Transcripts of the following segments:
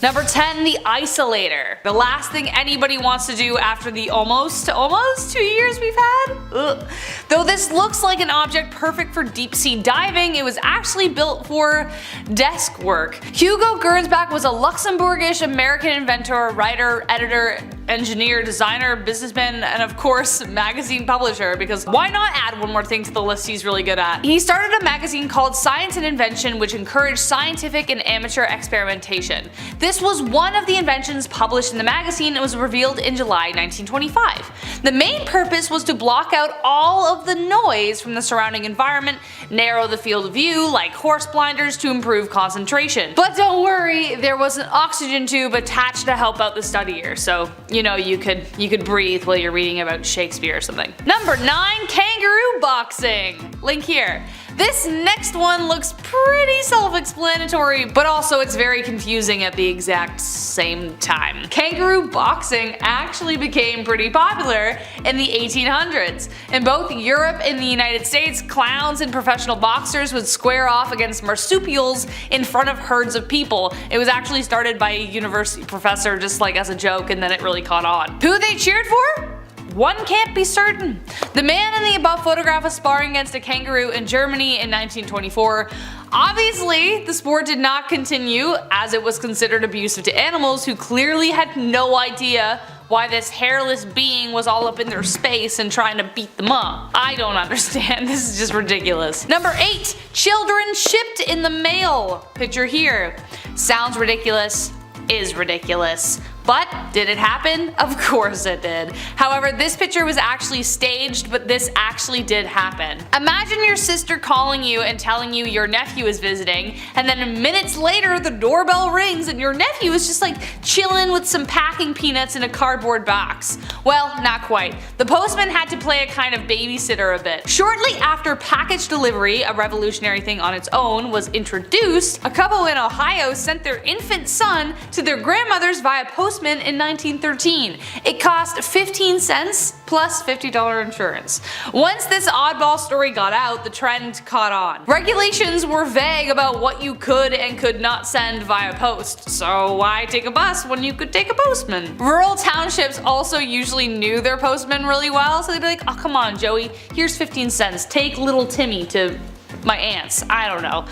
Number 10, the Isolator. The last thing anybody wants to do after the almost 2 years we've had. Ugh. Though this looks like an object perfect for deep sea diving, it was actually built for desk work. Hugo Gernsback was a Luxembourgish American inventor, writer, editor, engineer, designer, businessman, and of course magazine publisher, because why not add one more thing to the list he's really good at. He started a magazine called Science and Invention, which encouraged scientific and amateur experimentation. This was one of the inventions published in the magazine and was revealed in July 1925. The main purpose was to block out all of the noise from the surrounding environment, narrow the field of view like horse blinders to improve concentration. But don't worry, there was an oxygen tube attached to help out the studier, so you know you could breathe while you're reading about Shakespeare or something. Number 9, Kangaroo Boxing. Link here. This next one looks pretty self-explanatory, but also it's very confusing at the exact same time. Kangaroo boxing actually became pretty popular in the 1800s. In both Europe and the United States, clowns and professional boxers would square off against marsupials in front of herds of people. It was actually started by a university professor just like as a joke, and then it really caught on. Who they cheered for? One can't be certain. The man in the above photograph was sparring against a kangaroo in Germany in 1924. Obviously, the sport did not continue as it was considered abusive to animals who clearly had no idea why this hairless being was all up in their space and trying to beat them up. I don't understand, this is just ridiculous. Number 8, children shipped in the mail. Picture here. Sounds ridiculous, is ridiculous. But did it happen? Of course it did. However, this picture was actually staged, but this actually did happen. Imagine your sister calling you and telling you your nephew is visiting, and then minutes later the doorbell rings and your nephew is just like chilling with some packing peanuts in a cardboard box. Well, not quite. The postman had to play a kind of babysitter a bit. Shortly after package delivery, a revolutionary thing on its own, was introduced, a couple in Ohio sent their infant son to their grandmother's via postman in 1913. It cost 15 cents plus $50 insurance. Once this oddball story got out, the trend caught on. Regulations were vague about what you could and could not send via post, so why take a bus when you could take a postman? Rural townships also usually knew their postmen really well, so they'd be like, oh come on Joey, here's 15 cents, take little Timmy to my aunt's, I don't know.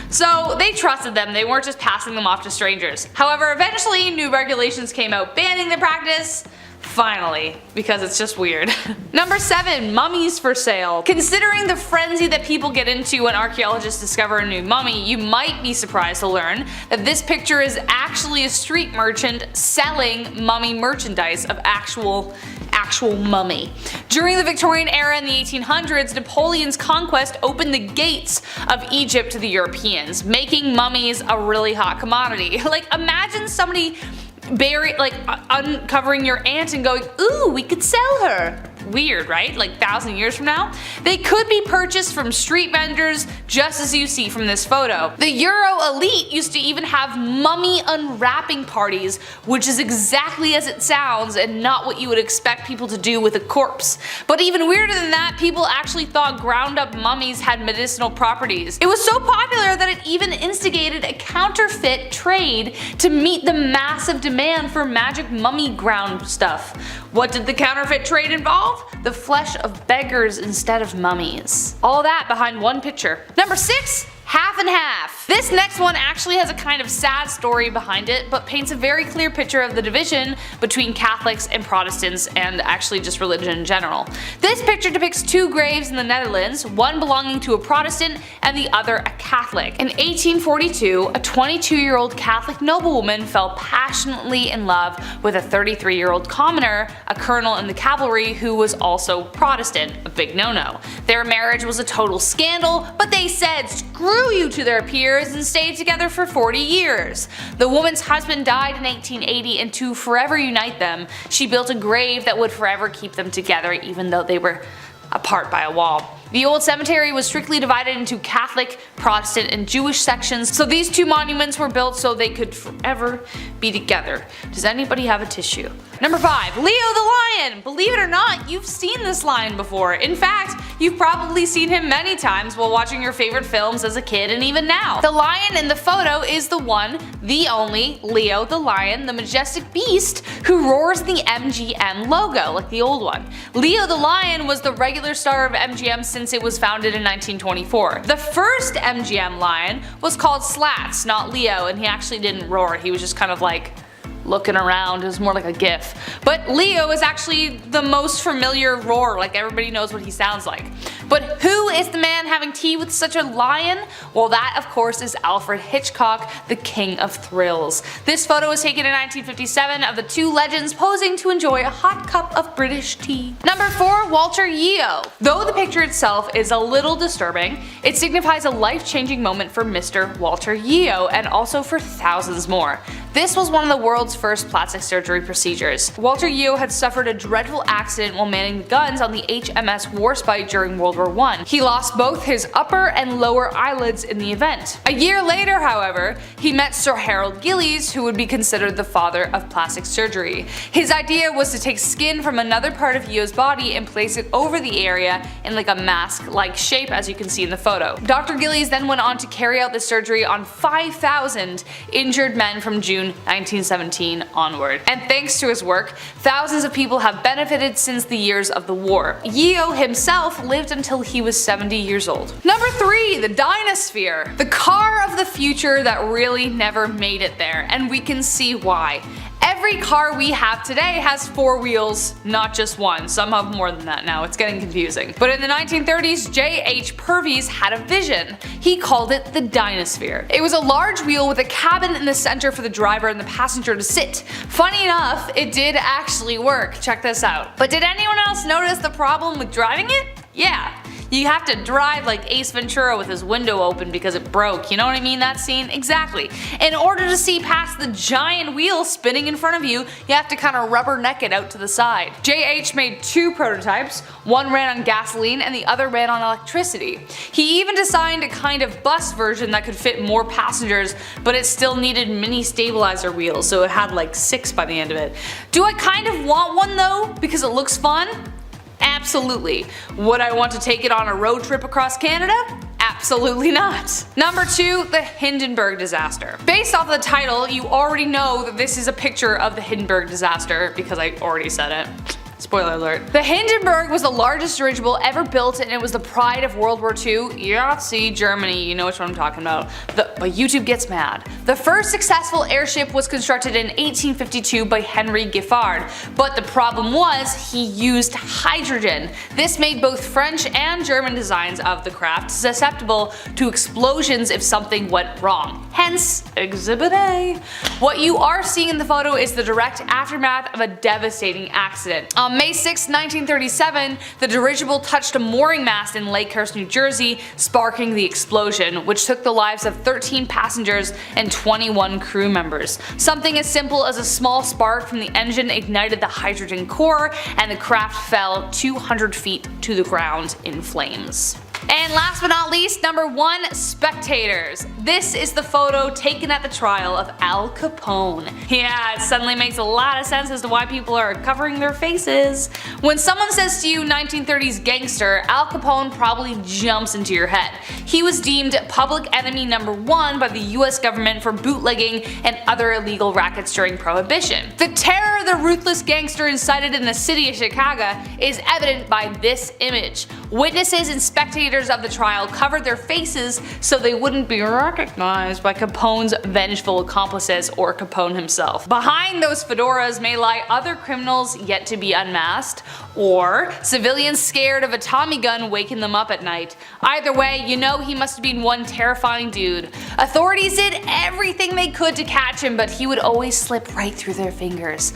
So they trusted them, they weren't just passing them off to strangers. However, eventually new regulations came out banning the practice. Finally, because it's just weird. Number 7, mummies for sale. Considering the frenzy that people get into when archaeologists discover a new mummy, you might be surprised to learn that this picture is actually a street merchant selling mummy merchandise of actual mummy. During the Victorian era in the 1800s, Napoleon's conquest opened the gates of Egypt to the Europeans, making mummies a really hot commodity. Like imagine somebody uncovering your aunt and going, ooh, we could sell her. Weird, right? Like 1,000 years from now? They could be purchased from street vendors, just as you see from this photo. The Euro Elite used to even have mummy unwrapping parties, which is exactly as it sounds and not what you would expect people to do with a corpse. But even weirder than that, people actually thought ground up mummies had medicinal properties. It was so popular that it even instigated a counterfeit trade to meet the massive demand for magic mummy ground stuff. What did the counterfeit trade involve? The flesh of beggars instead of mummies. All that behind one picture. Number 6, half and half. This next one actually has a kind of sad story behind it, but paints a very clear picture of the division between Catholics and Protestants, and actually just religion in general. This picture depicts 2 graves in the Netherlands, one belonging to a Protestant and the other a Catholic. In 1842, a 22-year-old Catholic noblewoman fell passionately in love with a 33-year-old commoner, a colonel in the cavalry who was also Protestant, a big no-no. Their marriage was a total scandal, but they said screw you to their peers and stayed together for 40 years. The woman's husband died in 1880, and to forever unite them, she built a grave that would forever keep them together even though they were apart by a wall. The old cemetery was strictly divided into Catholic, Protestant, and Jewish sections, so these two monuments were built so they could forever be together. Does anybody have a tissue? Number 5. Leo the Lion! Believe it or not, you've seen this lion before. In fact, you've probably seen him many times while watching your favorite films as a kid and even now. The lion in the photo is the one, the only, Leo the Lion, the majestic beast who roars the MGM logo, like the old one. Leo the Lion was the regular star of MGM since it was founded in 1924. The first MGM lion was called Slats, not Leo, and he actually didn't roar, he was just kind of like looking around. It was more like a gif. But Leo is actually the most familiar roar, like everybody knows what he sounds like. But who is the man having tea with such a lion? Well, that of course is Alfred Hitchcock, the king of thrills. This photo was taken in 1957 of the two legends posing to enjoy a hot cup of British tea. Number 4. Walter Yeo. Though the picture itself is a little disturbing, it signifies a life-changing moment for Mr. Walter Yeo and also for thousands more. This was one of the world's first plastic surgery procedures. Walter Yeo had suffered a dreadful accident while manning the guns on the HMS Warspite during World War I. He lost both his upper and lower eyelids in the event. A year later, however, he met Sir Harold Gillies, who would be considered the father of plastic surgery. His idea was to take skin from another part of Yeo's body and place it over the area in like a mask-like shape, as you can see in the photo. Dr. Gillies then went on to carry out the surgery on 5,000 injured men from June 1917 onward. And thanks to his work, thousands of people have benefited since the years of the war. Yeo himself lived until he was 70 years old. Number 3. The Dinosphere. The car of the future that really never made it there, and we can see why. Every car we have today has 4 wheels, not just one. Some have more than that now, it's getting confusing. But in the 1930s, J.H. Purvis had a vision. He called it the Dinosphere. It was a large wheel with a cabin in the center for the driver and the passenger to sit. Funny enough, it did actually work. Check this out. But did anyone else notice the problem with driving it? Yeah. You have to drive like Ace Ventura with his window open because it broke, you know what I mean, that scene? Exactly. In order to see past the giant wheel spinning in front of you, you have to kind of rubberneck it out to the side. JH made 2 prototypes, one ran on gasoline and the other ran on electricity. He even designed a kind of bus version that could fit more passengers, but it still needed mini stabilizer wheels, so it had like 6 by the end of it. Do I kind of want one though, because it looks fun? Absolutely. Would I want to take it on a road trip across Canada? Absolutely not. Number 2. The Hindenburg Disaster. Based off the title, you already know that this is a picture of the Hindenburg Disaster because I already said it. Spoiler alert. The Hindenburg was the largest dirigible ever built and it was the pride of World War II. Yahtzee, Germany, you know which one I'm talking about. But YouTube gets mad. The first successful airship was constructed in 1852 by Henry Giffard, but the problem was he used hydrogen. This made both French and German designs of the craft susceptible to explosions if something went wrong. Hence, Exhibit A. What you are seeing in the photo is the direct aftermath of a devastating accident. On May 6, 1937, the dirigible touched a mooring mast in Lakehurst, New Jersey, sparking the explosion, which took the lives of 13 passengers and 21 crew members. Something as simple as a small spark from the engine ignited the hydrogen core, and the craft fell 200 feet to the ground in flames. And last but not least, number 1, Spectators. This is the photo taken at the trial of Al Capone. Yeah, it suddenly makes a lot of sense as to why people are covering their faces. When someone says to you 1930s gangster, Al Capone probably jumps into your head. He was deemed public enemy number 1 by the US government for bootlegging and other illegal rackets during Prohibition. The terror the ruthless gangster incited in the city of Chicago is evident by this image. Witnesses and spectators of the trial covered their faces so they wouldn't be recognized by Capone's vengeful accomplices or Capone himself. Behind those fedoras may lie other criminals yet to be unmasked, or civilians scared of a Tommy gun waking them up at night. Either way, you know he must have been one terrifying dude. Authorities did everything they could to catch him, but he would always slip right through their fingers.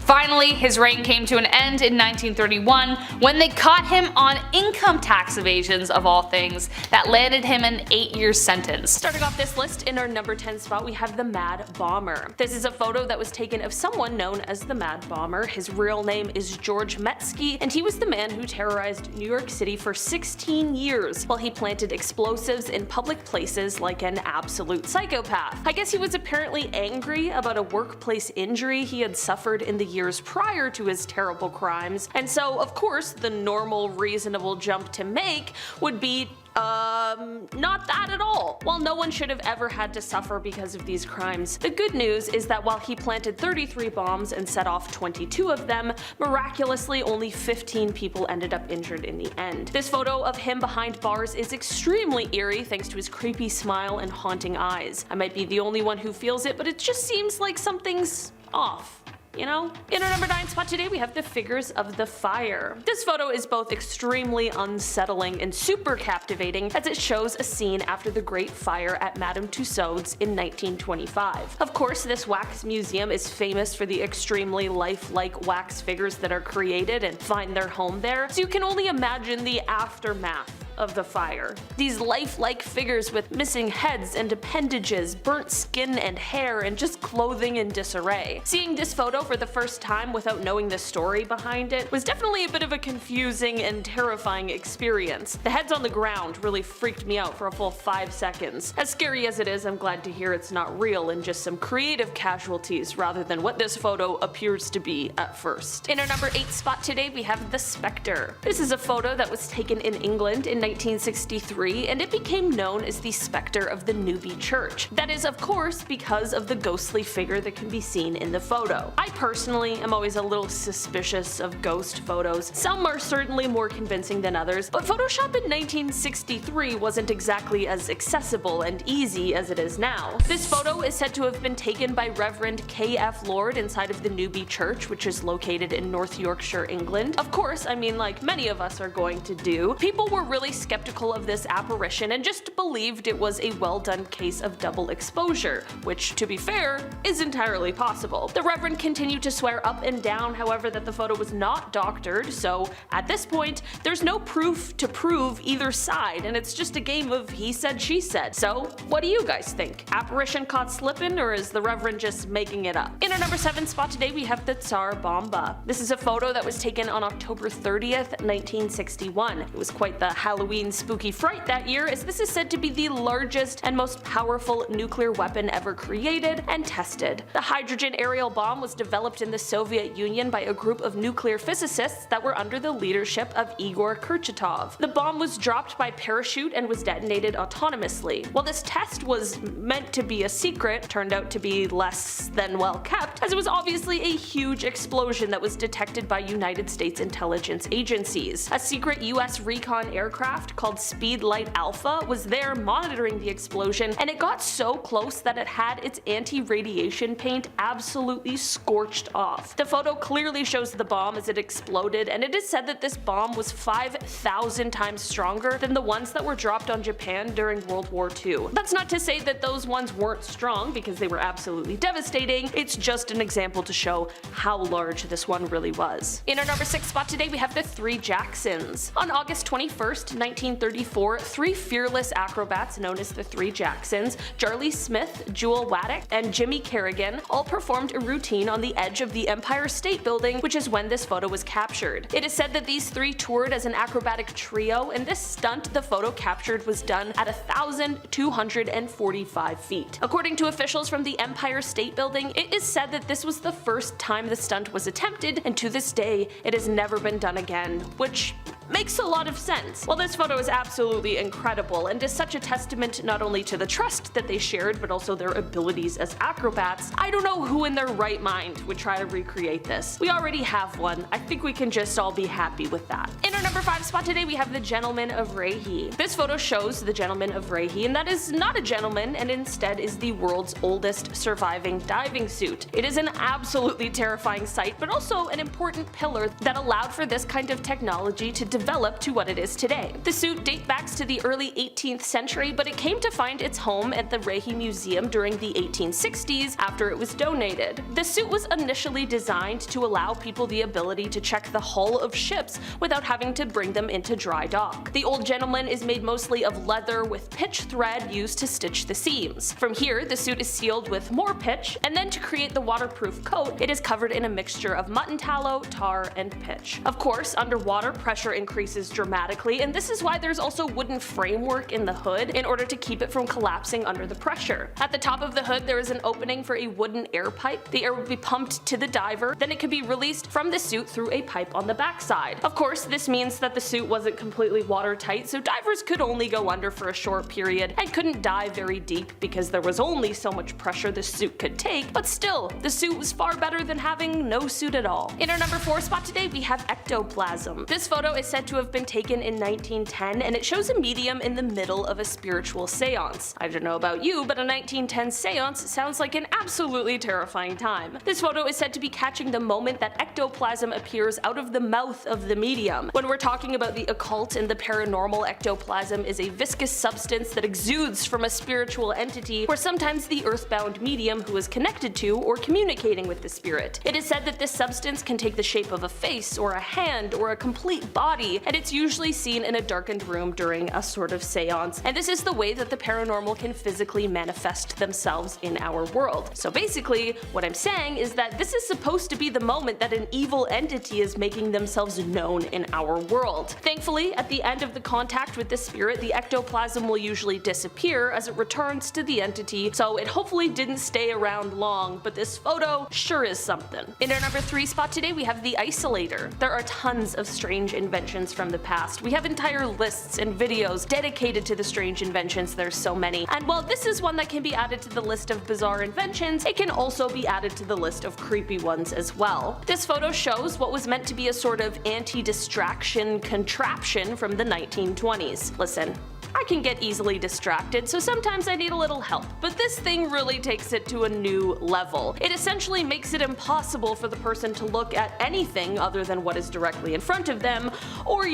Finally, his reign came to an end in 1931 when they caught him on income tax evasions of all things that landed him an 8-year sentence. Starting off this list, in our number 10 spot we have the Mad Bomber. This is a photo that was taken of someone known as the Mad Bomber. His real name is George Metsky, and he was the man who terrorized New York City for 16 years while he planted explosives in public places like an absolute psychopath. I guess he was apparently angry about a workplace injury he had suffered in the years prior to his terrible crimes, and so of course the normal reasonable jump to make would be not that at all. While no one should have ever had to suffer because of these crimes, the good news is that while he planted 33 bombs and set off 22 of them, miraculously only 15 people ended up injured in the end. This photo of him behind bars is extremely eerie thanks to his creepy smile and haunting eyes. I might be the only one who feels it, but it just seems like something's off. You know? In our number 9 spot today we have the Figures of the Fire. This photo is both extremely unsettling and super captivating as it shows a scene after the Great Fire at Madame Tussauds in 1925. Of course, this wax museum is famous for the extremely lifelike wax figures that are created and find their home there, so you can only imagine the aftermath of the fire. These lifelike figures with missing heads and appendages, burnt skin and hair, and just clothing in disarray. Seeing this photo for the first time without knowing the story behind it was definitely a bit of a confusing and terrifying experience. The heads on the ground really freaked me out for a full 5 seconds. As scary as it is, I'm glad to hear it's not real and just some creative casualties rather than what this photo appears to be at first. In our number 8 spot today we have the Spectre. This is a photo that was taken in England in 1963, and it became known as the Spectre of the Newby Church. That is, of course, because of the ghostly figure that can be seen in the photo. I personally am always a little suspicious of ghost photos. Some are certainly more convincing than others, but Photoshop in 1963 wasn't exactly as accessible and easy as it is now. This photo is said to have been taken by Reverend K.F. Lord inside of the Newby Church, which is located in North Yorkshire, England. Of course, I mean, like many of us are going to do, people were really skeptical of this apparition and just believed it was a well done case of double exposure, which, to be fair, is entirely possible. The Reverend continued to swear up and down, however, that the photo was not doctored, so at this point, there's no proof to prove either side, and it's just a game of he said, she said. So, what do you guys think? Apparition caught slippin', or is the Reverend just making it up? In our number 7 spot today, we have the Tsar Bomba. This is a photo that was taken on October 30th, 1961. It was quite the Halloween spooky fright that year, as this is said to be the largest and most powerful nuclear weapon ever created and tested. The hydrogen aerial bomb was developed in the Soviet Union by a group of nuclear physicists that were under the leadership of Igor Kurchatov. The bomb was dropped by parachute and was detonated autonomously. While this test was meant to be a secret, it turned out to be less than well kept, as it was obviously a huge explosion that was detected by United States intelligence agencies. A secret US recon aircraft called Speedlight Alpha was there monitoring the explosion, and it got so close that it had its anti-radiation paint absolutely scorched off. The photo clearly shows the bomb as it exploded, and it is said that this bomb was 5,000 times stronger than the ones that were dropped on Japan during World War II. That's not to say that those ones weren't strong, because they were absolutely devastating. It's just an example to show how large this one really was. In our number 6 spot today we have the Three Jacksons. On August 21st, 1934, 3 fearless acrobats known as the Three Jacksons, Charlie Smith, Jewel Waddick, and Jimmy Kerrigan, all performed a routine on the edge of the Empire State Building, which is when this photo was captured. It is said that these 3 toured as an acrobatic trio, and this stunt the photo captured was done at 1,245 feet. According to officials from the Empire State Building, it is said that this was the first time the stunt was attempted, and to this day, it has never been done again, which makes a lot of sense. While this photo is absolutely incredible and is such a testament not only to the trust that they shared but also their abilities as acrobats, I don't know who in their right mind would try to recreate this. We already have one. I think we can just all be happy with that. In our number 5 spot today we have the Gentleman of Rae. This photo shows the Gentleman of Rae, and that is not a gentleman and instead is the world's oldest surviving diving suit. It is an absolutely terrifying sight, but also an important pillar that allowed for this kind of technology to developed to what it is today. The suit dates back to the early 18th century, but it came to find its home at the Rae Museum during the 1860s after it was donated. The suit was initially designed to allow people the ability to check the hull of ships without having to bring them into dry dock. The old gentleman is made mostly of leather with pitch thread used to stitch the seams. From here, the suit is sealed with more pitch, and then to create the waterproof coat, it is covered in a mixture of mutton tallow, tar, and pitch. Of course, underwater pressure increases dramatically, and this is why there's also wooden framework in the hood in order to keep it from collapsing under the pressure. At the top of the hood there is an opening for a wooden air pipe. The air would be pumped to the diver, then it could be released from the suit through a pipe on the backside. Of course, this means that the suit wasn't completely watertight, so divers could only go under for a short period and couldn't dive very deep because there was only so much pressure the suit could take, but still, the suit was far better than having no suit at all. In our number 4 spot today we have ectoplasm. This photo is said to have been taken in 1910, and it shows a medium in the middle of a spiritual seance. I don't know about you, but a 1910 seance sounds like an absolutely terrifying time. This photo is said to be catching the moment that ectoplasm appears out of the mouth of the medium. When we're talking about the occult and the paranormal, ectoplasm is a viscous substance that exudes from a spiritual entity, or sometimes the earthbound medium who is connected to or communicating with the spirit. It is said that this substance can take the shape of a face or a hand or a complete body, and it's usually seen in a darkened room during a sort of seance, and this is the way that the paranormal can physically manifest themselves in our world. So basically, what I'm saying is that this is supposed to be the moment that an evil entity is making themselves known in our world. Thankfully, at the end of the contact with the spirit, the ectoplasm will usually disappear as it returns to the entity, so it hopefully didn't stay around long, but this photo sure is something. In our number 3 spot today we have the Isolator. There are tons of strange inventions from the past. We have entire lists and videos dedicated to the strange inventions, there's so many. And while this is one that can be added to the list of bizarre inventions, it can also be added to the list of creepy ones as well. This photo shows what was meant to be a sort of anti-distraction contraption from the 1920s. Listen, I can get easily distracted, so sometimes I need a little help, but this thing really takes it to a new level. It essentially makes it impossible for the person to look at anything other than what is directly in front of them, or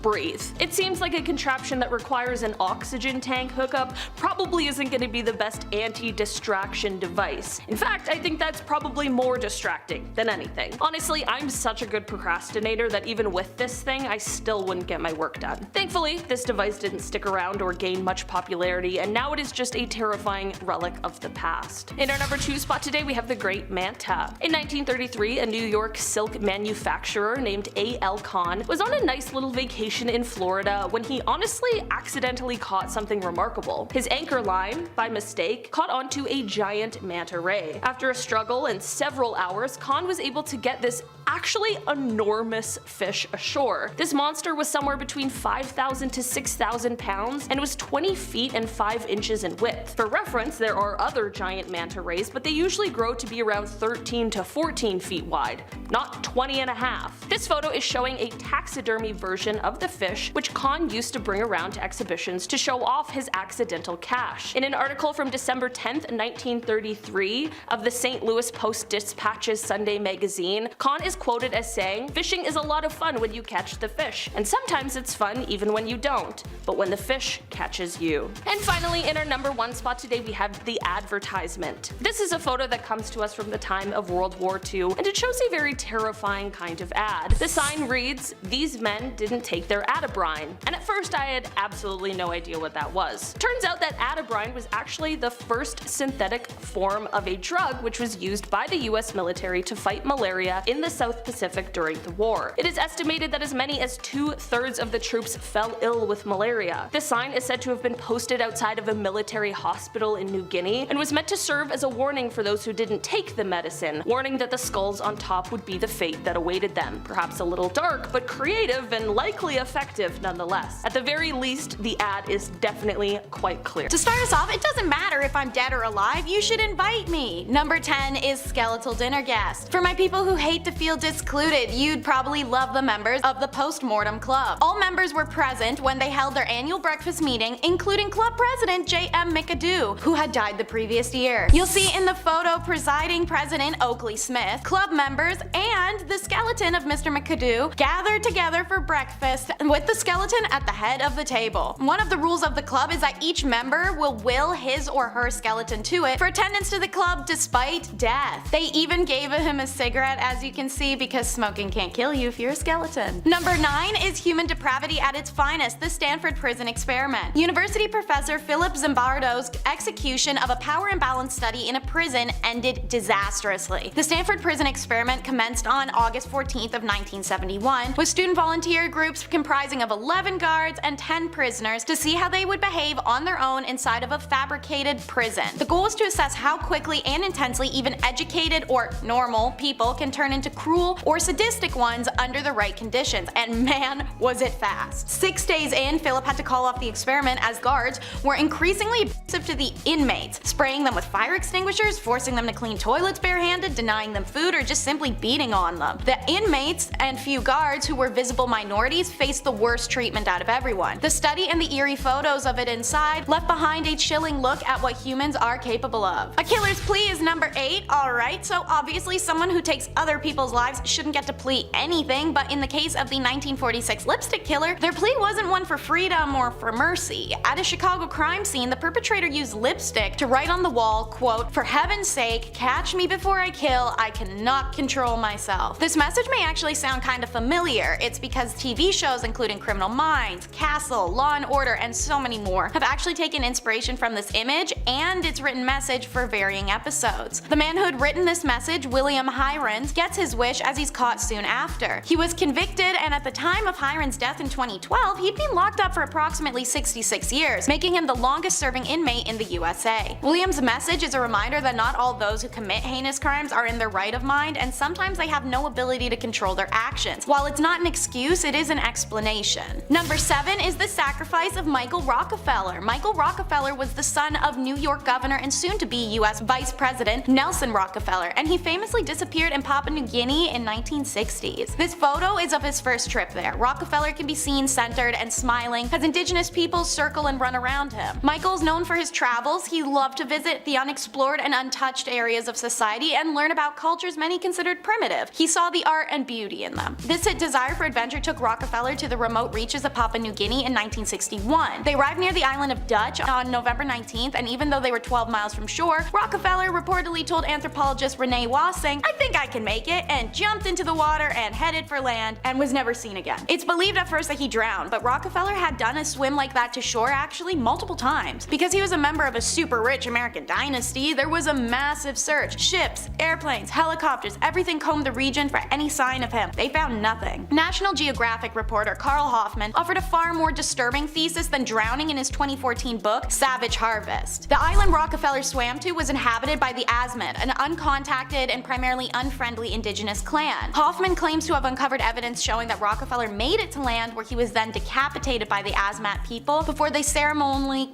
breathe. It seems like a contraption that requires an oxygen tank hookup probably isn't going to be the best anti-distraction device. In fact, I think that's probably more distracting than anything. Honestly, I'm such a good procrastinator that even with this thing, I still wouldn't get my work done. Thankfully, this device didn't stick around or gain much popularity, and now it is just a terrifying relic of the past. In our number 2 spot today, we have the Great Manta. In 1933, a New York silk manufacturer named A.L. Kahn was on a nice little vacation in Florida when he honestly accidentally caught something remarkable. His anchor line, by mistake, caught onto a giant manta ray. After a struggle and several hours, Kahn was able to get this actually enormous fish ashore. This monster was somewhere between 5,000 to 6,000 pounds and was 20 feet and 5 inches in width. For reference, there are other giant manta rays, but they usually grow to be around 13 to 14 feet wide, not 20 and a half. This photo is showing a taxidermy version of the fish, which Kahn used to bring around to exhibitions to show off his accidental catch. In an article from December 10th, 1933 of the St. Louis Post-Dispatch's Sunday magazine, Kahn is quoted as saying, "Fishing is a lot of fun when you catch the fish, and sometimes it's fun even when you don't, but when the fish catches you." And finally, in our number 1 spot today we have the advertisement. This is a photo that comes to us from the time of World War II, and it shows a very terrifying kind of ad. The sign reads, "These men didn't take their Adrine," and at first I had absolutely no idea what that was. Turns out that Adrine was actually the first synthetic form of a drug which was used by the US military to fight malaria in the South Pacific during the war. It is estimated that as many as 2/3 of the troops fell ill with malaria. The sign is said to have been posted outside of a military hospital in New Guinea and was meant to serve as a warning for those who didn't take the medicine, warning that the skulls on top would be the fate that awaited them. Perhaps a little dark, but creative and likely effective nonetheless. At the very least, the ad is definitely quite clear. To start us off, it doesn't matter if I'm dead or alive, you should invite me. Number 10 is skeletal dinner guest. For my people who hate to feel discluded, you'd probably love the members of the Postmortem Club. All members were present when they held their annual breakfast meeting, including club president J.M. McAdoo, who had died the previous year. You'll see in the photo presiding president Oakley Smith, club members, and the skeleton of Mr. McAdoo gathered together for breakfast with the skeleton at the head of the table. One of the rules of the club is that each member will will his or her skeleton to it for attendance to the club despite death. They even gave him a cigarette, as you can see, because smoking can't kill you if you're a skeleton. Number 9 is human depravity at its finest, the Stanford prison experiment. University professor Philip Zimbardo's execution of a power imbalance study in a prison ended disastrously. The Stanford prison experiment commenced on August 14th of 1971 with student volunteer groups comprising of 11 guards and 10 prisoners to see how they would behave on their own inside of a fabricated prison. The goal was to assess how quickly and intensely even educated or normal people can turn into cruel or sadistic ones under the right conditions, and man was it fast. 6 days in, Philip had to call off the experiment as guards were increasingly abusive to the inmates, spraying them with fire extinguishers, forcing them to clean toilets barehanded, denying them food, or just simply beating on them. The inmates and few guards who were visible minorities faced the worst treatment out of everyone. The study and the eerie photos of it inside left behind a chilling look at what humans are capable of. A killer's plea is number 8. Alright, so obviously someone who takes other people's lives shouldn't get to plead anything, but in the case of the 1946 lipstick killer, their plea wasn't one for freedom or for mercy. At a Chicago crime scene, the perpetrator used lipstick to write on the wall, quote, "For heaven's sake, catch me before I kill, I cannot control myself." This message may actually sound kind of familiar. It's because TV shows including Criminal Minds, Castle, Law and Order, and so many more have actually taken inspiration from this image and its written message for varying episodes. The man who had written this message, William Hirons, gets his wish as he's caught soon after. He was convicted, and at the time of Hirons' death in 2012, he'd been locked up for approximately 66 years, making him the longest serving inmate in the USA. William's message is a reminder that not all those who commit heinous crimes are in their right of mind, and sometimes they have no ability to control their actions. While it's not an excuse, it is an explanation. Number 7 is the sacrifice of Michael Rockefeller. Michael Rockefeller was the son of New York Governor and soon-to-be US Vice President Nelson Rockefeller, and he famously disappeared in Papua New Guinea in 1960s. This photo is of his first trip there. Rockefeller can be seen centered and smiling as indigenous peoples circle and run around him. Michael's known for his travels. He loved to visit the unexplored and untouched areas of society and learn about cultures many considered primitive. He saw the art and beauty in them. This desire for adventure took Rockefeller to the remote reaches of Papua New Guinea in 1961. They arrived near the island of Dutch on November 19th, and even though they were 12 miles from shore, Rockefeller reportedly told anthropologist Renee Wassing, "I think I can make it," and jumped into the water and headed for land and was never seen again. It's believed at first that he drowned, but Rockefeller had done a swim like that to shore actually multiple times. Because he was a member of a super rich American dynasty, there was a massive search. Ships, airplanes, helicopters, everything combed the region for any sign of him. They found nothing. National Geographic reporter Carl Hoffman offered a far more disturbing thesis than drowning in his 2014 book, Savage Harvest. The island Rockefeller swam to was inhabited by the Asmat, an uncontacted and primarily unfriendly indigenous clan. Hoffman claims to have uncovered evidence showing that Rockefeller made it to land, where he was then decapitated by the Asmat people before they ceremonially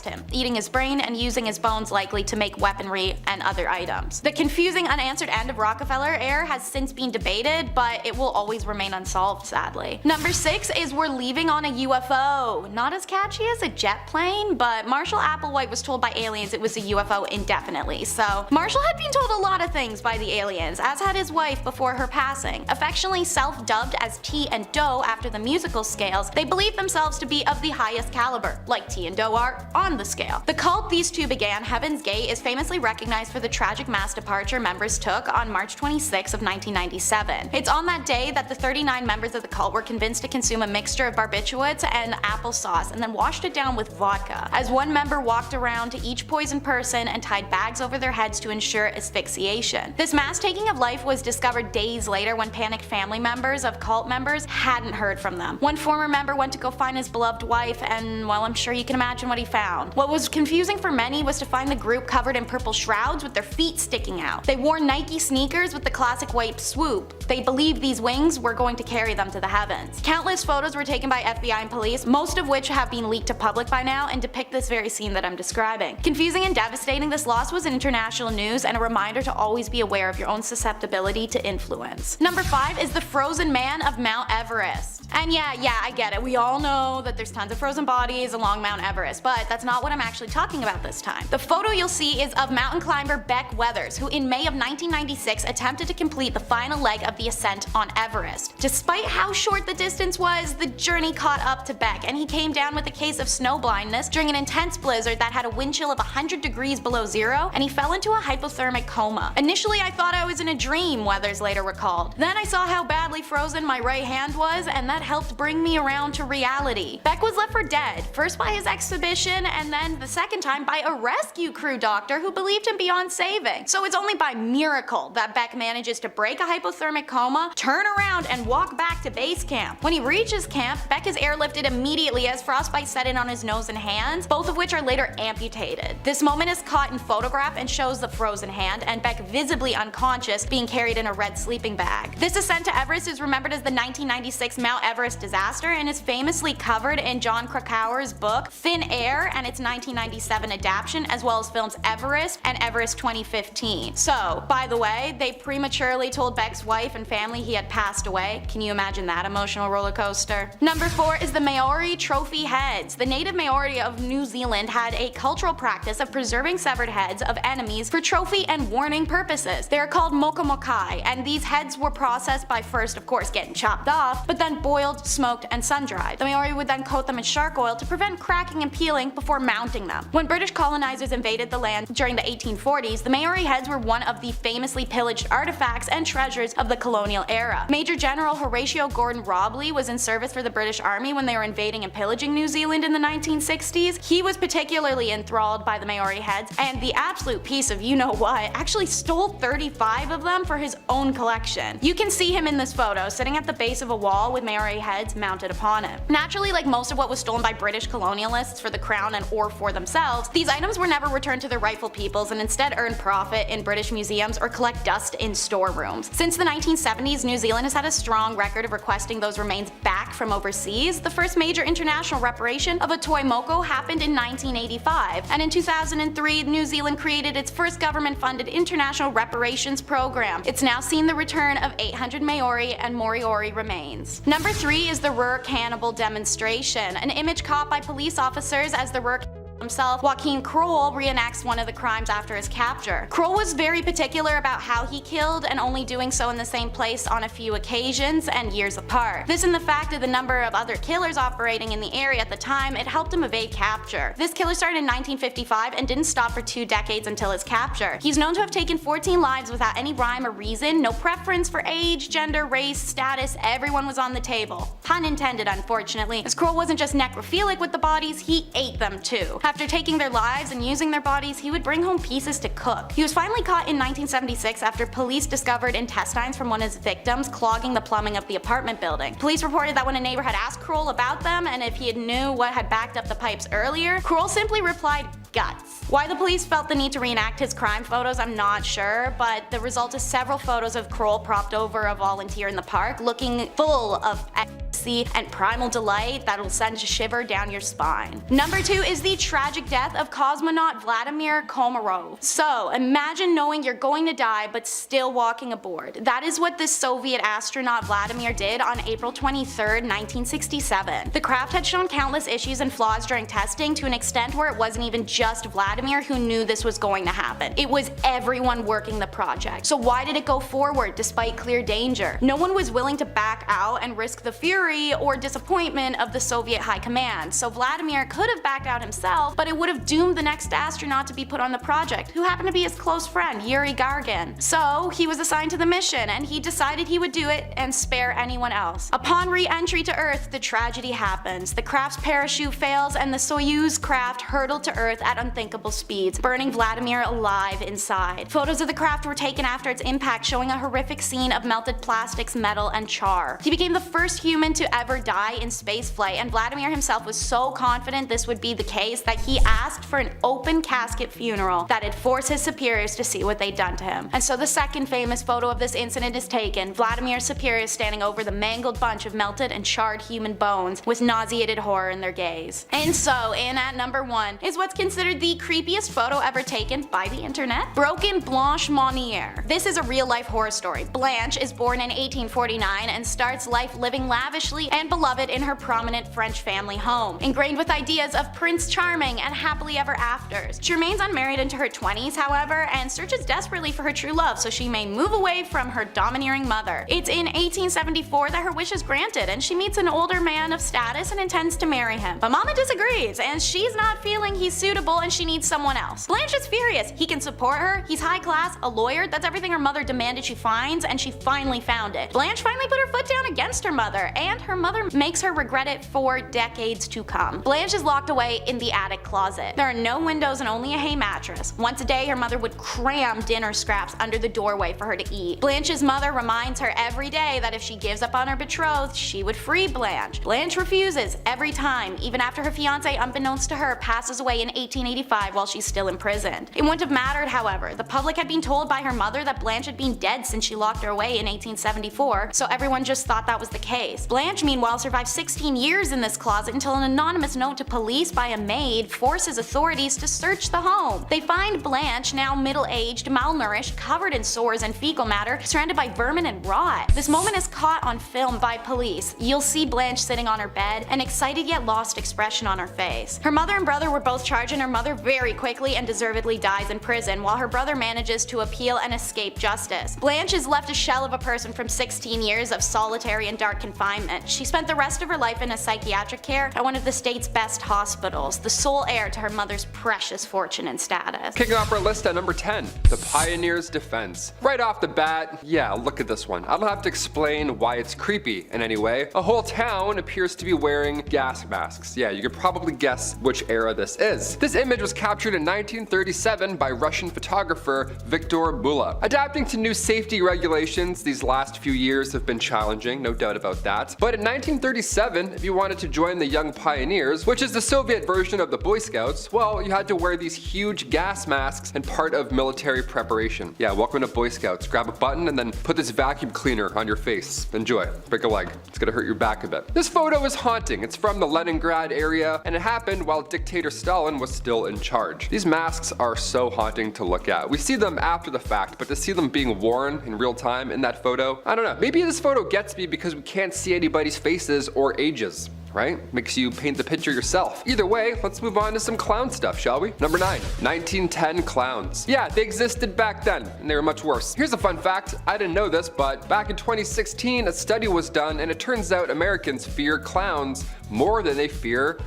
him, eating his brain and using his bones likely to make weaponry and other items. The confusing unanswered end of Rockefeller heir has since been debated, but it will always remain unsolved, sadly. Number 6 is we're leaving on a UFO. Not as catchy as a jet plane, but Marshall Applewhite was told by aliens it was a UFO indefinitely, so Marshall had been told a lot of things by the aliens, as had his wife before her passing. Affectionately self-dubbed as T and Do after the musical scales, they believed themselves to be of the highest caliber, like T and Do are on the scale. The cult these two began, Heaven's Gate, is famously recognized for the tragic mass departure members took on March 26 of 1997. It's on that day that the 39 members of the cult were convinced to consume a mixture of barbiturates and applesauce and then washed it down with vodka, as one member walked around to each poisoned person and tied bags over their heads to ensure asphyxiation. This mass taking of life was discovered days later when panicked family members of cult members hadn't heard from them. One former member went to go find his beloved wife, and well, I'm sure you can imagine what he found. ground. What was confusing for many was to find the group covered in purple shrouds with their feet sticking out. They wore Nike sneakers with the classic white swoop. They believed these wings were going to carry them to the heavens. Countless photos were taken by FBI and police, most of which have been leaked to public by now and depict this very scene that I'm describing. Confusing and devastating, this loss was international news and a reminder to always be aware of your own susceptibility to influence. Number 5 is the frozen man of Mount Everest. And yeah, I get it. We all know that there's tons of frozen bodies along Mount Everest, but that's not what I'm actually talking about this time. The photo you'll see is of mountain climber Beck Weathers, who in May of 1996 attempted to complete the final leg of the ascent on Everest. Despite how short the distance was, the journey caught up to Beck, and he came down with a case of snow blindness during an intense blizzard that had a wind chill of 100 degrees below zero, and he fell into a hypothermic coma. Initially, I thought I was in a dream, Weathers later recalled. Then I saw how badly frozen my right hand was, and that helped bring me around to reality. Beck was left for dead, first by his exhibition, and then the second time by a rescue crew doctor who believed him beyond saving. So it's only by miracle that Beck manages to break a hypothermic coma, turn around, and walk back to base camp. When he reaches camp, Beck is airlifted immediately as frostbite set in on his nose and hands, both of which are later amputated. This moment is caught in photograph and shows the frozen hand and Beck visibly unconscious, being carried in a red sleeping bag. This ascent to Everest is remembered as the 1996 Mount Everest Disaster and is famously covered in Jon Krakauer's book Thin Air and its 1997 adaptation, as well as films Everest and Everest 2015. So, by the way, they prematurely told Beck's wife and family he had passed away. Can you imagine that emotional roller coaster? Number 4 is the Mayori trophy heads. The native Mayori of New Zealand had a cultural practice of preserving severed heads of enemies for trophy and warning purposes. They are called mokomokai, and these heads were processed by first, of course, getting chopped off, but then boiled, smoked, and sun-dried. The Mayori would then coat them in shark oil to prevent cracking and peeling before mounting them. When British colonizers invaded the land during the 1840s, the Mayori heads were one of the famously pillaged artifacts and treasures of the colonial era. Major General Horatio Gordon Robley was in service for the British Army when they were invading and pillaging New Zealand in the 1960s. He was particularly enthralled by the Mayori heads, and the absolute piece of you-know-what actually stole 35 of them for his own collection. You can see him in this photo, sitting at the base of a wall with Mayori heads mounted upon him. Naturally, like most of what was stolen by British colonialists for the crown and or for themselves, these items were never returned to their rightful peoples and instead earned profit in British museums or collect dust in storerooms. Since the 1970s, New Zealand has had a strong record of requesting those remains back from overseas. The first major international reparation of a toy moko happened in 1985, and in 2003, New Zealand created its first government-funded international reparations program. It's now seen the return of 800 Mayori and Moriori remains. Number 3 is the Rur Cannibal Demonstration, an image caught by police officers as the Rur himself, Joachim Kroll, reenacts one of the crimes after his capture. Kroll was very particular about how he killed, and only doing so in the same place on a few occasions and years apart. This and the fact of the number of other killers operating in the area at the time, it helped him evade capture. This killer started in 1955 and didn't stop for 2 decades until his capture. He's known to have taken 14 lives without any rhyme or reason, no preference for age, gender, race, status, everyone was on the table. Pun intended, unfortunately, as Kroll wasn't just necrophilic with the bodies, he ate them too. After taking their lives and using their bodies, he would bring home pieces to cook. He was finally caught in 1976 after police discovered intestines from one of his victims clogging the plumbing of the apartment building. Police reported that when a neighbor had asked Kroll about them and if he knew what had backed up the pipes earlier, Kroll simply replied, guts. Why the police felt the need to reenact his crime photos, I'm not sure, but the result is several photos of Kroll propped over a volunteer in the park, looking full of ecstasy and primal delight that'll send a shiver down your spine. Number 2 is the tragic death of cosmonaut Vladimir Komarov. So, imagine knowing you're going to die but still walking aboard. That is what the Soviet astronaut Vladimir did on April 23, 1967. The craft had shown countless issues and flaws during testing to an extent where it wasn't even just Vladimir who knew this was going to happen. It was everyone working the project. So why did it go forward despite clear danger? No one was willing to back out and risk the fury or disappointment of the Soviet high command, so Vladimir could have backed out himself, but it would have doomed the next astronaut to be put on the project, who happened to be his close friend, Yuri Gagarin. So he was assigned to the mission, and he decided he would do it and spare anyone else. Upon re-entry to Earth, the tragedy happens. The craft's parachute fails, and the Soyuz craft hurtled to Earth at at unthinkable speeds, burning Vladimir alive inside. Photos of the craft were taken after its impact, showing a horrific scene of melted plastics, metal, and char. He became the first human to ever die in spaceflight, and Vladimir himself was so confident this would be the case that he asked for an open casket funeral that'd force his superiors to see what they'd done to him. And so the second famous photo of this incident is taken, Vladimir's superiors standing over the mangled bunch of melted and charred human bones with nauseated horror in their gaze. And so, in at number 1 is what's considered the creepiest photo ever taken by the internet. Broken Blanche Monier. This is a real-life horror story. Blanche is born in 1849 and starts life living lavishly and beloved in her prominent French family home, ingrained with ideas of Prince Charming and happily ever afters. She remains unmarried into her 20s, however, and searches desperately for her true love so she may move away from her domineering mother. It's in 1874 that her wish is granted, and she meets an older man of status and intends to marry him. But Mama disagrees, and she's not feeling he's suitable and she needs someone else. Blanche is furious. He can support her, he's high class, a lawyer, that's everything her mother demanded she finds, and she finally found it. Blanche finally put her foot down against her mother, and her mother makes her regret it for decades to come. Blanche is locked away in the attic closet. There are no windows and only a hay mattress. Once a day, her mother would cram dinner scraps under the doorway for her to eat. Blanche's mother reminds her every day that if she gives up on her betrothed, she would free Blanche. Blanche refuses every time, even after her fiance, unbeknownst to her, passes away in 1885 while she's still imprisoned. It wouldn't have mattered, however. The public had been told by her mother that Blanche had been dead since she locked her away in 1874, so everyone just thought that was the case. Blanche, meanwhile, survived 16 years in this closet until an anonymous note to police by a maid forces authorities to search the home. They find Blanche, now middle-aged, malnourished, covered in sores and fecal matter, surrounded by vermin and rot. This moment is caught on film by police. You'll see Blanche sitting on her bed, an excited yet lost expression on her face. Her mother and brother were both charged, and her mother very quickly and deservedly dies in prison, while her brother manages to appeal and escape justice. Blanche is left a shell of a person from 16 years of solitary and dark confinement. She spent the rest of her life in a psychiatric care at one of the state's best hospitals, the sole heir to her mother's precious fortune and status. Kicking off our list at number 10, the Pioneer's Defense. Right off the bat, yeah, look at this one. I don't have to explain why it's creepy in any way. A whole town appears to be wearing gas masks. Yeah, you could probably guess which era this is. This image was captured in 1937 by Russian photographer Viktor Bula. Adapting to new safety regulations these last few years have been challenging, no doubt about that. But in 1937, if you wanted to join the Young Pioneers, which is the Soviet version of the Boy Scouts, well, you had to wear these huge gas masks and part of military preparation. Yeah, welcome to Boy Scouts. Grab a button and then put this vacuum cleaner on your face. Enjoy. Break a leg. It's gonna hurt your back a bit. This photo is haunting. It's from the Leningrad area, and it happened while dictator Stalin was still in charge. These masks are so haunting to look at. We see them after the fact, but to see them being worn in real time in that photo, I don't know. Maybe this photo gets me because we can't see anybody's faces or ages. Right? Makes you paint the picture yourself. Either way, let's move on to some clown stuff, shall we? Number 9, 1910 clowns. Yeah, they existed back then, and they were much worse. Here's a fun fact, I didn't know this, but back in 2016, a study was done, and it turns out Americans fear clowns more than they fear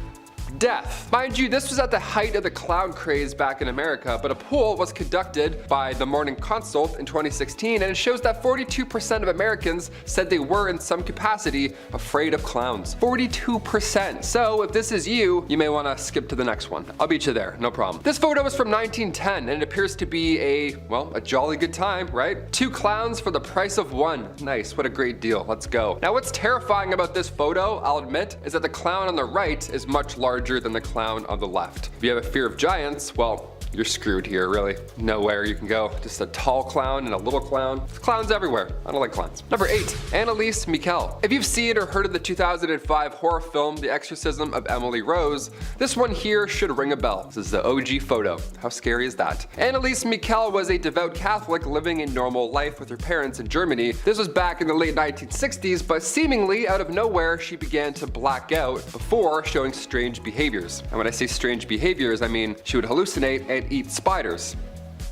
death. Mind you, this was at the height of the clown craze back in America, but a poll was conducted by the Morning Consult in 2016, and it shows that 42% of Americans said they were in some capacity afraid of clowns. 42%. So if this is you, you may want to skip to the next one. I'll beat you there, no problem. This photo is from 1910, and it appears to be a jolly good time, right? 2 clowns for the price of 1. Nice, what a great deal. Let's go. Now what's terrifying about this photo, I'll admit, is that the clown on the right is much larger than the clown on the left. If you have a fear of giants, well, you're screwed here, really. Nowhere you can go. Just a tall clown and a little clown. There's clowns everywhere. I don't like clowns. Number 8, Analise Mikel. If you've seen or heard of the 2005 horror film The Exorcism of Emily Rose, this one here should ring a bell. This is the OG photo. How scary is that? Analise Mikel was a devout Catholic living a normal life with her parents in Germany. This was back in the late 1960s, but seemingly out of nowhere, she began to black out before showing strange behaviors. And when I say strange behaviors, I mean she would hallucinate and eat spiders.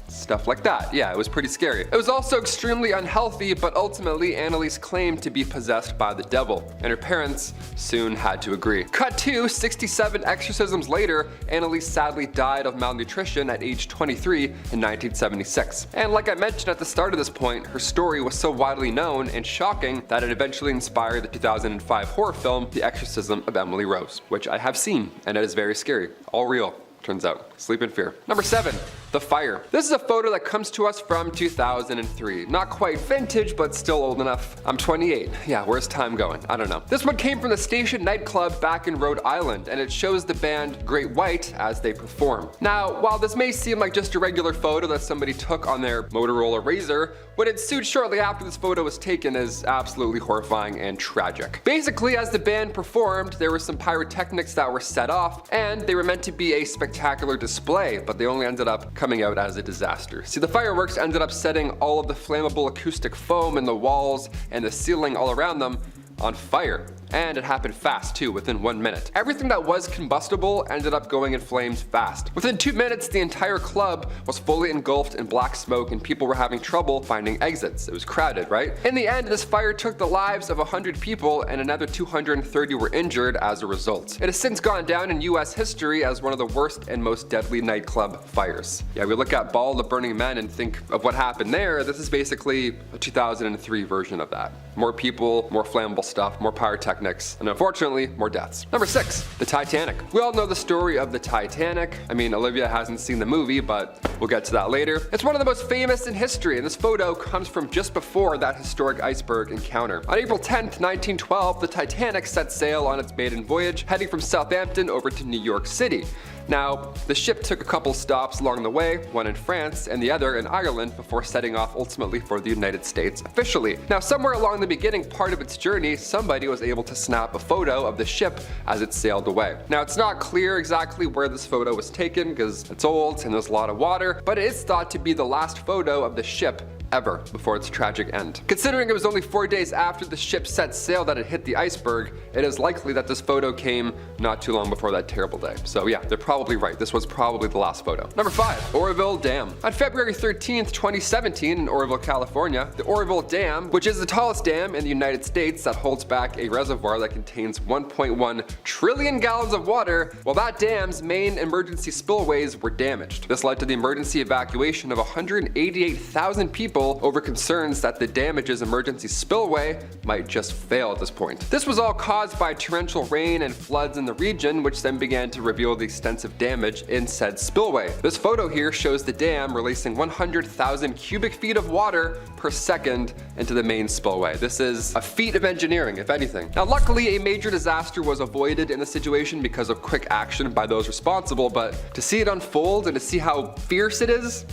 Stuff like that. Yeah, it was pretty scary. It was also extremely unhealthy, but ultimately Analise claimed to be possessed by the devil, and her parents soon had to agree. Cut to 67 exorcisms later, Analise sadly died of malnutrition at age 23 in 1976. And like I mentioned at the start of this point, her story was so widely known and shocking that it eventually inspired the 2005 horror film The Exorcism of Emily Rose, which I have seen, and it is very scary. All real. turns out. Sleep in fear. Number 7. The fire. This is a photo that comes to us from 2003. Not quite vintage, but still old enough. I'm 28. Yeah, where's time going? I don't know. This one came from the Station nightclub back in Rhode Island, and it shows the band Great White as they perform. Now, while this may seem like just a regular photo that somebody took on their Motorola Razr, what ensued shortly after this photo was taken is absolutely horrifying and tragic. Basically, as the band performed, there were some pyrotechnics that were set off, and they were meant to be a spectacular display, but they only ended up coming out as a disaster. See, the fireworks ended up setting all of the flammable acoustic foam in the walls and the ceiling all around them on fire. And it happened fast too, within 1 minute. Everything that was combustible ended up going in flames fast. Within 2 minutes, the entire club was fully engulfed in black smoke and people were having trouble finding exits. It was crowded, right? In the end, this fire took the lives of 100 people and another 230 were injured as a result. It has since gone down in US history as one of the worst and most deadly nightclub fires. Yeah, we look at Ball of Burning Men and think of what happened there. This is basically a 2003 version of that. More people, more flammable stuff, more pyrotechnics, and unfortunately, more deaths. Number 6, the Titanic. We all know the story of the Titanic. I mean, Olivia hasn't seen the movie, but we'll get to that later. It's one of the most famous in history, and this photo comes from just before that historic iceberg encounter. On April 10th, 1912, the Titanic set sail on its maiden voyage, heading from Southampton over to New York City. Now, the ship took a couple stops along the way, one in France and the other in Ireland, before setting off ultimately for the United States officially. Now, somewhere along the beginning part of its journey, somebody was able to snap a photo of the ship as it sailed away. Now, it's not clear exactly where this photo was taken because it's old and there's a lot of water, but it is thought to be the last photo of the ship ever before its tragic end. Considering it was only 4 days after the ship set sail that it hit the iceberg, it is likely that this photo came not too long before that terrible day. So yeah, they're probably right. This was probably the last photo. Number 5, Oroville Dam. On February 13th, 2017 in Oroville, California, the Oroville Dam, which is the tallest dam in the United States that holds back a reservoir that contains 1.1 trillion gallons of water, well, that dam's main emergency spillways were damaged. This led to the emergency evacuation of 188,000 people over concerns that the damage's emergency spillway might just fail at this point. This was all caused by torrential rain and floods in the region, which then began to reveal the extensive damage in said spillway. This photo here shows the dam releasing 100,000 cubic feet of water per second into the main spillway. This is a feat of engineering, if anything. Now, luckily, a major disaster was avoided in the situation because of quick action by those responsible, but to see it unfold and to see how fierce it is,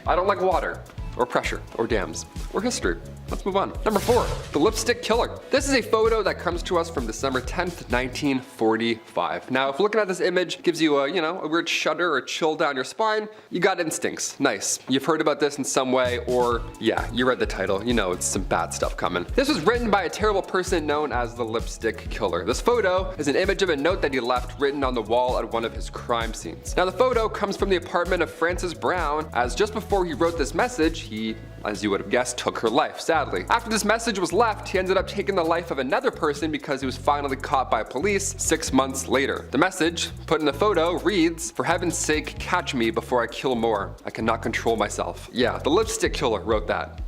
I don't like water, or pressure, or dams, or history. Let's move on. Number 4, the lipstick killer. This is a photo that comes to us from December 10th, 1945. Now, if looking at this image gives you a weird shudder or chill down your spine, you got instincts. Nice. You've heard about this in some way, or yeah, you read the title. You know it's some bad stuff coming. This was written by a terrible person known as the lipstick killer. This photo is an image of a note that he left written on the wall at one of his crime scenes. Now, the photo comes from the apartment of Frances Brown, as just before he wrote this message, he, as you would have guessed, took her life, sadly. After this message was left, he ended up taking the life of another person because he was finally caught by police 6 months later. The message, put in the photo, reads, "For heaven's sake, catch me before I kill more. I cannot control myself." Yeah, the lipstick killer wrote that.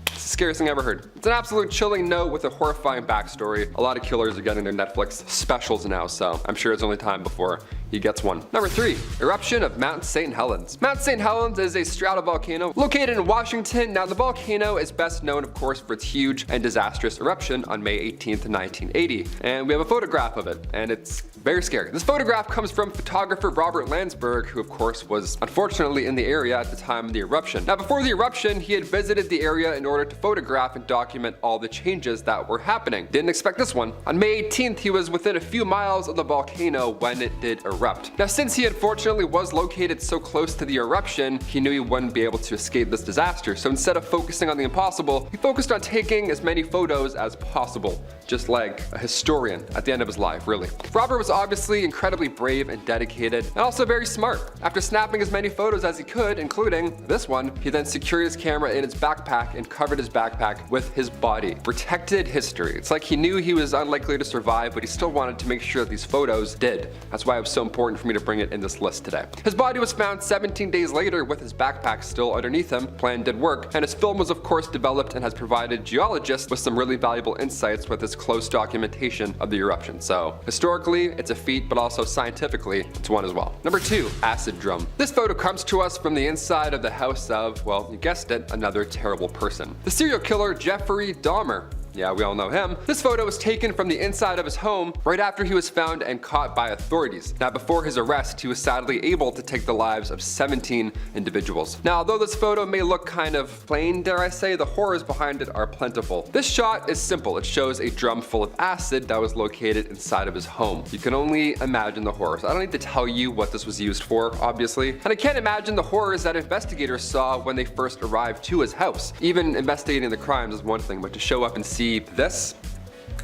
It's the scariest thing I ever heard. It's an absolute chilling note with a horrifying backstory. A lot of killers are getting their Netflix specials now, so I'm sure it's only time before he gets one. Number 3, eruption of Mount St Helens. Mount St Helens is a stratovolcano located in Washington. Now, the volcano is best known, of course, for its huge and disastrous eruption on May 18th, 1980. And we have a photograph of it, and it's very scary. This photograph comes from photographer Robert Landsberg, who of course was unfortunately in the area at the time of the eruption. Now, before the eruption, he had visited the area in order to photograph and document all the changes that were happening. Didn't expect this one. On May 18th, he was within a few miles of the volcano when it did erupt. Now, since he unfortunately was located so close to the eruption, he knew he wouldn't be able to escape this disaster. So instead of focusing on the impossible, he focused on taking as many photos as possible. Just like a historian at the end of his life, really. Robert was obviously incredibly brave and dedicated, and also very smart. After snapping as many photos as he could, including this one, he then secured his camera in his backpack and covered his backpack with his body. Protected history. It's like he knew he was unlikely to survive, but he still wanted to make sure that these photos did. That's why it was so important for me to bring it in this list today. His body was found 17 days later with his backpack still underneath him. Plan did work, and his film was of course developed and has provided geologists with some really valuable insights with his close documentation of the eruption. So historically, it's a feat, but also scientifically, it's one as well. Number 2, acid drum. This photo comes to us from the inside of the house of, well, you guessed it, another terrible person. The serial killer Jeffrey Dahmer. Yeah, we all know him. This photo was taken from the inside of his home right after he was found and caught by authorities. Now, before his arrest, he was sadly able to take the lives of 17 individuals. Now, although this photo may look kind of plain, dare I say, the horrors behind it are plentiful. This shot is simple. It shows a drum full of acid that was located inside of his home. You can only imagine the horrors. I don't need to tell you what this was used for, obviously. And I can't imagine the horrors that investigators saw when they first arrived to his house. Even investigating the crimes is one thing, but to show up and see this,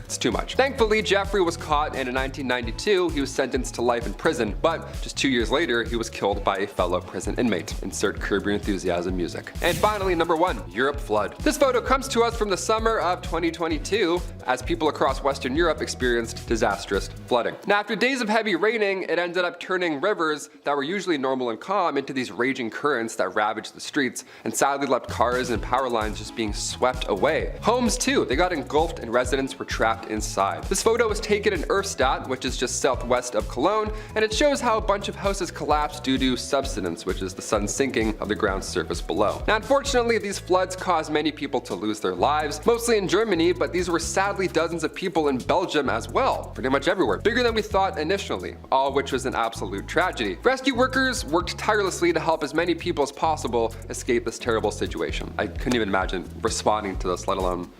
it's too much. Thankfully, Jeffrey was caught, and in 1992, he was sentenced to life in prison, but just 2 years later, he was killed by a fellow prison inmate. Insert Curb Your Enthusiasm music. And finally, number 1, Europe flood. This photo comes to us from the summer of 2022, as people across Western Europe experienced disastrous flooding. Now, after days of heavy raining, it ended up turning rivers that were usually normal and calm into these raging currents that ravaged the streets, and sadly left cars and power lines just being swept away. Homes too, they got engulfed and residents were trapped inside. This photo was taken in Erfstadt, which is just southwest of Cologne, and it shows how a bunch of houses collapsed due to subsidence, which is the sun sinking of the ground surface below. Now, unfortunately, these floods caused many people to lose their lives, mostly in Germany, but these were sadly dozens of people in Belgium as well, pretty much everywhere. Bigger than we thought initially, all of which was an absolute tragedy. Rescue workers worked tirelessly to help as many people as possible escape this terrible situation. I couldn't even imagine responding to this, let alone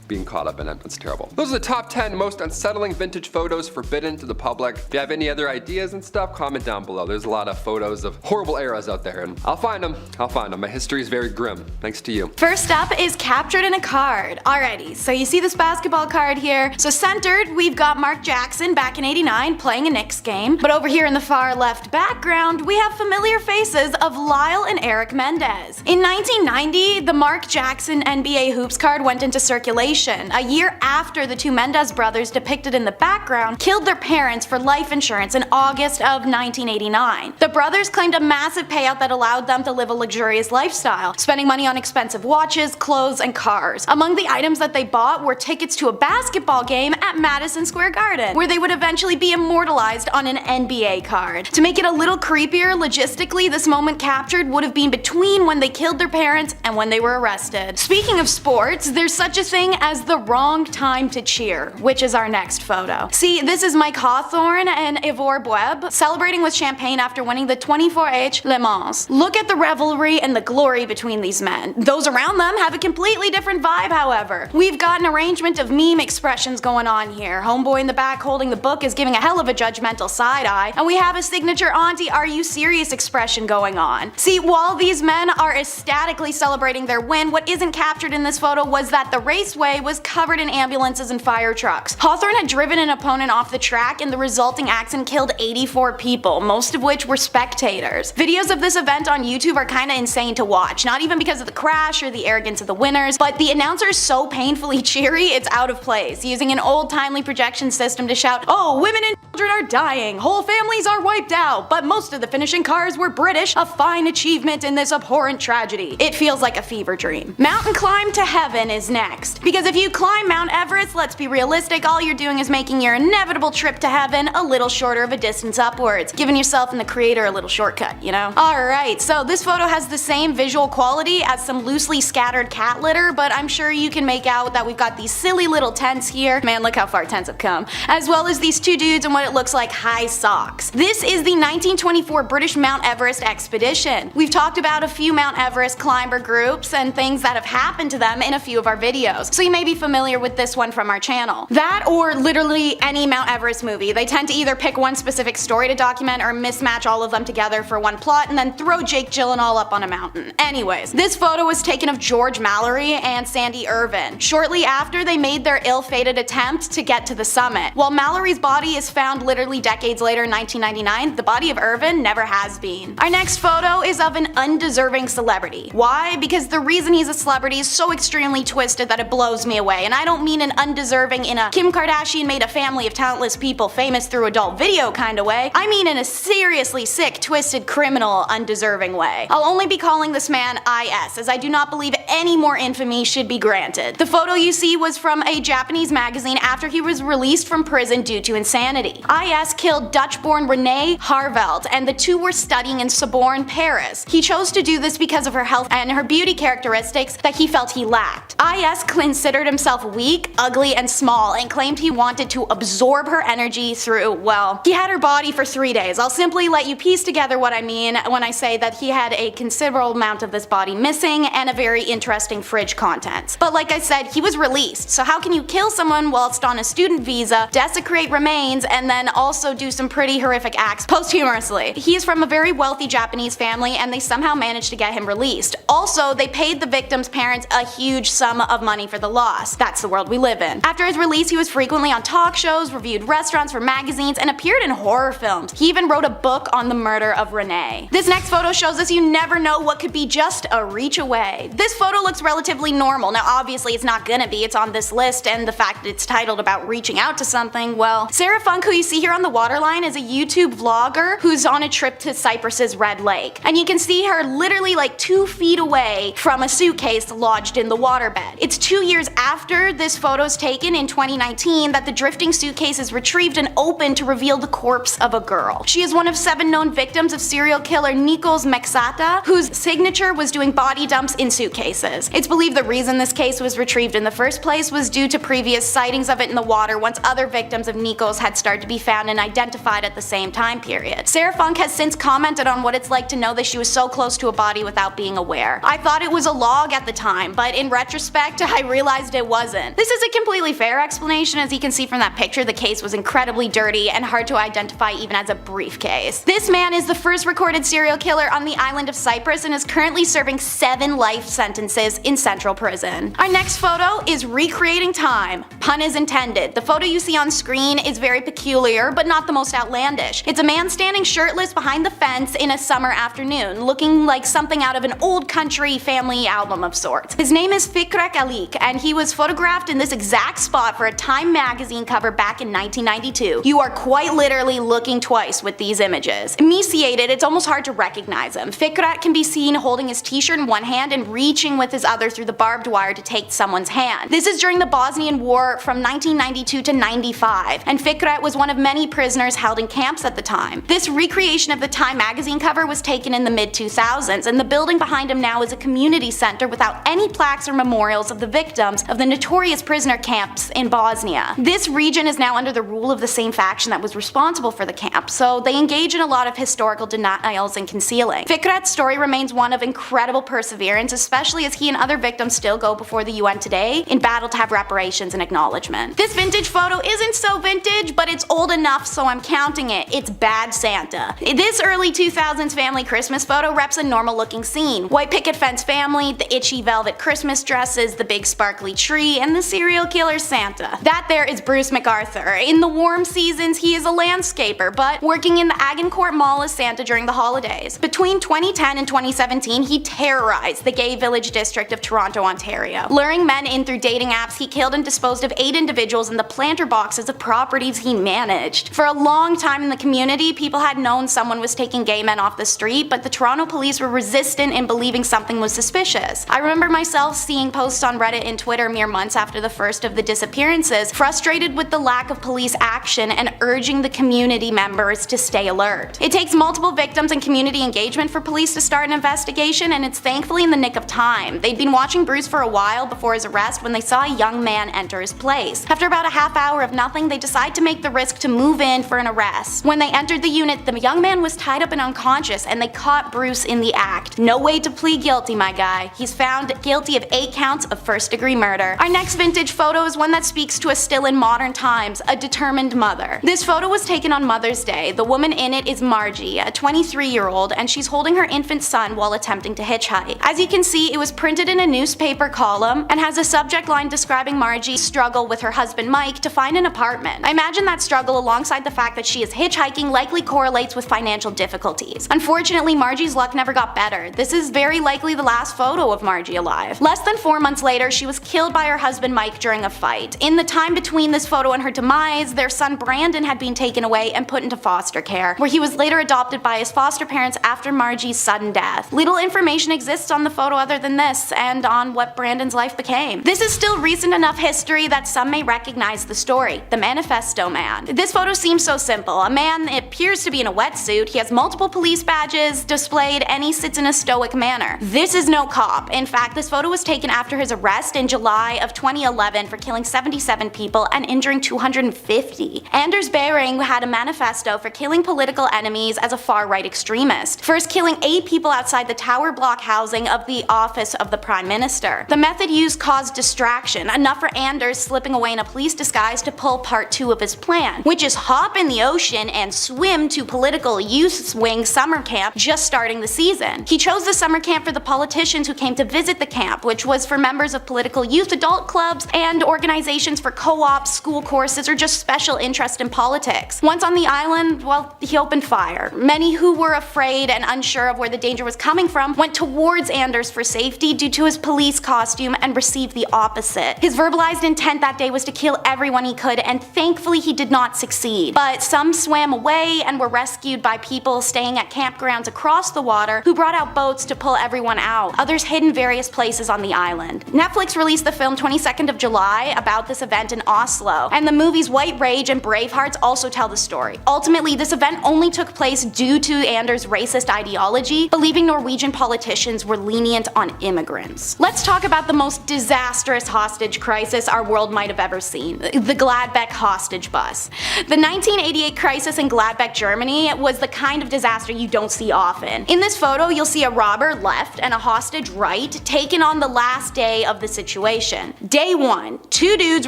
being caught up in it. It's terrible. Those are the top 10 most unsettling vintage photos forbidden to the public. If you have any other ideas and stuff, comment down below. There's a lot of photos of horrible eras out there, and I'll find them. My history is very grim, thanks to you. First up is captured in a card. Alrighty, so you see this basketball card here. So centered, we've got Mark Jackson back in '89 playing a Knicks game. But over here in the far left background, we have familiar faces of Lyle and Eric Mendez. In 1990, the Mark Jackson NBA Hoops card went into circulation, a year after the two Mendez brothers depicted in the background killed their parents for life insurance in August of 1989. The brothers claimed a massive payout that allowed them to live a luxurious lifestyle, spending money on expensive watches, clothes, and cars. Among the items that they bought were tickets to a basketball game at Madison Square Garden, where they would eventually be immortalized on an NBA card. To make it a little creepier, logistically, this moment captured would have been between when they killed their parents and when they were arrested. Speaking of sports, there's such a thing as the wrong time to cheer, which is our next photo. See, this is Mike Hawthorne and Ivor Bueb celebrating with champagne after winning the 24H Le Mans. Look at the revelry and the glory between these men. Those around them have a completely different vibe, however. We've got an arrangement of meme expressions going on here. Homeboy in the back holding the book is giving a hell of a judgmental side eye, and we have a signature auntie are you serious expression going on. See, while these men are ecstatically celebrating their win, what isn't captured in this photo was that the raceway was covered in ambulances and fire trucks. Hawthorne had driven an opponent off the track, and the resulting accident killed 84 people, most of which were spectators. Videos of this event on YouTube are kinda insane to watch, not even because of the crash or the arrogance of the winners, but the announcer is so painfully cheery it's out of place, using an old-timely projection system to shout, "Oh, women and children are dying, whole families are wiped out, but most of the finishing cars were British, a fine achievement in this abhorrent tragedy." It feels like a fever dream. Mountain climb to heaven is next, because if you climb Mount Everest, let's be realistic, all you're doing is making your inevitable trip to heaven a little shorter of a distance upwards, giving yourself and the creator a little shortcut, you know? Alright, so this photo has the same visual quality as some loosely scattered cat litter, but I'm sure you can make out that we've got these silly little tents here. Man, look how far tents have come. As well as these two dudes in what it looks like high socks. This is the 1924 British Mount Everest expedition. We've talked about a few Mount Everest climber groups and things that have happened to them in a few of our videos, so you may be familiar with this one from our channel. That or literally any Mount Everest movie. They tend to either pick one specific story to document or mismatch all of them together for one plot and then throw Jake Gyllenhaal up on a mountain. Anyways, this photo was taken of George Mallory and Sandy Irvin shortly after they made their ill-fated attempt to get to the summit. While Mallory's body is found literally decades later in 1999, the body of Irvin never has been. Our next photo is of an undeserving celebrity. Why? Because the reason he's a celebrity is so extremely twisted that it blows blows me away, and I don't mean an undeserving in a Kim Kardashian made a family of talentless people famous through adult video kind of way. I mean in a seriously sick, twisted, criminal, undeserving way. I'll only be calling this man IS, as I do not believe any more infamy should be granted. The photo you see was from a Japanese magazine after he was released from prison due to insanity. IS killed Dutch-born Renee Harveld, and the two were studying in Sorbonne, Paris. He chose to do this because of her health and her beauty characteristics that he felt he lacked. IS considered himself weak, ugly, and small, and claimed he wanted to absorb her energy through, well, he had her body for 3 days. I'll simply let you piece together what I mean when I say that he had a considerable amount of this body missing and a very interesting fridge contents. But like I said, he was released, so how can you kill someone whilst on a student visa, desecrate remains, and then also do some pretty horrific acts posthumously? He is from a very wealthy Japanese family, and they somehow managed to get him released. Also, they paid the victim's parents a huge sum of money for the loss. That's the world we live in. After his release, he was frequently on talk shows, reviewed restaurants for magazines, and appeared in horror films. He even wrote a book on the murder of Renee. This next photo shows us you never know what could be just a reach away. This photo looks relatively normal. Now obviously it's not gonna be, it's on this list, and the fact that it's titled about reaching out to something, well, Sarah Funk, who you see here on the waterline, is a YouTube vlogger who's on a trip to Cyprus's Red Lake. And you can see her literally like 2 feet away from a suitcase lodged in the waterbed. It's 2 years after this photo's taken in 2019 that the drifting suitcase is retrieved and opened to reveal the corpse of a girl. She is one of 7 known victims of serial killer Nikos Mexata, whose signature was doing body dumps in suitcases. It's believed the reason this case was retrieved in the first place was due to previous sightings of it in the water once other victims of Nikos had started to be found and identified at the same time period. Sarah Funk has since commented on what it's like to know that she was so close to a body without being aware. I thought it was a log at the time, but in retrospect, I realized it wasn't. This is a completely fair explanation. As you can see from that picture, the case was incredibly dirty and hard to identify even as a briefcase. This man is the first recorded serial killer on the island of Cyprus and is currently serving 7 life sentences in central prison. Our next photo is recreating time. Pun is intended. The photo you see on screen is very peculiar, but not the most outlandish. It's a man standing shirtless behind the fence in a summer afternoon, looking like something out of an old country family album of sorts. His name is Fikret Alik, and he was photographed in this exact spot for a Time magazine cover back in 1992. You are quite literally looking twice with these images. Emaciated, it's almost hard to recognize him. Fikret can be seen holding his t-shirt in one hand and reaching with his other through the barbed wire to take someone's hand. This is during the Bosnian War from 1992 to 95, and Fikret was one of many prisoners held in camps at the time. This recreation of the Time magazine cover was taken in the mid-2000s, and the building behind him now is a community center without any plaques or memorials of the victims of the notorious prisoner camps in Bosnia. This region is now under the rule of the same faction that was responsible for the camp, so they engage in a lot of historical denials and concealing. Fikret's story remains one of incredible perseverance, especially as he and other victims still go before the UN today in battle to have reparations and acknowledgement. This vintage photo isn't so vintage, but it's old enough so I'm counting it. It's Bad Santa. This early 2000s family Christmas photo reps a normal looking scene. White picket fence family, the itchy velvet Christmas dresses, the big sparkly tree, and the serial killer Santa. That there is Bruce MacArthur. In the warm seasons, he is a landscaper, but working in the Agincourt Mall as Santa during the holidays. Between 2010 and 2017, he terrorized the gay village district of Toronto, Ontario. Luring men in through dating apps, he killed and disposed of 8 individuals in the planter boxes of properties he managed. For a long time in the community, people had known someone was taking gay men off the street, but the Toronto police were resistant in believing something was suspicious. I remember myself seeing posts on Reddit and Twitter mere months after the first of the disappearances, frustrated with the lack of police action and urging the community members to stay alert. It takes multiple victims and community engagement for police to start an investigation, and it's thankfully in the nick of time. They'd been watching Bruce for a while before his arrest when they saw a young man enter his place. After about a half hour of nothing, they decide to make the risk to move in for an arrest. When they entered the unit, the young man was tied up and unconscious, and they caught Bruce in the act. No way to plead guilty, my guy. He's found guilty of 8 counts of first-degree murder. Our next vintage photo is one that speaks to us still in modern times, a determined mother. This photo was taken on Mother's Day. The woman in it is Margie, a 23-year-old, and she's holding her infant son while attempting to hitchhike. As you can see, it was printed in a newspaper column and has a subject line describing Margie's struggle with her husband Mike to find an apartment. I imagine that struggle, alongside the fact that she is hitchhiking, likely correlates with financial difficulties. Unfortunately, Margie's luck never got better. This is very likely the last photo of Margie alive. Less than 4 months later, she was killed by her husband Mike during a fight. In the time between this photo and her demise, their son Brandon had been taken away and put into foster care, where he was later adopted by his foster parents after Margie's sudden death. Little information exists on the photo other than this, and on what Brandon's life became. This is still recent enough history that some may recognize the story, the Manifesto Man. This photo seems so simple. A man appears to be in a wetsuit, he has multiple police badges displayed, and he sits in a stoic manner. This is no cop. In fact, this photo was taken after his arrest in July of 2011 for killing 77 people and injuring 250. Anders Behring had a manifesto for killing political enemies as a far-right extremist, first killing 8 people outside the tower block housing of the office of the Prime Minister. The method used caused distraction, enough for Anders slipping away in a police disguise to pull part 2 of his plan, which is hop in the ocean and swim to political youth wing summer camp just starting the season. He chose the summer camp for the politicians who came to visit the camp, which was for members of political youth adult clubs and organizations for co-ops, school courses, or just special interest in politics. Once on the island, well, he opened fire. Many who were afraid and unsure of where the danger was coming from went towards Anders for safety due to his police costume and received the opposite. His verbalized intent that day was to kill everyone he could, and thankfully he did not succeed. But some swam away and were rescued by people staying at campgrounds across the water who brought out boats to pull everyone out. Others hid in various places on the island. Netflix released the film 22nd of July about this event in Oslo, and the movies White Rage and Bravehearts also tell the story. Ultimately, this event only took place due to Anders' racist ideology, believing Norwegian politicians were lenient on immigrants. Let's talk about the most disastrous hostage crisis our world might have ever seen, the Gladbeck Hostage Bus. The 1988 crisis in Gladbeck, Germany was the kind of disaster you don't see often. In this photo, you'll see a robber left and a hostage right, taken on the last day of the situation. Day 1, 2 dudes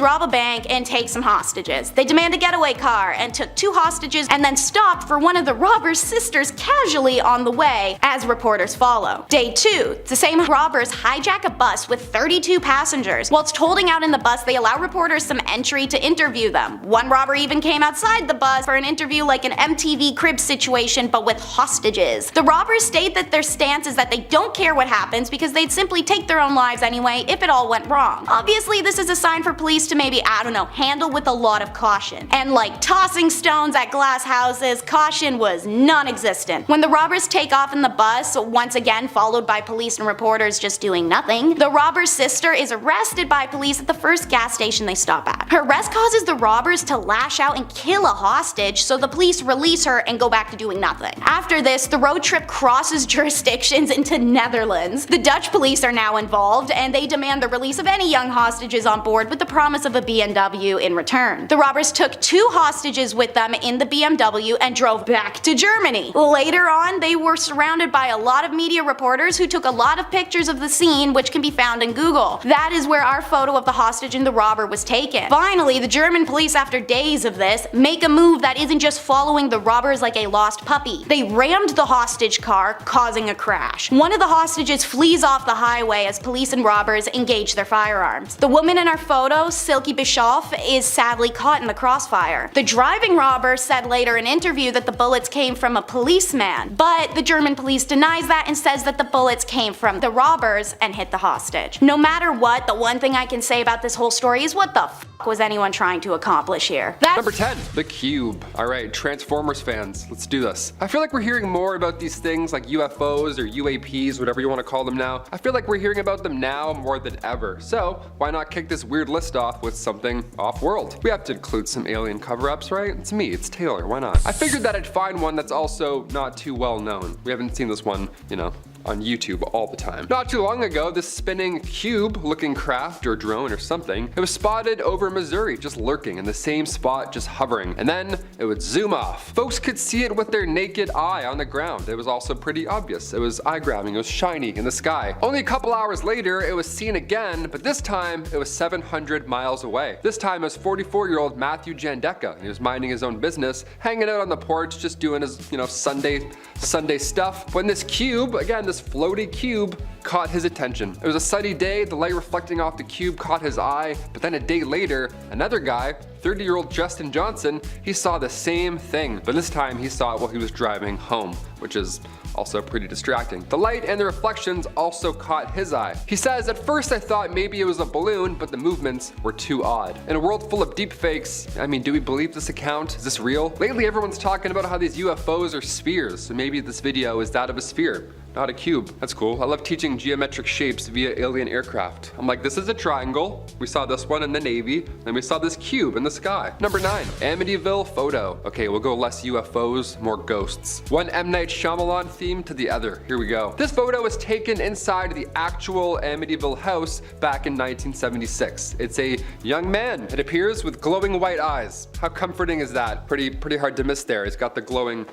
rob a bank and take some hostages. They demand a getaway car and took 2 hostages and then stopped for one of the robber's sisters casually on the way, as reporters follow. Day 2, the same robbers hijack a bus with 32 passengers. Whilst holding out in the bus, they allow reporters some entry to interview them. One robber even came outside the bus for an interview like an MTV Cribs situation, but with hostages. The robbers state that their stance is that they don't care what happens because they'd simply take their own lives anyway if it all went wrong. Obviously, this is a sign for police to maybe, I don't know, handle with a lot of caution. And like tossing stones at glass houses, caution was non-existent. When the robbers take off in the bus, once again followed by police and reporters just doing nothing, the robber's sister is arrested by police at the first gas station they stop at. Her arrest causes the robbers to lash out and kill a hostage, so the police release her and go back to doing nothing. After this, the road trip crosses jurisdictions into Netherlands. The Dutch police are now involved, and they demand the release of any young hostages on board with the promise of a BMW in return. The robbers took 2 hostages with them in the BMW and drove back to Germany. Later on, they were surrounded by a lot of media reporters who took a lot of pictures of the scene, which can be found in Google. That is where our photo of the hostage and the robber was taken. Finally, the German police, after days of this, make a move that isn't just following the robbers like a lost puppy. They rammed the hostage car, causing a crash. One of the hostages flees off the highway as police and robbers engage their firearms. The woman in our photo, Silke Bischoff, is sadly caught in the crossfire. The driving robber said later in an interview that the bullets came from a policeman, but the German police denies that and says that the bullets came from the robbers and hit the hostage. No matter what, the one thing I can say about this whole story is what the f was anyone trying to accomplish here? Number 10, the Cube. Alright, Transformers fans, let's do this. I feel like we're hearing more about these things like UFOs or UAPs, whatever you want to call them now. I feel like we're hearing about them now more than ever. So, why not kick this weird list off with something off-world? We have to include some alien cover-ups, right? It's me, it's Taylor, why not? I figured that I'd find one that's also not too well known. We haven't seen this one, you know, on YouTube all the time. Not too long ago, this spinning cube-looking craft or drone or something, it was spotted over Missouri, just lurking in the same spot, just hovering, and then it would zoom off. Folks could see it with their naked eye on the ground. It was also pretty obvious. It was eye-grabbing, it was shiny in the sky. Only a couple hours later, it was seen again, but this time it was 700 miles away. This time it was 44-year-old Matthew Jandeka, and he was minding his own business, hanging out on the porch, just doing his, you know, Sunday stuff, when this cube, again, this floaty cube, caught his attention. It was a sunny day, the light reflecting off the cube caught his eye, but then a day later, another guy, 30-year-old Justin Johnson, he saw the same thing, but this time he saw it while he was driving home, which is also pretty distracting. The light and the reflections also caught his eye. He says, "At first I thought maybe it was a balloon, but the movements were too odd." In a world full of deepfakes, I mean, do we believe this account? Is this real? Lately everyone's talking about how these UFOs are spheres, so maybe this video is that of a sphere, not a cube. That's cool. I love teaching geometric shapes via alien aircraft. I'm like, this is a triangle. We saw this one in the Navy, and we saw this cube in the sky. Number 9, Amityville Photo. Okay, we'll go less UFOs, more ghosts. One M. Night Shyamalan theme to the other. Here we go. This photo was taken inside the actual Amityville house back in 1976. It's a young man, it appears, with glowing white eyes. How comforting is that? Pretty hard to miss there. He's got the glowing.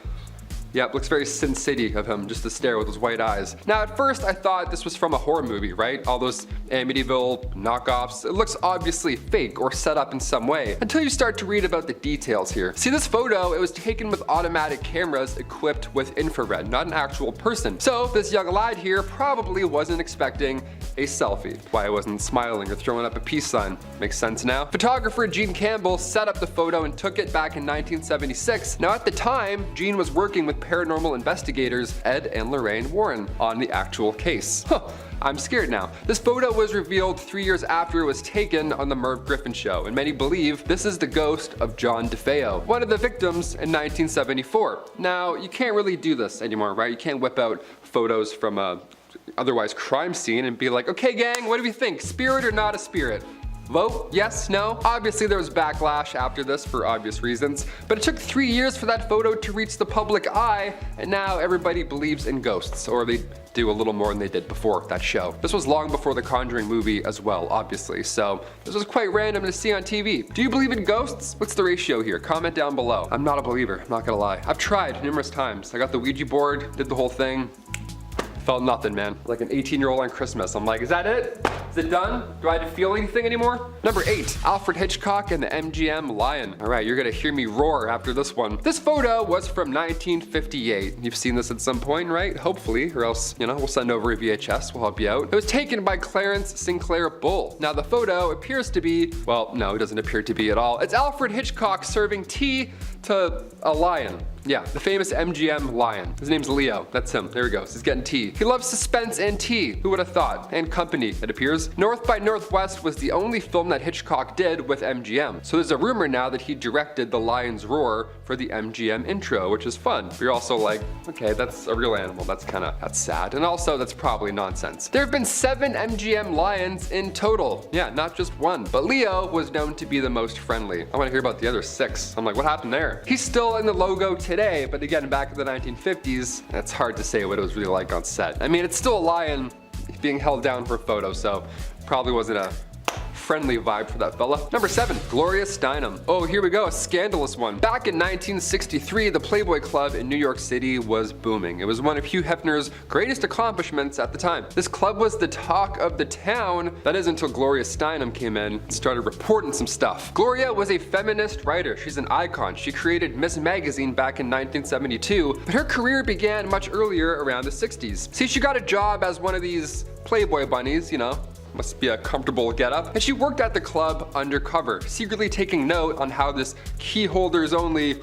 Yep, looks very Sin City of him, just to stare with those white eyes. Now at first I thought this was from a horror movie, right? All those Amityville knockoffs. It looks obviously fake or set up in some way, until you start to read about the details here. See this photo, it was taken with automatic cameras equipped with infrared, not an actual person. So this young lad here probably wasn't expecting a selfie. Why I wasn't smiling or throwing up a peace sign. Makes sense now. Photographer Gene Campbell set up the photo and took it back in 1976. Now at the time, Gene was working with paranormal investigators Ed and Lorraine Warren on the actual case. I'm scared now. This photo was revealed 3 years after it was taken on the Merv Griffin show, and many believe this is the ghost of John DeFeo, one of the victims in 1974. Now, you can't really do this anymore, right? You can't whip out photos from a otherwise crime scene and be like, okay gang, what do we think? Spirit or not a spirit? Vote? Yes? No? Obviously there was backlash after this for obvious reasons, but it took 3 years for that photo to reach the public eye, and now everybody believes in ghosts, or they do a little more than they did before that show. This was long before the Conjuring movie as well, obviously, so this was quite random to see on TV. Do you believe in ghosts? What's the ratio here? Comment down below. I'm not a believer, I'm not gonna lie. I've tried numerous times. I got the Ouija board, did the whole thing. Felt nothing, man. Like an 18-year-old on Christmas. I'm like, is that it? Is it done? Do I have to feel anything anymore? Number 8, Alfred Hitchcock and the MGM Lion. All right, you're gonna hear me roar after this one. This photo was from 1958. You've seen this at some point, right? Hopefully, or else, you know, we'll send over a VHS, we'll help you out. It was taken by Clarence Sinclair Bull. Now the photo appears to be, well, no, it doesn't appear to be at all. It's Alfred Hitchcock serving tea to a lion. Yeah, the famous MGM lion. His name's Leo. That's him. There he goes. He's getting tea. He loves suspense and tea. Who would have thought? And company, it appears. North by Northwest was the only film that Hitchcock did with MGM. So there's a rumor now that he directed The Lion's Roar for the MGM intro, which is fun. But you're also like, okay, that's a real animal. That's sad. And also, that's probably nonsense. There have been 7 MGM lions in total. Yeah, not just one. But Leo was known to be the most friendly. I want to hear about the other 6. I'm like, what happened there? He's still in the logo today, but again, back in the 1950s, it's hard to say what it was really like on set. I mean, it's still a lion being held down for a photo, so probably wasn't a friendly vibe for that fella. Number 7, Gloria Steinem. Oh, here we go, a scandalous one. Back in 1963, the Playboy Club in New York City was booming. It was one of Hugh Hefner's greatest accomplishments at the time. This club was the talk of the town. That is until Gloria Steinem came in and started reporting some stuff. Gloria was a feminist writer. She's an icon. She created Miss Magazine back in 1972, but her career began much earlier, around the 60s. See, she got a job as one of these Playboy bunnies, you know, must be a comfortable getup. And she worked at the club undercover, secretly taking note on how this key holders only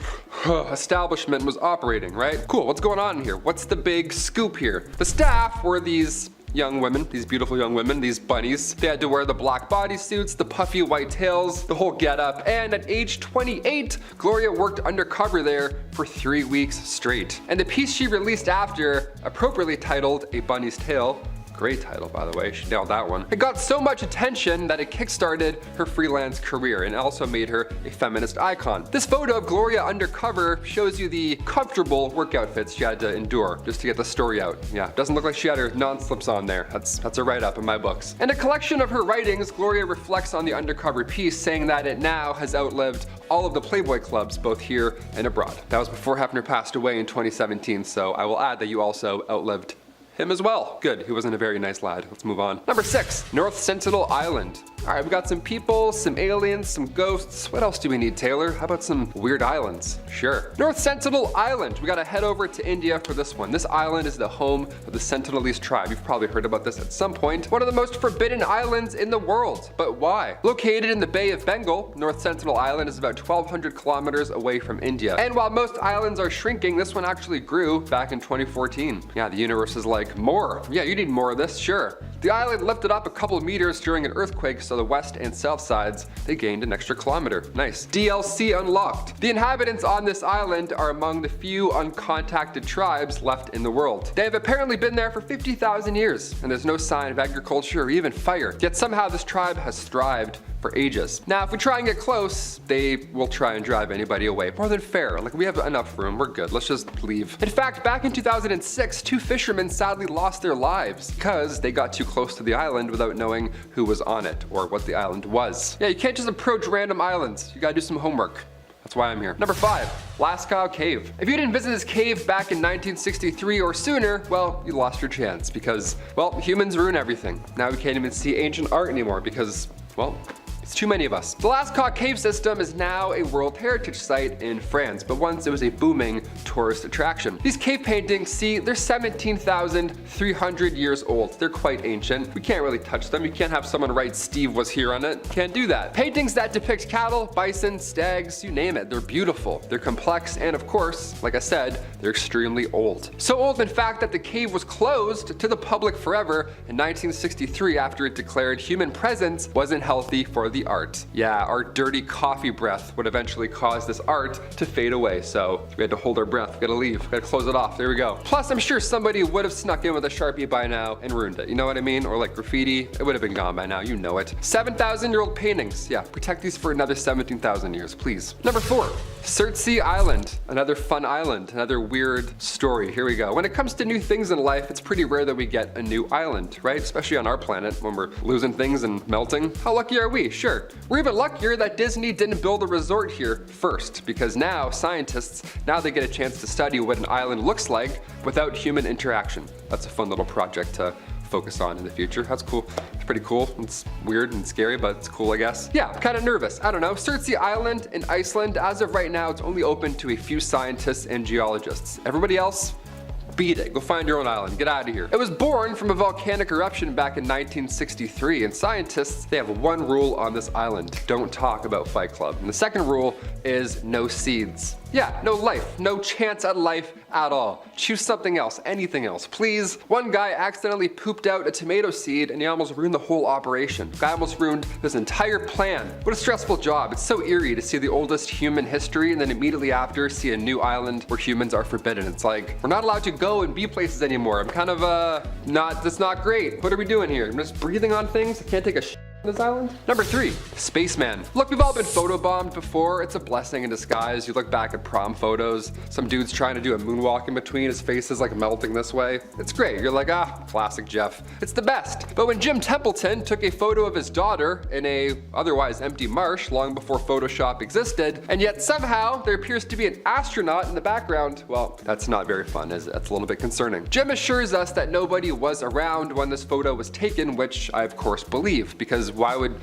establishment was operating, right? Cool, what's going on here? What's the big scoop here? The staff were these young women, these beautiful young women, these bunnies. They had to wear the black bodysuits, the puffy white tails, the whole getup, and at age 28, Gloria worked undercover there for 3 weeks straight. And the piece she released after, appropriately titled A Bunny's Tale, great title, by the way, she nailed that one. It got so much attention that it kickstarted her freelance career and also made her a feminist icon. This photo of Gloria undercover shows you the comfortable work outfits she had to endure just to get the story out. Yeah, doesn't look like she had her non-slips on there. That's a write-up in my books. In a collection of her writings, Gloria reflects on the undercover piece, saying that it now has outlived all of the Playboy clubs, both here and abroad. That was before Hefner passed away in 2017, so I will add that you also outlived him as well. Good, he wasn't a very nice lad. Let's move on. Number 6, North Sentinel Island. Alright, we got some people, some aliens, some ghosts. What else do we need, Taylor? How about some weird islands? Sure. North Sentinel Island. We gotta head over to India for this one. This island is the home of the Sentinelese tribe. You've probably heard about this at some point. One of the most forbidden islands in the world. But why? Located in the Bay of Bengal, North Sentinel Island is about 1,200 kilometers away from India. And while most islands are shrinking, this one actually grew back in 2014. Yeah, the universe is like, more. Yeah, you need more of this, sure. The island lifted up a couple meters during an earthquake, so the west and south sides, they gained an extra kilometer. Nice. DLC unlocked. The inhabitants on this island are among the few uncontacted tribes left in the world. They have apparently been there for 50,000 years, and there's no sign of agriculture or even fire. Yet somehow this tribe has thrived for ages. Now, if we try and get close, they will try and drive anybody away. More than fair. Like, we have enough room. We're good. Let's just leave. In fact, back in 2006, 2 fishermen sadly lost their lives because they got too close to the island without knowing who was on it or what the island was. Yeah, you can't just approach random islands. You gotta do some homework. That's why I'm here. Number 5, Lasc Cave. If you didn't visit this cave back in 1963 or sooner, well, you lost your chance because, well, humans ruin everything. Now we can't even see ancient art anymore because, well, it's too many of us. The Lasc Cave system is now a World Heritage Site in France, but once it was a booming tourist attraction. These cave paintings, see, they're 17,300 years old. They're quite ancient. We can't really touch them. You can't have someone write Steve was here on it. Can't do that. Paintings that depict cattle, bison, stags, you name it. They're beautiful. They're complex, and of course, like I said, they're extremely old. So old, in fact, that the cave was closed to the public forever in 1963 after it declared human presence wasn't healthy for the art. Yeah, our dirty coffee breath would eventually cause this art to fade away, so we had to hold our breath. We gotta leave. We gotta close it off. There we go. Plus, I'm sure somebody would have snuck in with a Sharpie by now and ruined it. You know what I mean? Or like graffiti. It would have been gone by now. You know it. 7,000-year-old paintings. Yeah, protect these for another 17,000 years, please. Number 4, Surtsey Island. Another fun island. Another weird story. Here we go. When it comes to new things in life, it's pretty rare that we get a new island, right? Especially on our planet when we're losing things and melting. How lucky are we? Sure. We're even luckier that Disney didn't build a resort here first, because now scientists, now they get a chance to study what an island looks like without human interaction. That's a fun little project to focus on in the future. That's cool. It's pretty cool. It's weird and scary, but it's cool, I guess. Yeah, I'm kind of nervous. I don't know. Surtsey Island in Iceland, as of right now, it's only open to a few scientists and geologists. Everybody else, beat it. Go find your own island. Get out of here. It was born from a volcanic eruption back in 1963, and scientists, they have one rule on this island. Don't talk about Fight Club. And the second rule is no seeds. Yeah, no life. No chance at life at all. Choose something else. Anything else, please. One guy accidentally pooped out a tomato seed and he almost ruined the whole operation. Guy almost ruined this entire plan. What a stressful job. It's so eerie to see the oldest human history and then immediately after see a new island where humans are forbidden. It's like, we're not allowed to go and be places anymore. I'm kind of, that's not great. What are we doing here? I'm just breathing on things? I can't take a shit on this island? Number 3, Spaceman. Look, we've all been photobombed before. It's a blessing in disguise. You look back at prom photos, some dude's trying to do a moonwalk in between, his face is like melting this way. It's great. You're like, classic Jeff. It's the best. But when Jim Templeton took a photo of his daughter in a otherwise empty marsh long before Photoshop existed, and yet somehow there appears to be an astronaut in the background, well, that's not very fun, is it? That's a little bit concerning. Jim assures us that nobody was around when this photo was taken, which I of course believe, because why would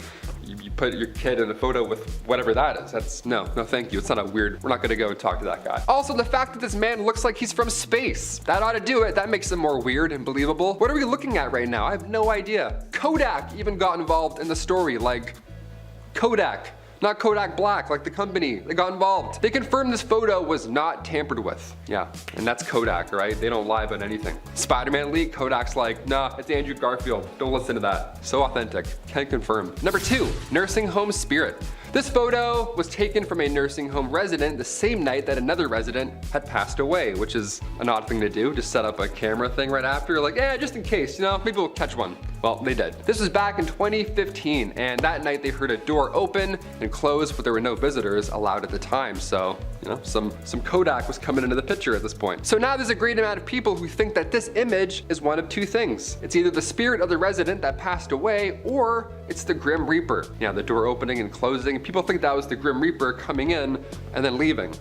you put your kid in a photo with whatever that is? That's no thank you. It's not a weird, we're not gonna go and talk to that guy. Also, the fact that this man looks like he's from space, that ought to do it. That makes him more weird and believable. What are we looking at right now? I have no idea. Kodak even got involved in the story, like Kodak. Not Kodak Black, like the company. They got involved. They confirmed this photo was not tampered with. Yeah, and that's Kodak, right? They don't lie about anything. Spider-Man leak, Kodak's like, nah, it's Andrew Garfield. Don't listen to that. So authentic. Can confirm. Number 2, nursing home spirit. This photo was taken from a nursing home resident the same night that another resident had passed away, which is an odd thing to do, just set up a camera thing right after, like, just in case, maybe we'll catch one. Well, they did. This was back in 2015, and that night they heard a door open and close, but there were no visitors allowed at the time, so, some Kodak was coming into the picture at this point. So now there's a great amount of people who think that this image is one of two things. It's either the spirit of the resident that passed away, or it's the Grim Reaper. Yeah, the door opening and closing. People think that was the Grim Reaper coming in and then leaving.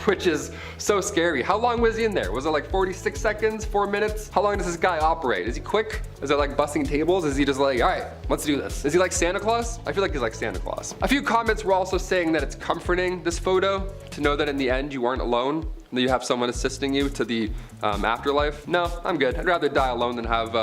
which is so scary. How long was he in there? Was it like 46 seconds, 4 minutes? How long does this guy operate? Is he quick? Is it like bussing tables? Is he just like, all right, let's do this? Is he like Santa Claus? I feel like he's like Santa Claus. A few comments were also saying that it's comforting, this photo, to know that in the end you aren't alone, that you have someone assisting you to the afterlife. No, I'm good. I'd rather die alone than have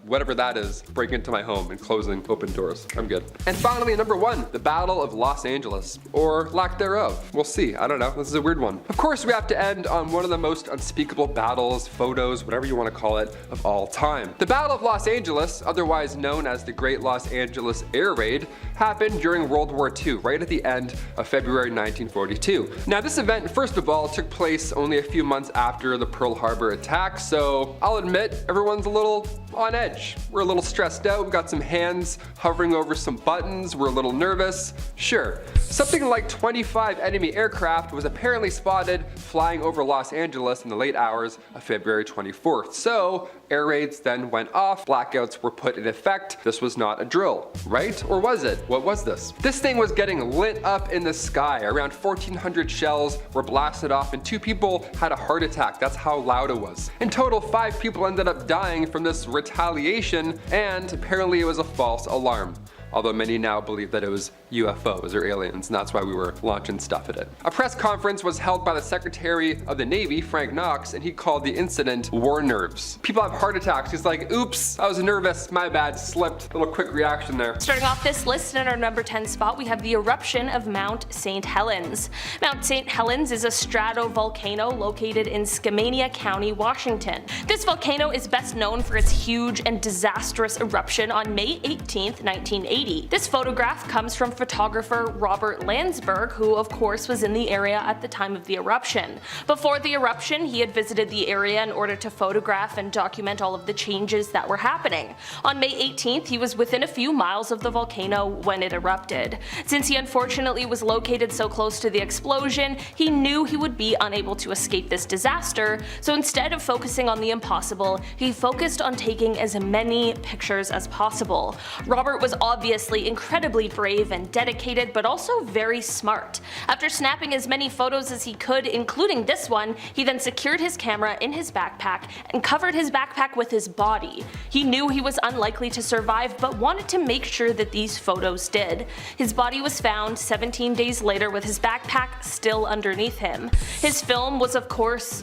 whatever that is break into my home and closing open doors. I'm good. And finally, number 1, the Battle of Los Angeles, or lack thereof. We'll see. I don't know. This is a weird one. Of course, we have to end on one of the most unspeakable battles, photos, whatever you want to call it, of all time. The Battle of Los Angeles, otherwise known as the Great Los Angeles Air Raid, happened during World War II, right at the end of February 1942. Now, this event, first of all, took place only a few months after the Pearl Harbor attack, so I'll admit everyone's a little on edge. We're a little stressed out, we've got some hands hovering over some buttons, we're a little nervous. Sure. Something like 25 enemy aircraft was apparently spotted flying over Los Angeles in the late hours of February 24th. So air raids then went off, blackouts were put in effect. This was not a drill, right? Or was it? What was this? This thing was getting lit up in the sky. Around 1,400 shells were blasted off and 2 people had a heart attack. That's how loud it was. In total, 5 people ended up dying from this retaliation, and apparently it was a false alarm. Although many now believe that it was UFOs or aliens, and that's why we were launching stuff at it. A press conference was held by the Secretary of the Navy, Frank Knox, and he called the incident war nerves. People have heart attacks. He's like, oops, I was nervous, my bad, slipped. Little quick reaction there. Starting off this list in our number 10 spot, we have the eruption of Mount St Helens. Mount St Helens is a stratovolcano located in Skamania County, Washington. This volcano is best known for its huge and disastrous eruption on May 18th, 1980. This photograph comes from photographer Robert Landsberg, who of course was in the area at the time of the eruption. Before the eruption, he had visited the area in order to photograph and document all of the changes that were happening. On May 18th, he was within a few miles of the volcano when it erupted. Since he unfortunately was located so close to the explosion, he knew he would be unable to escape this disaster, so instead of focusing on the impossible, he focused on taking as many pictures as possible. Robert was obviously incredibly brave and dedicated, but also very smart. After snapping as many photos as he could, including this one, he then secured his camera in his backpack and covered his backpack with his body. He knew he was unlikely to survive, but wanted to make sure that these photos did. His body was found 17 days later with his backpack still underneath him. His film was of course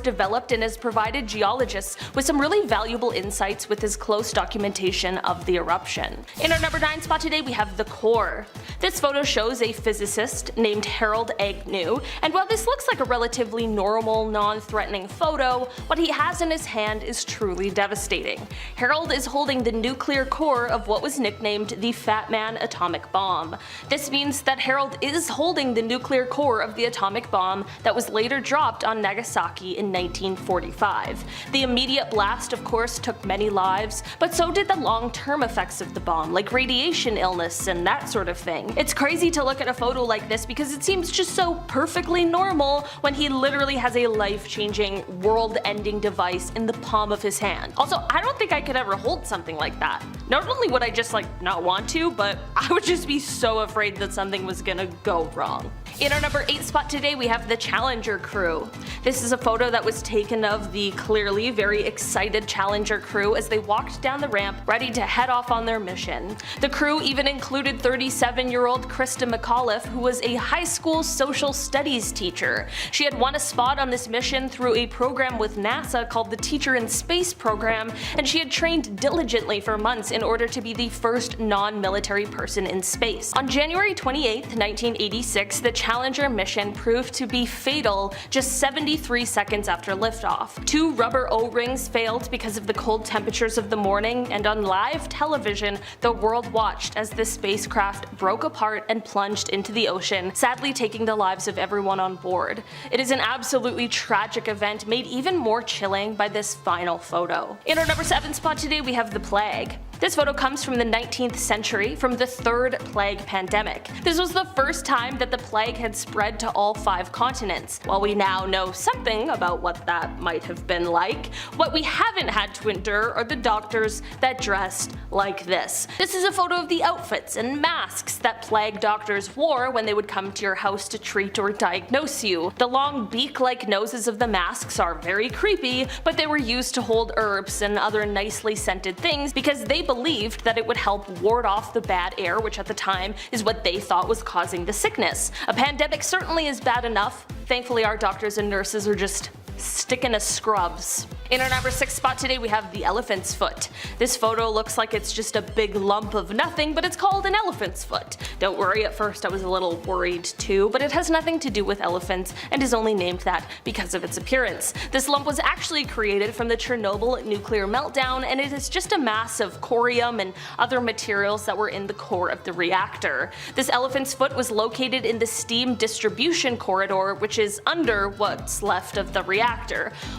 developed and has provided geologists with some really valuable insights with his close documentation of the eruption. In our number 9 spot today, we have the core. This photo shows a physicist named Harold Agnew, and while this looks like a relatively normal, non-threatening photo, what he has in his hand is truly devastating. Harold is holding the nuclear core of what was nicknamed the Fat Man atomic bomb. This means that Harold is holding the nuclear core of the atomic bomb that was later dropped on Nagasaki in 1945. The immediate blast, of course, took many lives, but so did the long-term effects of the bomb, like radiation illness and that sort of thing. It's crazy to look at a photo like this because it seems just so perfectly normal when he literally has a life-changing, world-ending device in the palm of his hand. Also, I don't think I could ever hold something like that. Not only would I just not want to, but I would just be so afraid that something was gonna go wrong. In our number 8 spot today, we have the Challenger crew. This is a photo that was taken of the clearly very excited Challenger crew as they walked down the ramp ready to head off on their mission. The crew even included 37-year-old Krista McAuliffe, who was a high school social studies teacher. She had won a spot on this mission through a program with NASA called the Teacher in Space program, and she had trained diligently for months in order to be the first non-military person in space. On January 28, 1986, the Challenger mission proved to be fatal just 73 seconds after liftoff. 2 rubber O-rings failed because of the cold temperatures of the morning, and on live television, the world watched as the spacecraft broke apart and plunged into the ocean, sadly taking the lives of everyone on board. It is an absolutely tragic event made even more chilling by this final photo. In our number 7 spot today, we have the plague. This photo comes from the 19th century, from the third plague pandemic. This was the first time that the plague had spread to all 5 continents. While we now know something about what that might have been like, what we haven't had to endure are the doctors that dressed like this. This is a photo of the outfits and masks that plague doctors wore when they would come to your house to treat or diagnose you. The long beak-like noses of the masks are very creepy, but they were used to hold herbs and other nicely scented things because they believed that it would help ward off the bad air, which at the time is what they thought was causing the sickness. A pandemic certainly is bad enough. Thankfully our doctors and nurses are just sticking to scrubs. In our number 6 spot today we have the elephant's foot. This photo looks like it's just a big lump of nothing, but it's called an elephant's foot. Don't worry, at first I was a little worried too, but it has nothing to do with elephants and is only named that because of its appearance. This lump was actually created from the Chernobyl nuclear meltdown, and it is just a mass of corium and other materials that were in the core of the reactor. This elephant's foot was located in the steam distribution corridor, which is under what's left of the reactor.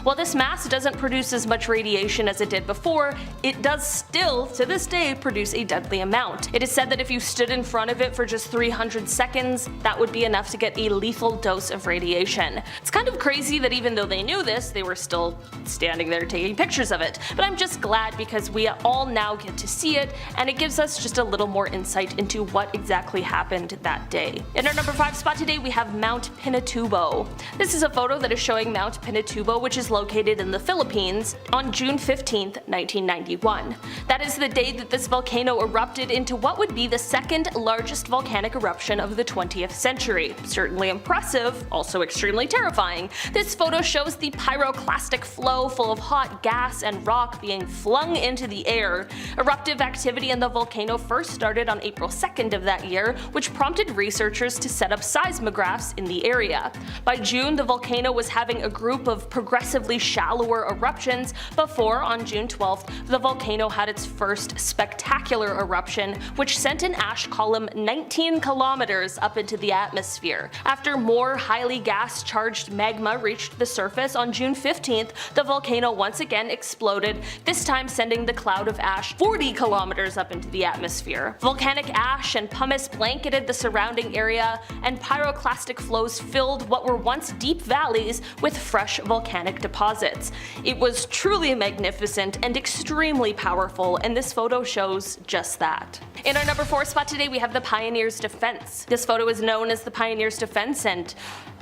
While this mass doesn't produce as much radiation as it did before, it does still, to this day, produce a deadly amount. It is said that if you stood in front of it for just 300 seconds, that would be enough to get a lethal dose of radiation. It's kind of crazy that even though they knew this, they were still standing there taking pictures of it. But I'm just glad because we all now get to see it, and it gives us just a little more insight into what exactly happened that day. In our number 5 spot today we have Mount Pinatubo. This is a photo that is showing Mount Pinatubo, which is located in the Philippines, on June 15th, 1991. That is the day that this volcano erupted into what would be the second largest volcanic eruption of the 20th century. Certainly impressive, also extremely terrifying. This photo shows the pyroclastic flow full of hot gas and rock being flung into the air. Eruptive activity in the volcano first started on April 2nd of that year, which prompted researchers to set up seismographs in the area. By June, the volcano was having a group of progressively shallower eruptions before, on June 12th, the volcano had its first spectacular eruption, which sent an ash column 19 kilometers up into the atmosphere. After more highly gas-charged magma reached the surface on June 15th, the volcano once again exploded, this time sending the cloud of ash 40 kilometers up into the atmosphere. Volcanic ash and pumice blanketed the surrounding area, and pyroclastic flows filled what were once deep valleys with fresh volcanic deposits. It was truly magnificent and extremely powerful, and this photo shows just that. In our number 4 spot today we have the Pioneer's Defense. This photo is known as the Pioneer's Defense, and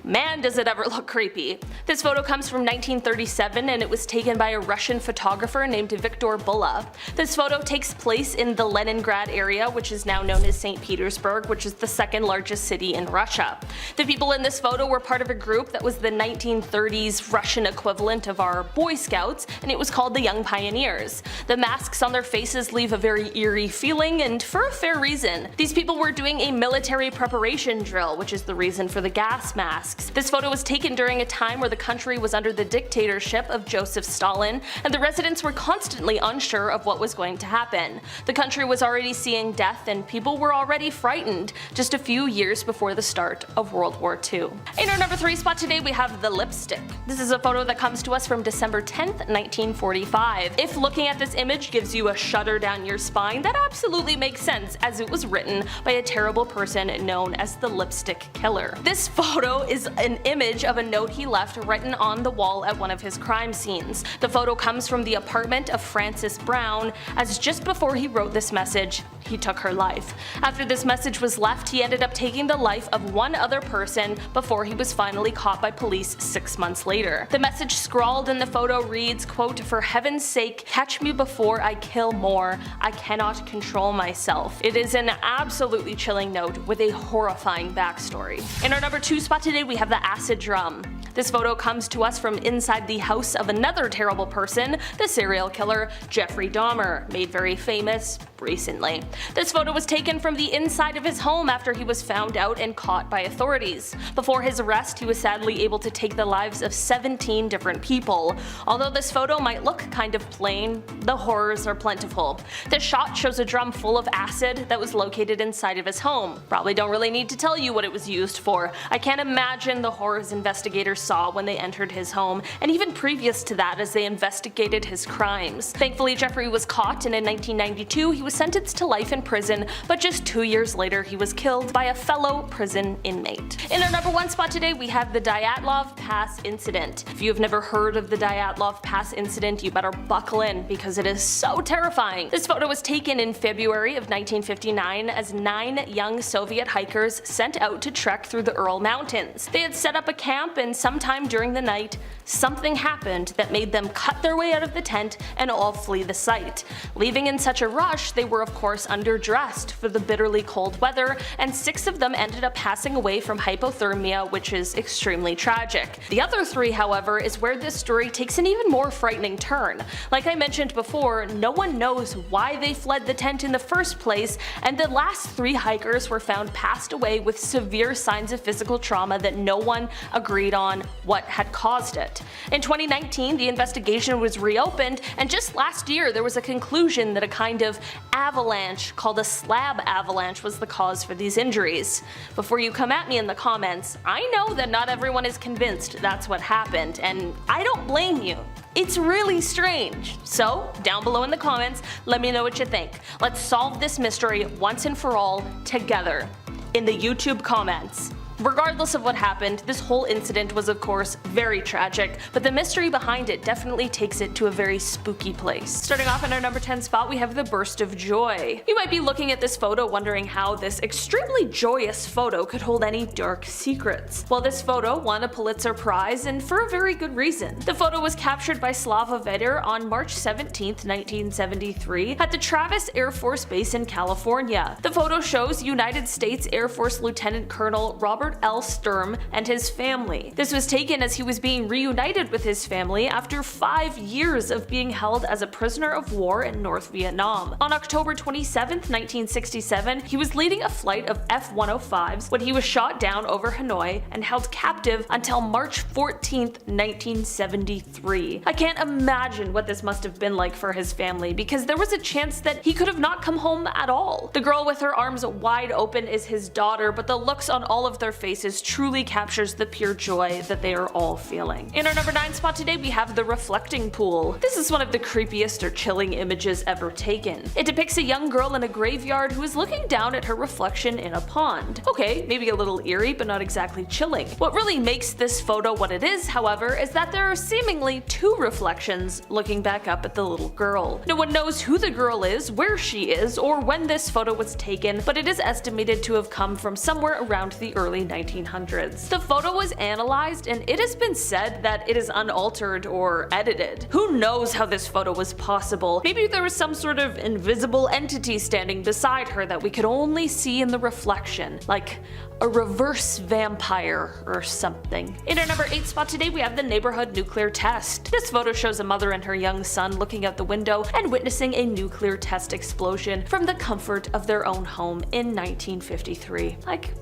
man does it ever look creepy. This photo comes from 1937 and it was taken by a Russian photographer named Viktor Bulla. This photo takes place in the Leningrad area, which is now known as St. Petersburg, which is the second largest city in Russia. The people in this photo were part of a group that was the 1930s Russian equivalent of our Boy Scouts, and it was called the Young Pioneers. The masks on their faces leave a very eerie feeling, and for a fair reason. These people were doing a military preparation drill, which is the reason for the gas masks. This photo was taken during a time where the country was under the dictatorship of Joseph Stalin, and the residents were constantly unsure of what was going to happen. The country was already seeing death, and people were already frightened just a few years before the start of World War II. In our number 3 spot today we have the lipstick. This is a photo that comes to us from December 10th, 1945. If looking at this image gives you a shudder down your spine, that absolutely makes sense, as it was written by a terrible person known as the Lipstick Killer. This photo is an image of a note he left written on the wall at one of his crime scenes. The photo comes from the apartment of Frances Brown, as just before he wrote this message, he took her life. After this message was left, he ended up taking the life of one other person before he was finally caught by police 6 months later. The message scrawled in the photo reads, quote, "For heaven's sake, catch me before I kill more. I cannot control myself." It is an absolutely chilling note with a horrifying backstory. In our number 2 spot today we have the acid drum. This photo comes to us from inside the house of another terrible person, the serial killer Jeffrey Dahmer, made very famous recently. This photo was taken from the inside of his home after he was found out and caught by authorities. Before his arrest, he was sadly able to take the lives of 17 different people. Although this photo might look kind of plain, the horrors are plentiful. This shot shows a drum full of acid that was located inside of his home. Probably don't really need to tell you what it was used for. I can't imagine the horrors investigators saw when they entered his home, and even previous to that as they investigated his crimes. Thankfully, Jeffrey was caught, and in 1992 he was sentenced to life in prison, but just 2 years later he was killed by a fellow prison inmate. In our number 1 spot today, we have the Dyatlov Pass incident. If you have never heard of the Dyatlov Pass incident, you better buckle in because it is so terrifying. This photo was taken in February of 1959 as 9 young Soviet hikers sent out to trek through the Ural Mountains. They had set up a camp, and sometime during the night, something happened that made them cut their way out of the tent and all flee the site. Leaving in such a rush, they were of course underdressed for the bitterly cold weather, and 6 of them ended up passing away from hypothermia, which is extremely tragic. The other 3, however, is where this story takes an even more frightening turn. Like I mentioned before, no one knows why they fled the tent in the first place, and the last 3 hikers were found passed away with severe signs of physical trauma that no one agreed on what had caused it. In 2019, the investigation was reopened, and just last year there was a conclusion that a kind of avalanche called a slab avalanche was the cause for these injuries. Before you come at me in the comments, I know that not everyone is convinced that's what happened, and I don't blame you. It's really strange. So, down below in the comments, let me know what you think. Let's solve this mystery once and for all together in the YouTube comments. Regardless of what happened, this whole incident was of course very tragic, but the mystery behind it definitely takes it to a very spooky place. Starting off in our number 10 spot, we have the burst of joy. You might be looking at this photo wondering how this extremely joyous photo could hold any dark secrets. Well, this photo won a Pulitzer Prize, and for a very good reason. The photo was captured by Slava Vedder on March 17, 1973 at the Travis Air Force Base in California. The photo shows United States Air Force Lieutenant Colonel Robert L. Sturm and his family. This was taken as he was being reunited with his family after 5 years of being held as a prisoner of war in North Vietnam. On October 27, 1967, he was leading a flight of F-105s when he was shot down over Hanoi and held captive until March 14, 1973. I can't imagine what this must have been like for his family, because there was a chance that he could have not come home at all. The girl with her arms wide open is his daughter, but the looks on all of their faces truly captures the pure joy that they are all feeling. In our number 9 spot today, we have the reflecting pool. This is one of the creepiest or chilling images ever taken. It depicts a young girl in a graveyard who is looking down at her reflection in a pond. Okay, maybe a little eerie, but not exactly chilling. What really makes this photo what it is, however, is that there are seemingly 2 reflections looking back up at the little girl. No one knows who the girl is, where she is, or when this photo was taken, but it is estimated to have come from somewhere around the early 1900s. The photo was analyzed, and it has been said that it is unaltered or edited. Who knows how this photo was possible? Maybe there was some sort of invisible entity standing beside her that we could only see in the reflection, like a reverse vampire or something. In our number 8 spot today, we have the neighborhood nuclear test. This photo shows a mother and her young son looking out the window and witnessing a nuclear test explosion from the comfort of their own home in 1953. Like,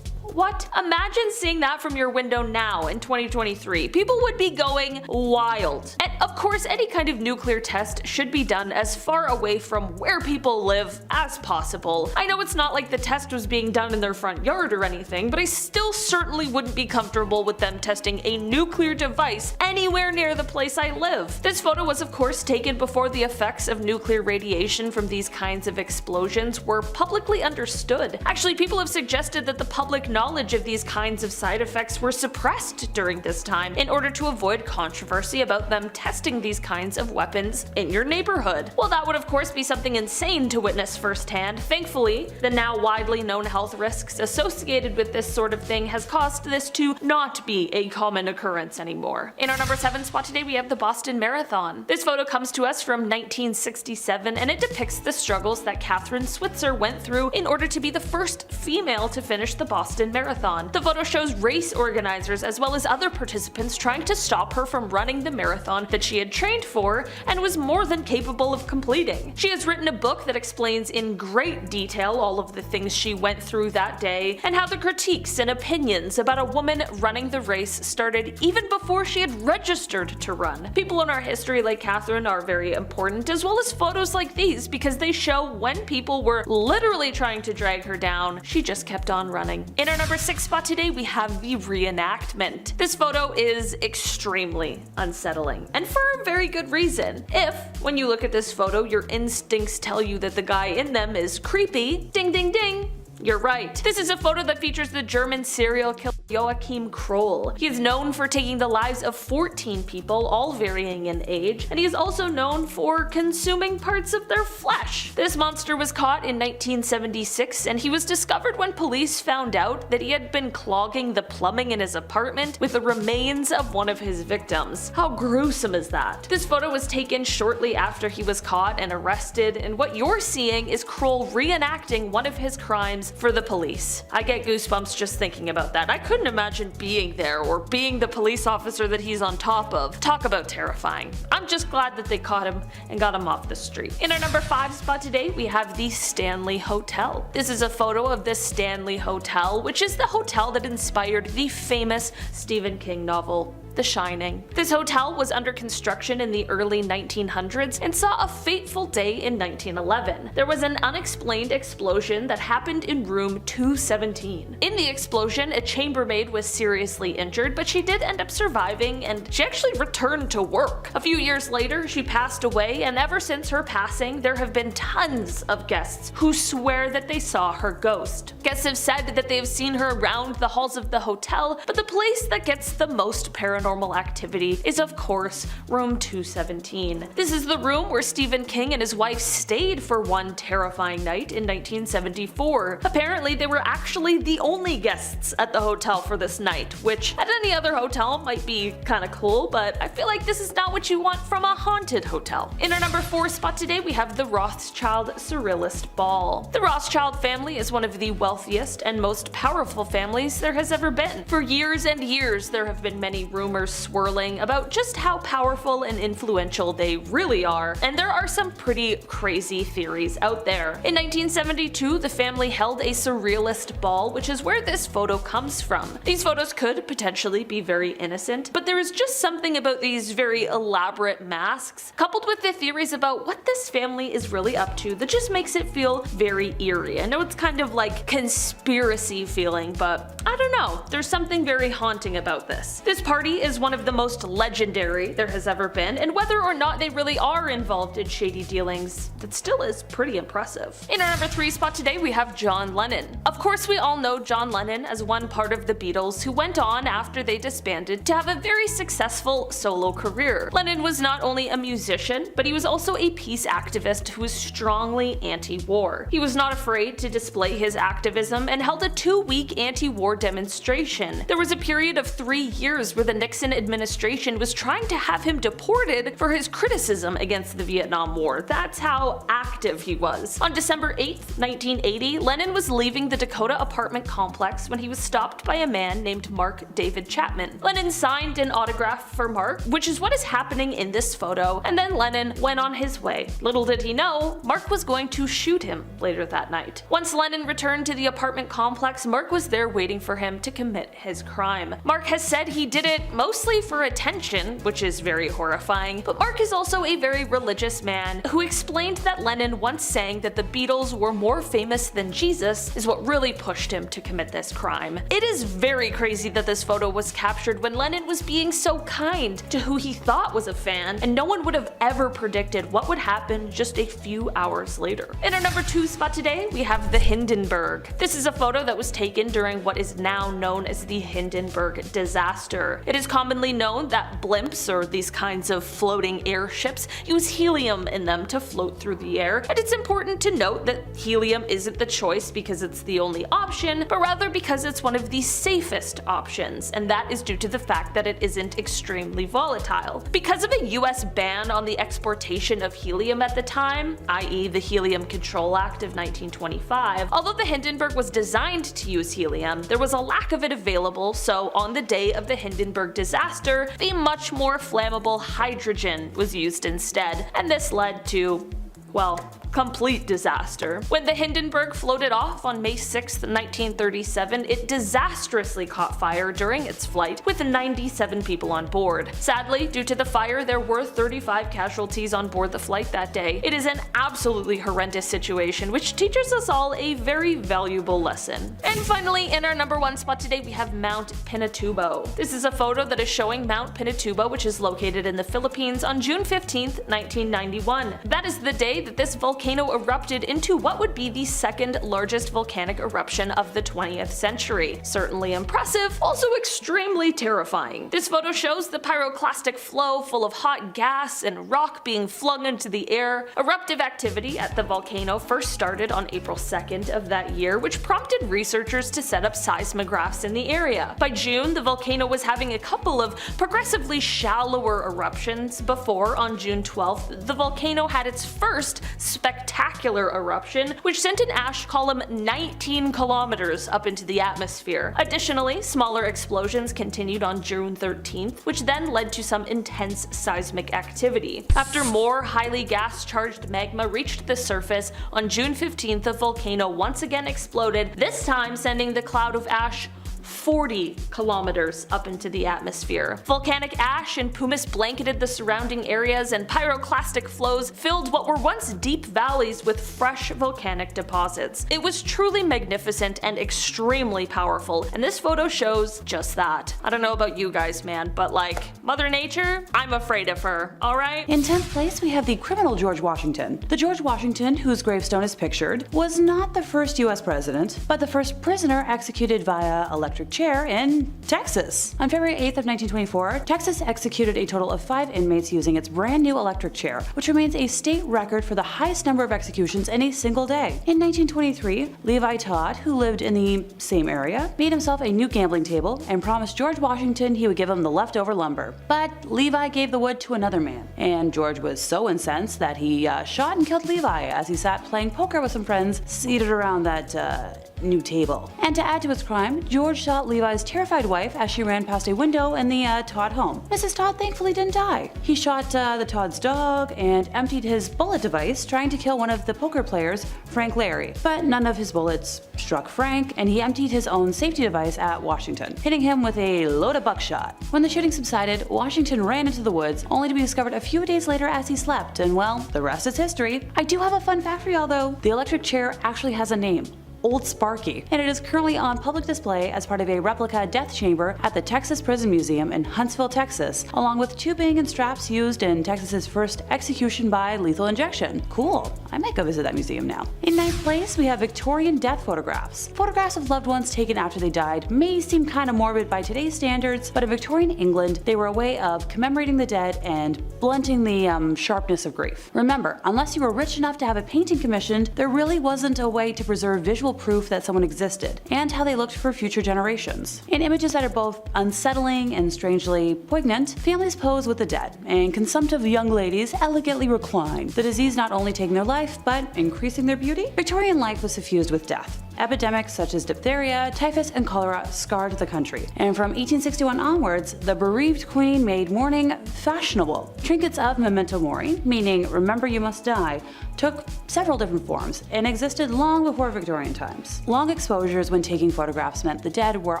what? Imagine seeing that from your window now in 2023. People would be going wild. And of course, any kind of nuclear test should be done as far away from where people live as possible. I know it's not like the test was being done in their front yard or anything, but I still certainly wouldn't be comfortable with them testing a nuclear device anywhere near the place I live. This photo was of course taken before the effects of nuclear radiation from these kinds of explosions were publicly understood. Actually, people have suggested that the public knowledge of these kinds of side effects were suppressed during this time in order to avoid controversy about them testing these kinds of weapons in your neighborhood. Well, that would of course be something insane to witness firsthand. Thankfully, the now widely known health risks associated with this sort of thing has caused this to not be a common occurrence anymore. In our number 7 spot today, we have the Boston Marathon. This photo comes to us from 1967, and it depicts the struggles that Catherine Switzer went through in order to be the first female to finish the Boston Boston Marathon. The photo shows race organizers as well as other participants trying to stop her from running the marathon that she had trained for and was more than capable of completing. She has written a book that explains in great detail all of the things she went through that day and how the critiques and opinions about a woman running the race started even before she had registered to run. People in our history like Catherine are very important, as well as photos like these, because they show when people were literally trying to drag her down, she just kept on running. In our number 6 spot today, we have the reenactment. This photo is extremely unsettling, and for a very good reason. If, when you look at this photo, your instincts tell you that the guy in them is creepy, ding ding ding, you're right. This is a photo that features the German serial killer Joachim Kroll. He is known for taking the lives of 14 people, all varying in age, and he is also known for consuming parts of their flesh. This monster was caught in 1976, and he was discovered when police found out that he had been clogging the plumbing in his apartment with the remains of one of his victims. How gruesome is that? This photo was taken shortly after he was caught and arrested, and what you're seeing is Kroll reenacting one of his crimes for the police. I get goosebumps just thinking about that. I couldn't imagine being there or being the police officer that he's on top of. Talk about terrifying. I'm just glad that they caught him and got him off the street. In our number 5 spot today, we have the Stanley Hotel. This is a photo of the Stanley Hotel, which is the hotel that inspired the famous Stephen King novel, The Shining. This hotel was under construction in the early 1900s and saw a fateful day in 1911. There was an unexplained explosion that happened in room 217. In the explosion, a chambermaid was seriously injured, but she did end up surviving and she actually returned to work. A few years later, she passed away, and ever since her passing, there have been tons of guests who swear that they saw her ghost. Guests have said that they have seen her around the halls of the hotel, but the place that gets the most paranormal activity is, of course, room 217. This is the room where Stephen King and his wife stayed for one terrifying night in 1974. Apparently, they were actually the only guests at the hotel for this night, which at any other hotel might be kinda cool, but I feel like this is not what you want from a haunted hotel. In our number 4 spot today, we have the Rothschild Surrealist Ball. The Rothschild family is one of the wealthiest and most powerful families there has ever been. For years and years, there have been many rumors swirling about just how powerful and influential they really are, and there are some pretty crazy theories out there. In 1972, the family held a surrealist ball, which is where this photo comes from. These photos could potentially be very innocent, but there is just something about these very elaborate masks, coupled with the theories about what this family is really up to, that just makes it feel very eerie. I know it's kind of like conspiracy feeling, but I don't know, there's something very haunting about this. This party is one of the most legendary there has ever been, and whether or not they really are involved in shady dealings, that still is pretty impressive. In our number 3 spot today, we have John Lennon. Of course, we all know John Lennon as one part of the Beatles who went on, after they disbanded, to have a very successful solo career. Lennon was not only a musician, but he was also a peace activist who was strongly anti-war. He was not afraid to display his activism and held a 2-week anti-war demonstration. There was a period of 3 years where the Nixon administration was trying to have him deported for his criticism against the Vietnam War. That's how active he was. On December 8th, 1980, Lennon was leaving the Dakota apartment complex when he was stopped by a man named Mark David Chapman. Lennon signed an autograph for Mark, which is what is happening in this photo, and then Lennon went on his way. Little did he know, Mark was going to shoot him later that night. Once Lennon returned to the apartment complex, Mark was there waiting for him to commit his crime. Mark has said he did it mostly for attention, which is very horrifying, but Mark is also a very religious man who explained that Lennon once saying that the Beatles were more famous than Jesus is what really pushed him to commit this crime. It is very crazy that this photo was captured when Lennon was being so kind to who he thought was a fan, and no one would have ever predicted what would happen just a few hours later. In our number 2 spot today, we have the Hindenburg. This is a photo that was taken during what is now known as the Hindenburg Disaster. It is commonly known that blimps, or these kinds of floating airships, use helium in them to float through the air, and it's important to note that helium isn't the choice because it's the only only option, but rather because it's one of the safest options, and that is due to the fact that it isn't extremely volatile. Because of a US ban on the exportation of helium at the time, i.e. the Helium Control Act of 1925, although the Hindenburg was designed to use helium, there was a lack of it available, so on the day of the Hindenburg disaster, the much more flammable hydrogen was used instead, and this led to, well, complete disaster. When the Hindenburg floated off on May 6, 1937, it disastrously caught fire during its flight, with 97 people on board. Sadly, due to the fire, there were 35 casualties on board the flight that day. It is an absolutely horrendous situation, which teaches us all a very valuable lesson. And finally, in our number 1 spot today, we have Mount Pinatubo. This is a photo that is showing Mount Pinatubo, which is located in the Philippines, on June 15, 1991. That is the day that this volcano erupted into what would be the second largest volcanic eruption of the 20th century. Certainly impressive, also extremely terrifying. This photo shows the pyroclastic flow full of hot gas and rock being flung into the air. Eruptive activity at the volcano first started on April 2nd of that year, which prompted researchers to set up seismographs in the area. By June, the volcano was having a couple of progressively shallower eruptions before, on June 12th, the volcano had its first spectacular eruption, which sent an ash column 19 kilometers up into the atmosphere. Additionally, smaller explosions continued on June 13th, which then led to some intense seismic activity. After more highly gas-charged magma reached the surface, on June 15th the volcano once again exploded, this time sending the cloud of ash 40 kilometers up into the atmosphere. Volcanic ash and pumice blanketed the surrounding areas, and pyroclastic flows filled what were once deep valleys with fresh volcanic deposits. It was truly magnificent and extremely powerful, and this photo shows just that. I don't know about you guys, man, but like, Mother Nature, I'm afraid of her, alright? In 10th place, we have the criminal George Washington. The George Washington, whose gravestone is pictured, was not the first US president, but the first prisoner executed via electric chair in Texas. On February 8th of 1924, Texas executed a total of 5 inmates using its brand new electric chair, which remains a state record for the highest number of executions in a single day. In 1923, Levi Todd, who lived in the same area, made himself a new gambling table and promised George Washington he would give him the leftover lumber. But Levi gave the wood to another man, and George was so incensed that he shot and killed Levi as he sat playing poker with some friends seated around that new table. And to add to his crime, George shot Levi's terrified wife as she ran past a window in the Todd home. Mrs. Todd thankfully didn't die. He shot the Todd's dog and emptied his bullet device trying to kill one of the poker players, Frank Larry. But none of his bullets struck Frank, and he emptied his own safety device at Washington, hitting him with a load of buckshot. When the shooting subsided, Washington ran into the woods, only to be discovered a few days later as he slept, and well, the rest is history. I do have a fun fact for y'all though. The electric chair actually has a name. Old Sparky, and it is currently on public display as part of a replica death chamber at the Texas Prison Museum in Huntsville, Texas, along with tubing and straps used in Texas's first execution by lethal injection. Cool, I might go visit that museum now. In 9th place, we have Victorian death photographs. Photographs of loved ones taken after they died may seem kind of morbid by today's standards, but in Victorian England, they were a way of commemorating the dead and blunting the sharpness of grief. Remember, unless you were rich enough to have a painting commissioned, there really wasn't a way to preserve visual proof that someone existed, and how they looked for future generations. In images that are both unsettling and strangely poignant, families pose with the dead, and consumptive young ladies elegantly recline, the disease not only taking their life, but increasing their beauty. Victorian life was suffused with death. Epidemics such as diphtheria, typhus, and cholera scarred the country, and from 1861 onwards, the bereaved queen made mourning fashionable. Trinkets of memento mori, meaning remember you must die, took several different forms and existed long before Victorian times. Long exposures when taking photographs meant the dead were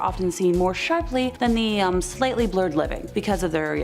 often seen more sharply than the slightly blurred living because of their,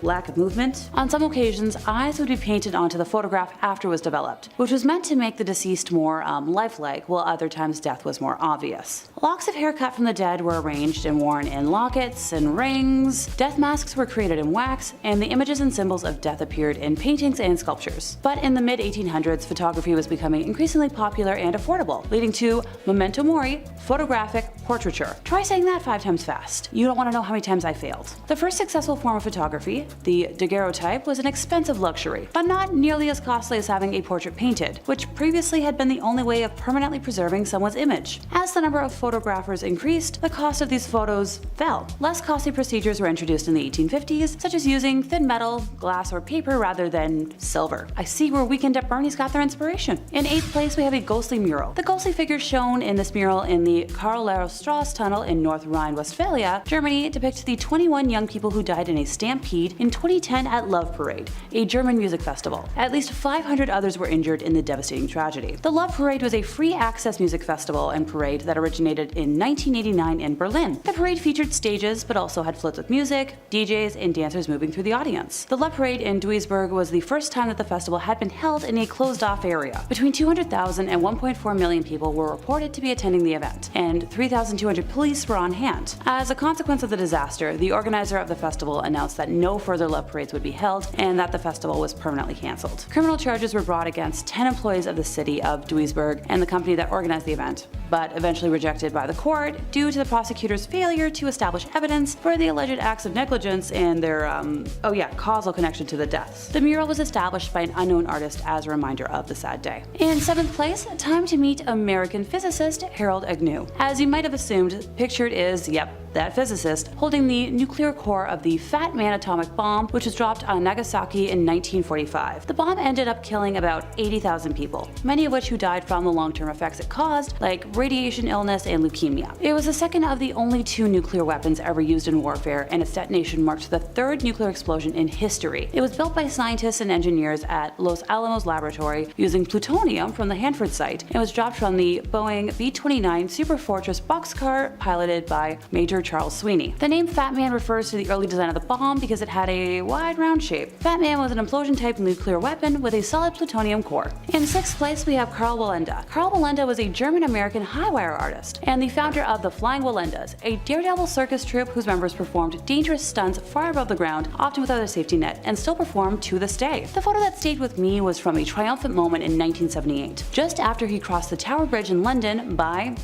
lack of movement. On some occasions, eyes would be painted onto the photograph after it was developed, which was meant to make the deceased more lifelike, while other times death was more obvious. Locks of hair cut from the dead were arranged and worn in lockets and rings, death masks were created in wax, and the images and symbols of death appeared in paintings and sculptures. But in the mid-1800s, photography was becoming increasingly popular and affordable, leading to memento mori photographic portraiture. Try saying that 5 times fast. You don't want to know how many times I failed. The first successful form of photography, the daguerreotype, was an expensive luxury, but not nearly as costly as having a portrait painted, which previously had been the only way of permanently preserving someone's image. As the number of photographers increased, the cost of these photos fell. Less costly procedures were introduced in the 1850s, such as using thin metal, glass, or paper rather than silver. I see where Weekend at Bernie's got their inspiration. In 8th place, we have a ghostly mural. The ghostly figures shown in this mural in the Karl-Lehrer-Strasse tunnel in North Rhine-Westphalia, Germany, depict the 21 young people who died in a stampede in 2010 at Love Parade, a German music festival. At least 500 others were injured in the devastating tragedy. The Love Parade was a free-access music festival and parade that originated in 1989 in Berlin. The parade featured stages, but also had floats with music, DJs, and dancers moving through the audience. The Love Parade in Duisburg was the first time that the festival had been held in a closed-off area. Between 200,000 and 1.4 million people were reported to be attending the event, and 3,200 police were on hand. As a consequence of the disaster, the organizer of the festival announced that no further Love Parades would be held and that the festival was permanently cancelled. Criminal charges were brought against 10 employees of the city of Duisburg and the company that organized the event, but eventually rejected by the court due to the prosecutor's failure to establish evidence for the alleged acts of negligence and their, causal connection to the deaths. The mural was established by an unknown artist as a reminder of the sad day. In 7th place, time to meet American physicist Harold Agnew. As you might have assumed, pictured is, that physicist, holding the nuclear core of the Fat Man atomic bomb, which was dropped on Nagasaki in 1945. The bomb ended up killing about 80,000 people, many of which who died from the long-term effects it caused, like radiation illness and leukemia. It was the second of the only 2 nuclear weapons ever used in warfare, and its detonation marked the 3rd nuclear explosion in history. It was built by scientists and engineers at Los Alamos Laboratory using plutonium from the Hanford site, and was dropped from the Boeing B-29 Superfortress boxcar piloted by Major Charles Sweeney. The name Fat Man refers to the early design of the bomb because it had a wide round shape. Fat Man was an implosion-type nuclear weapon with a solid plutonium core. In 6th place, we have Karl Wallenda. Karl Wallenda was a German-American high-wire artist and the founder of the Flying Wallendas, a daredevil circus troupe whose members performed dangerous stunts far above the ground, often without a safety net, and still perform to this day. The photo that stayed with me was from a triumphant moment in 1978, just after he crossed the Tower Bridge in London by,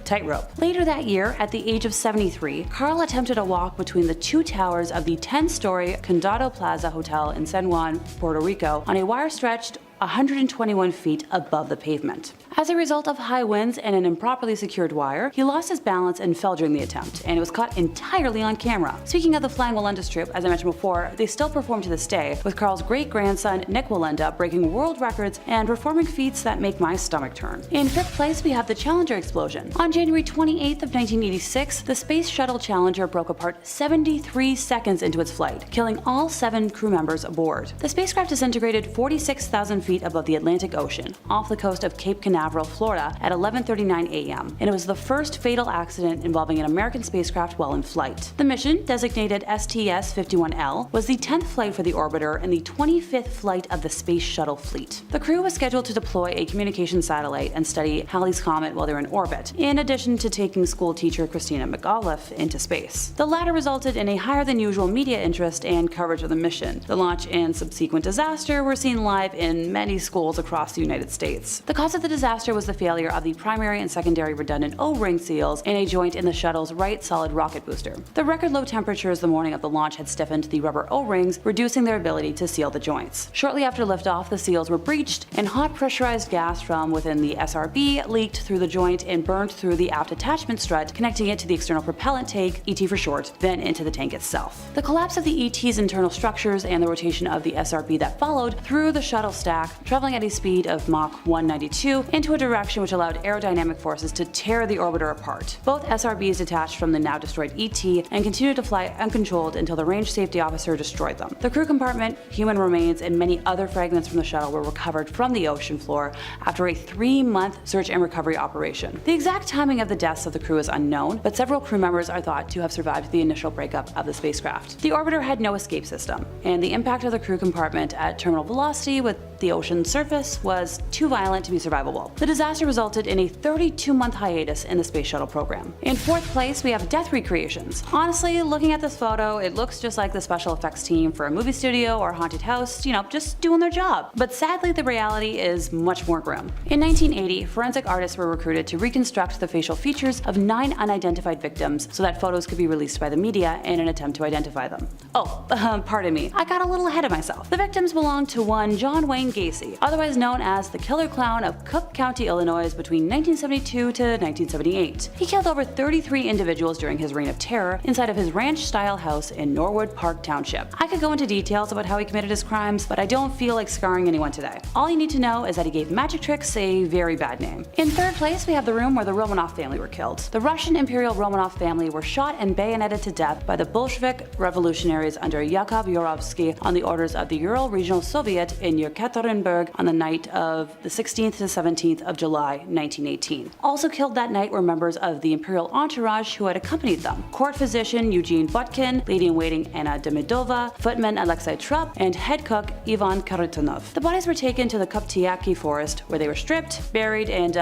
tightrope. Later that year, at the age of 73, Karl attempted a walk between the 2 towers of the 10-story Condado Plaza Hotel in San Juan, Puerto Rico, on a wire stretched 121 feet above the pavement. As a result of high winds and an improperly secured wire, he lost his balance and fell during the attempt, and it was caught entirely on camera. Speaking of the Flying Wallendas troupe, as I mentioned before, they still perform to this day, with Karl's great-grandson Nick Wallenda breaking world records and performing feats that make my stomach turn. In 5th place, we have the Challenger explosion. On January 28th of 1986, the Space Shuttle Challenger broke apart 73 seconds into its flight, killing all 7 crew members aboard. The spacecraft disintegrated 46,000 feet above the Atlantic Ocean, off the coast of Cape Canaveral, Florida, at 11:39 a.m., and it was the first fatal accident involving an American spacecraft while in flight. The mission, designated STS-51L, was the 10th flight for the orbiter and the 25th flight of the Space Shuttle fleet. The crew was scheduled to deploy a communication satellite and study Halley's Comet while they were in orbit, in addition to taking school teacher Christina McAuliffe into space. The latter resulted in a higher than usual media interest and coverage of the mission. The launch and subsequent disaster were seen live in many schools across the United States. The cause of the disaster was the failure of the primary and secondary redundant O-ring seals in a joint in the shuttle's right solid rocket booster. The record low temperatures the morning of the launch had stiffened the rubber O-rings, reducing their ability to seal the joints. Shortly after liftoff, the seals were breached, and hot pressurized gas from within the SRB leaked through the joint and burned through the aft attachment strut, connecting it to the external propellant tank, ET for short, then into the tank itself. The collapse of the ET's internal structures and the rotation of the SRB that followed threw the shuttle stack, traveling at a speed of Mach 192, into a direction which allowed aerodynamic forces to tear the orbiter apart. Both SRBs detached from the now destroyed ET and continued to fly uncontrolled until the range safety officer destroyed them. The crew compartment, human remains, and many other fragments from the shuttle were recovered from the ocean floor after a 3-month search and recovery operation. The exact timing of the deaths of the crew is unknown, but several crew members are thought to have survived the initial breakup of the spacecraft. The orbiter had no escape system, and the impact of the crew compartment at terminal velocity with the the ocean surface was too violent to be survivable. The disaster resulted in a 32-month hiatus in the space shuttle program. In fourth place, we have death recreations. Honestly, looking at this photo, it looks just like the special effects team for a movie studio or haunted house, just doing their job. But sadly, the reality is much more grim. In 1980, forensic artists were recruited to reconstruct the facial features of 9 unidentified victims so that photos could be released by the media in an attempt to identify them. Oh, pardon me, I got a little ahead of myself. The victims belonged to one John Wayne Gacy, otherwise known as the Killer Clown of Cook County, Illinois between 1972 to 1978. He killed over 33 individuals during his reign of terror inside of his ranch-style house in Norwood Park Township. I could go into details about how he committed his crimes, but I don't feel like scarring anyone today. All you need to know is that he gave magic tricks a very bad name. In third place, we have the room where the Romanov family were killed. The Russian Imperial Romanov family were shot and bayoneted to death by the Bolshevik revolutionaries under Yakov Yurovsky on the orders of the Ural Regional Soviet in Yekaterinburg on the night of the 16th to 17th of July, 1918. Also killed that night were members of the imperial entourage who had accompanied them: court physician Eugene Butkin, lady-in-waiting Anna Demidova, footman Alexei Trupp, and head cook Ivan Kharitonov. The bodies were taken to the Koptyaki forest, where they were stripped, buried, and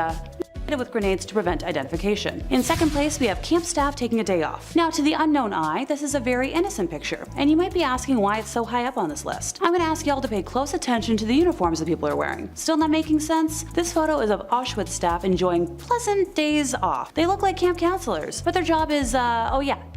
with grenades to prevent identification. In second place, we have camp staff taking a day off. Now, to the unknown eye, this is a very innocent picture, and you might be asking why it's so high up on this list. I'm going to ask y'all to pay close attention to the uniforms that people are wearing. Still not making sense? This photo is of Auschwitz staff enjoying pleasant days off. They look like camp counselors, but their job is,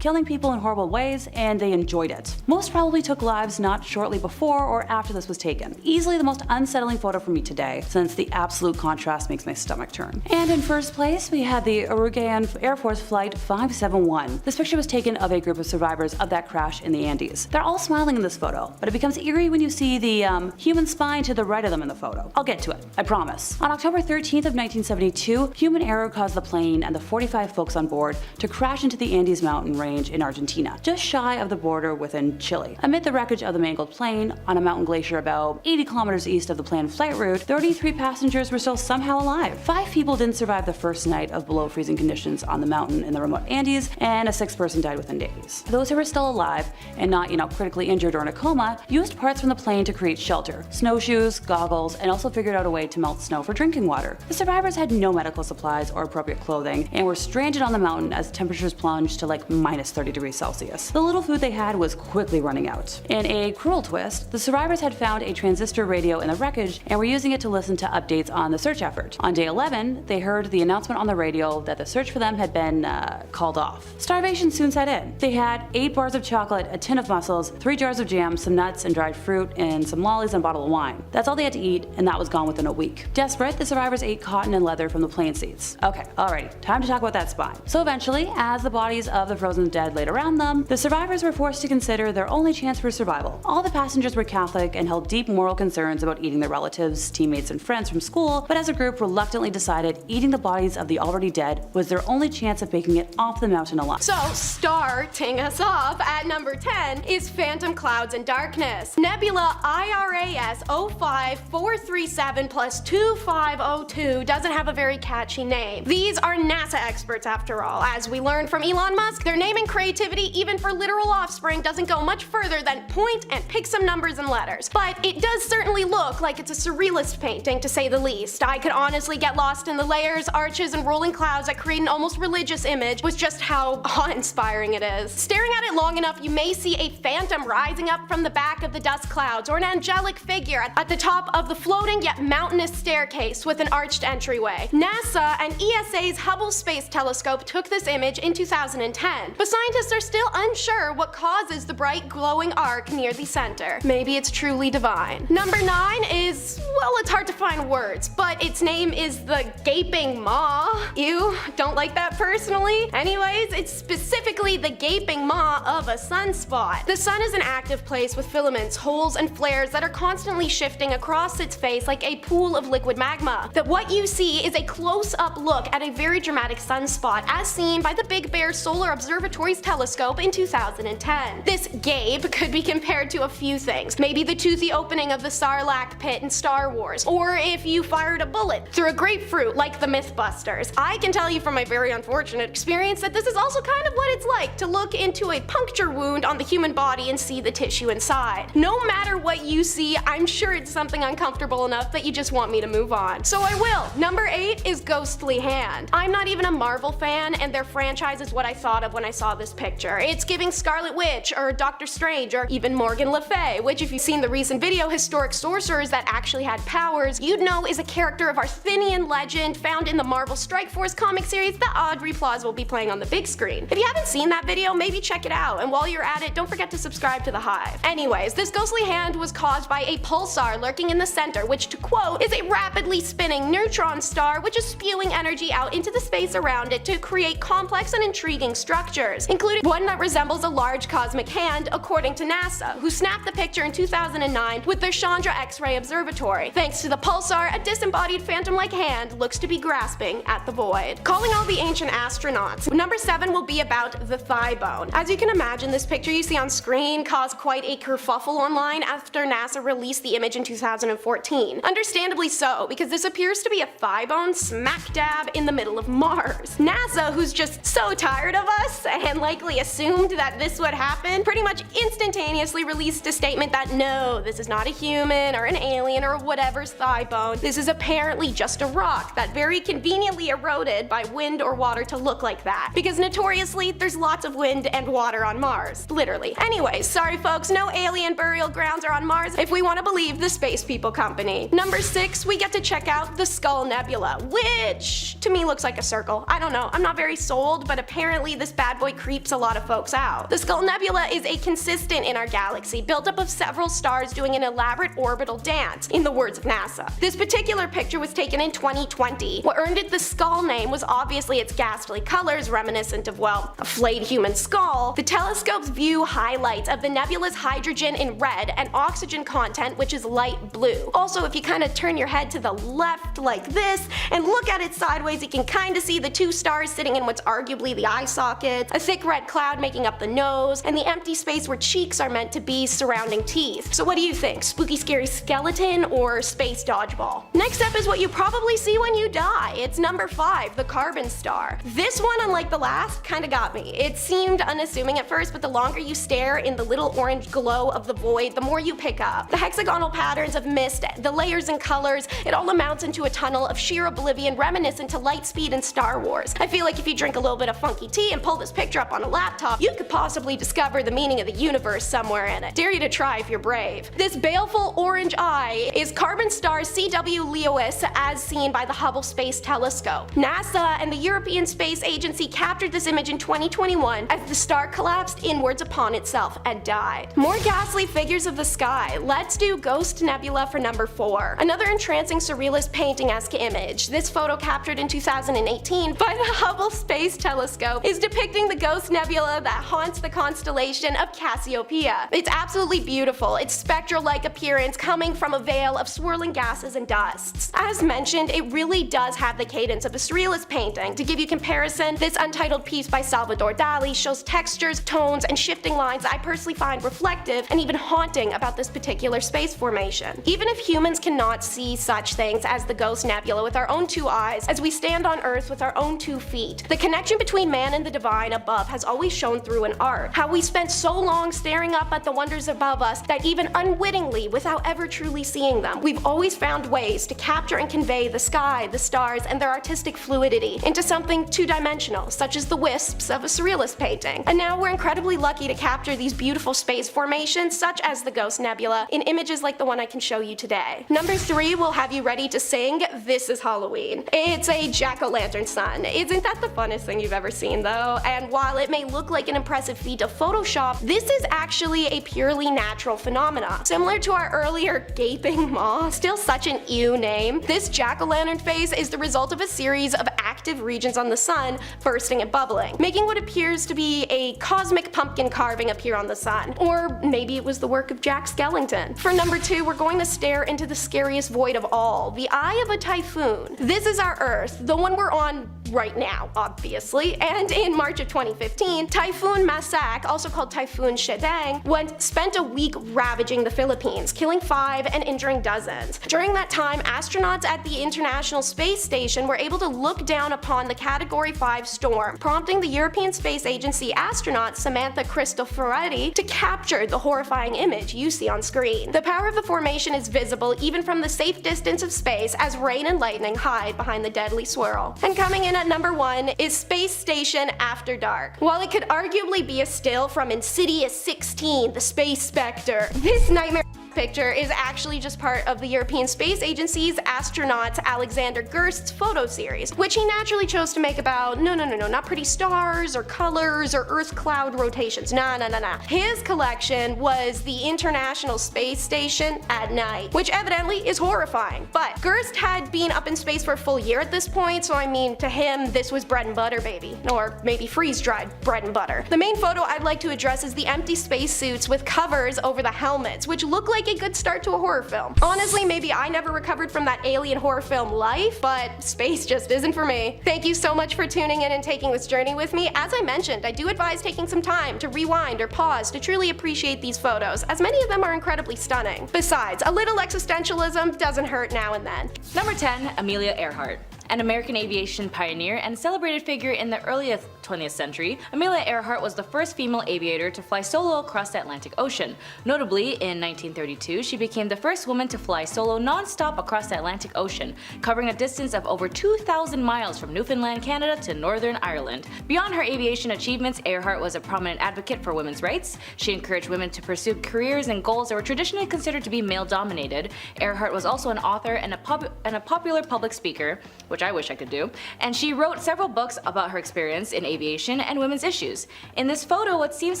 killing people in horrible ways, and they enjoyed it. Most probably took lives not shortly before or after this was taken. Easily the most unsettling photo for me today, since the absolute contrast makes my stomach turn. And in first place, we had the Uruguayan Air Force Flight 571. This picture was taken of a group of survivors of that crash in the Andes. They're all smiling in this photo, but it becomes eerie when you see the human spine to the right of them in the photo. I'll get to it, I promise. On October 13th of 1972, human error caused the plane and the 45 folks on board to crash into the Andes mountain range in Argentina, just shy of the border within Chile. Amid the wreckage of the mangled plane, on a mountain glacier about 80 kilometers east of the planned flight route, 33 passengers were still somehow alive. 5 people didn't survive the first night of below freezing conditions on the mountain in the remote Andes, and a 6th person died within days. Those who were still alive and not, critically injured or in a coma, used parts from the plane to create shelter, snowshoes, goggles, and also figured out a way to melt snow for drinking water. The survivors had no medical supplies or appropriate clothing and were stranded on the mountain as temperatures plunged to like minus 30 degrees Celsius. The little food they had was quickly running out. In a cruel twist, the survivors had found a transistor radio in the wreckage and were using it to listen to updates on the search effort. On day 11, they heard the announcement on the radio that the search for them had been called off. Starvation soon set in. They had 8 bars of chocolate, a tin of mussels, 3 jars of jam, some nuts and dried fruit, and some lollies and a bottle of wine. That's all they had to eat, and that was gone within a week. Desperate, the survivors ate cotton and leather from the plane seats. Okay, alrighty, time to talk about that spine. So eventually, as the bodies of the frozen dead laid around them, the survivors were forced to consider their only chance for survival. All the passengers were Catholic and held deep moral concerns about eating their relatives, teammates, and friends from school, but as a group reluctantly decided eating the bodies of the already dead was their only chance of making it off the mountain alive. So, starting us off at number 10 is Phantom Clouds and Darkness. Nebula IRAS 05437 plus 2502 doesn't have a very catchy name. These are NASA experts after all. As we learned from Elon Musk, their naming creativity, even for literal offspring, doesn't go much further than point and pick some numbers and letters. But it does certainly look like it's a surrealist painting, to say the least. I could honestly get lost in the layers, arches, and rolling clouds that create an almost religious image with just how awe-inspiring it is. Staring at it long enough, you may see a phantom rising up from the back of the dust clouds, or an angelic figure at the top of the floating yet mountainous staircase with an arched entryway. NASA and ESA's Hubble Space Telescope took this image in 2010, but scientists are still unsure what causes the bright glowing arc near the center. Maybe it's truly divine. Number 9 is, well, it's hard to find words, but its name is the Gaping Maw. Ew, don't like that personally. Anyways, it's specifically the gaping maw of a sunspot. The sun is an active place with filaments, holes, and flares that are constantly shifting across its face like a pool of liquid magma. That what you see is a close-up look at a very dramatic sunspot as seen by the Big Bear Solar Observatory's telescope in 2010. This gape could be compared to a few things. Maybe the toothy opening of the Sarlacc pit in Star Wars, or if you fired a bullet through a grapefruit like the Mythbusters. I can tell you from my very unfortunate experience that this is also kind of what it's like to look into a puncture wound on the human body and see the tissue inside. No matter what you see, I'm sure it's something uncomfortable enough that you just want me to move on. So I will. Number 8 is Ghostly Hand. I'm not even a Marvel fan, and their franchise is what I thought of when I saw this picture. It's giving Scarlet Witch, or Doctor Strange, or even Morgan Le Fay, which if you've seen the recent video Historic Sorcerers that actually had powers, you'd know is a character of Arthurian legend found in the Marvel Strike Force comic series that Aubrey Plaza will be playing on the big screen. If you haven't seen that video, maybe check it out, and while you're at it, don't forget to subscribe to The Hive. Anyways, this ghostly hand was caused by a pulsar lurking in the center, which, to quote, is a rapidly spinning neutron star which is spewing energy out into the space around it to create complex and intriguing structures, including one that resembles a large cosmic hand, according to NASA, who snapped the picture in 2009 with their Chandra X-ray Observatory. Thanks to the pulsar, a disembodied phantom-like hand looks to be grasping at the void. Calling all the ancient astronauts. Number 7 will be about the thigh bone. As you can imagine, this picture you see on screen caused quite a kerfuffle online after NASA released the image in 2014. Understandably so, because this appears to be a thigh bone smack dab in the middle of Mars. NASA, who's just so tired of us and likely assumed that this would happen, pretty much instantaneously released a statement that no, this is not a human or an alien or whatever's thigh bone. This is apparently just a rock that very conveniently eroded by wind or water to look like that. Because notoriously, there's lots of wind and water on Mars. Literally. Anyways, sorry folks, no alien burial grounds are on Mars if we want to believe the Space People Company. Number 6, we get to check out the Skull Nebula, which to me looks like a circle. I don't know, I'm not very sold, but apparently this bad boy creeps a lot of folks out. The Skull Nebula is a consistent in our galaxy, built up of several stars doing an elaborate orbital dance, in the words of NASA. This particular picture was taken in 2020. What earned it the skull name was obviously its ghastly colors, reminiscent of, well, a flayed human skull. The telescope's view highlights of the nebula's hydrogen in red and oxygen content, which is light blue. Also, if you kind of turn your head to the left like this and look at it sideways, you can kind of see the two stars sitting in what's arguably the eye sockets, a thick red cloud making up the nose, and the empty space where cheeks are meant to be surrounding teeth. So what do you think? Spooky scary skeleton or space dodgeball? Next up is what you probably see when you die. It's number 5, the carbon star. This one, unlike the last, kinda got me. It seemed unassuming at first, but the longer you stare in the little orange glow of the void, the more you pick up. The hexagonal patterns of mist, the layers and colors, it all amounts into a tunnel of sheer oblivion reminiscent to Lightspeed and Star Wars. I feel like if you drink a little bit of funky tea and pull this picture up on a laptop, you could possibly discover the meaning of the universe somewhere in it. Dare you to try if you're brave. This baleful orange eye is carbon star CW Lewis as seen by the Hubble Space Telescope. NASA and the European Space Agency captured this image in 2021 as the star collapsed inwards upon itself and died. More ghastly figures of the sky. Let's do Ghost Nebula for number 4. Another entrancing surrealist painting-esque image. This photo captured in 2018 by the Hubble Space Telescope is depicting the Ghost Nebula that haunts the constellation of Cassiopeia. It's absolutely beautiful, its spectral-like appearance coming from a veil of swirling gases and dusts. As mentioned, it really does have the cadence of a surrealist painting. To give you comparison, this untitled piece by Salvador Dali shows textures, tones, and shifting lines I personally find reflective and even haunting about this particular space formation. Even if humans cannot see such things as the Ghost Nebula with our own 2 eyes, as we stand on Earth with our own 2 feet, the connection between man and the divine above has always shown through in art. How we spent so long staring up at the wonders above us that even unwittingly, without ever truly seeing them, we've always found ways to capture and convey the sky, the stars, and their artistic fluidity into something 2-dimensional, such as the wisps of a surrealist painting. And now we're incredibly lucky to capture these beautiful space formations, such as the Ghost Nebula, in images like the one I can show you today. Number 3 will have you ready to sing This Is Halloween. It's a jack-o'-lantern sun. Isn't that the funnest thing you've ever seen though? And while it may look like an impressive feat of Photoshop, this is actually a purely natural phenomena. Similar to our earlier gaping maw, still such an ew name, this jack-o'-lantern face is the result of a series of active regions on the sun bursting and bubbling, making what appears to be a cosmic pumpkin carving appear on the sun. Or maybe it was the work of Jack Skellington. For number 2, we're going to stare into the scariest void of all, the eye of a typhoon. This is our Earth, the one we're on right now, obviously, and in March of 2015, Typhoon Masak, also called Typhoon Shedang, spent a week ravaging the Philippines, killing 5 and injuring dozens. During that time, astronauts at the International Space Station were able to look down upon the Category 5 storm, prompting the European Space Agency astronaut Samantha Cristoforetti to capture the horrifying image you see on screen. The power of the formation is visible even from the safe distance of space as rain and lightning hide behind the deadly swirl. And coming in at number 1 is Space Station After Dark. While it could arguably be a still from Insidious 16, the Space Spectre, this nightmare picture is actually just part of the European Space Agency's astronaut Alexander Gerst's photo series, which he naturally chose to make about not pretty stars or colors or Earth cloud rotations. Nah. His collection was the International Space Station at night, which evidently is horrifying. But Gerst had been up in space for a full year at this point, so I mean, to him, this was bread and butter, baby. Or maybe freeze-dried bread and butter. The main photo I'd like to address is the empty spacesuits with covers over the helmets, which look like a good start to a horror film. Honestly, maybe I never recovered from that alien horror film life, but space just isn't for me. Thank you so much for tuning in and taking this journey with me. As I mentioned, I do advise taking some time to rewind or pause to truly appreciate these photos, as many of them are incredibly stunning. Besides, a little existentialism doesn't hurt now and then. Number 10, Amelia Earhart. An American aviation pioneer and celebrated figure in the early 20th century, Amelia Earhart was the first female aviator to fly solo across the Atlantic Ocean. Notably, in 1932, she became the first woman to fly solo non-stop across the Atlantic Ocean, covering a distance of over 2,000 miles from Newfoundland, Canada to Northern Ireland. Beyond her aviation achievements, Earhart was a prominent advocate for women's rights. She encouraged women to pursue careers and goals that were traditionally considered to be male-dominated. Earhart was also an author and a popular public speaker, which I wish I could do, and she wrote several books about her experience in aviation and women's issues. In this photo, what seems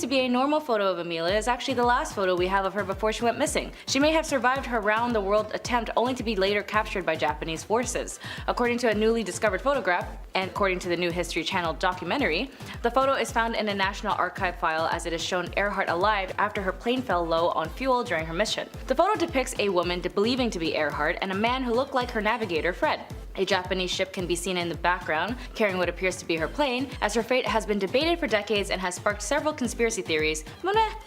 to be a normal photo of Amelia is actually the last photo we have of her before she went missing. She may have survived her round-the-world attempt only to be later captured by Japanese forces. According to a newly discovered photograph, and according to the new History Channel documentary, the photo is found in a National Archive file as it has shown Earhart alive after her plane fell low on fuel during her mission. The photo depicts a woman believing to be Earhart and a man who looked like her navigator, Fred. A Japanese ship can be seen in the background, carrying what appears to be her plane, as her fate has been debated for decades and has sparked several conspiracy theories.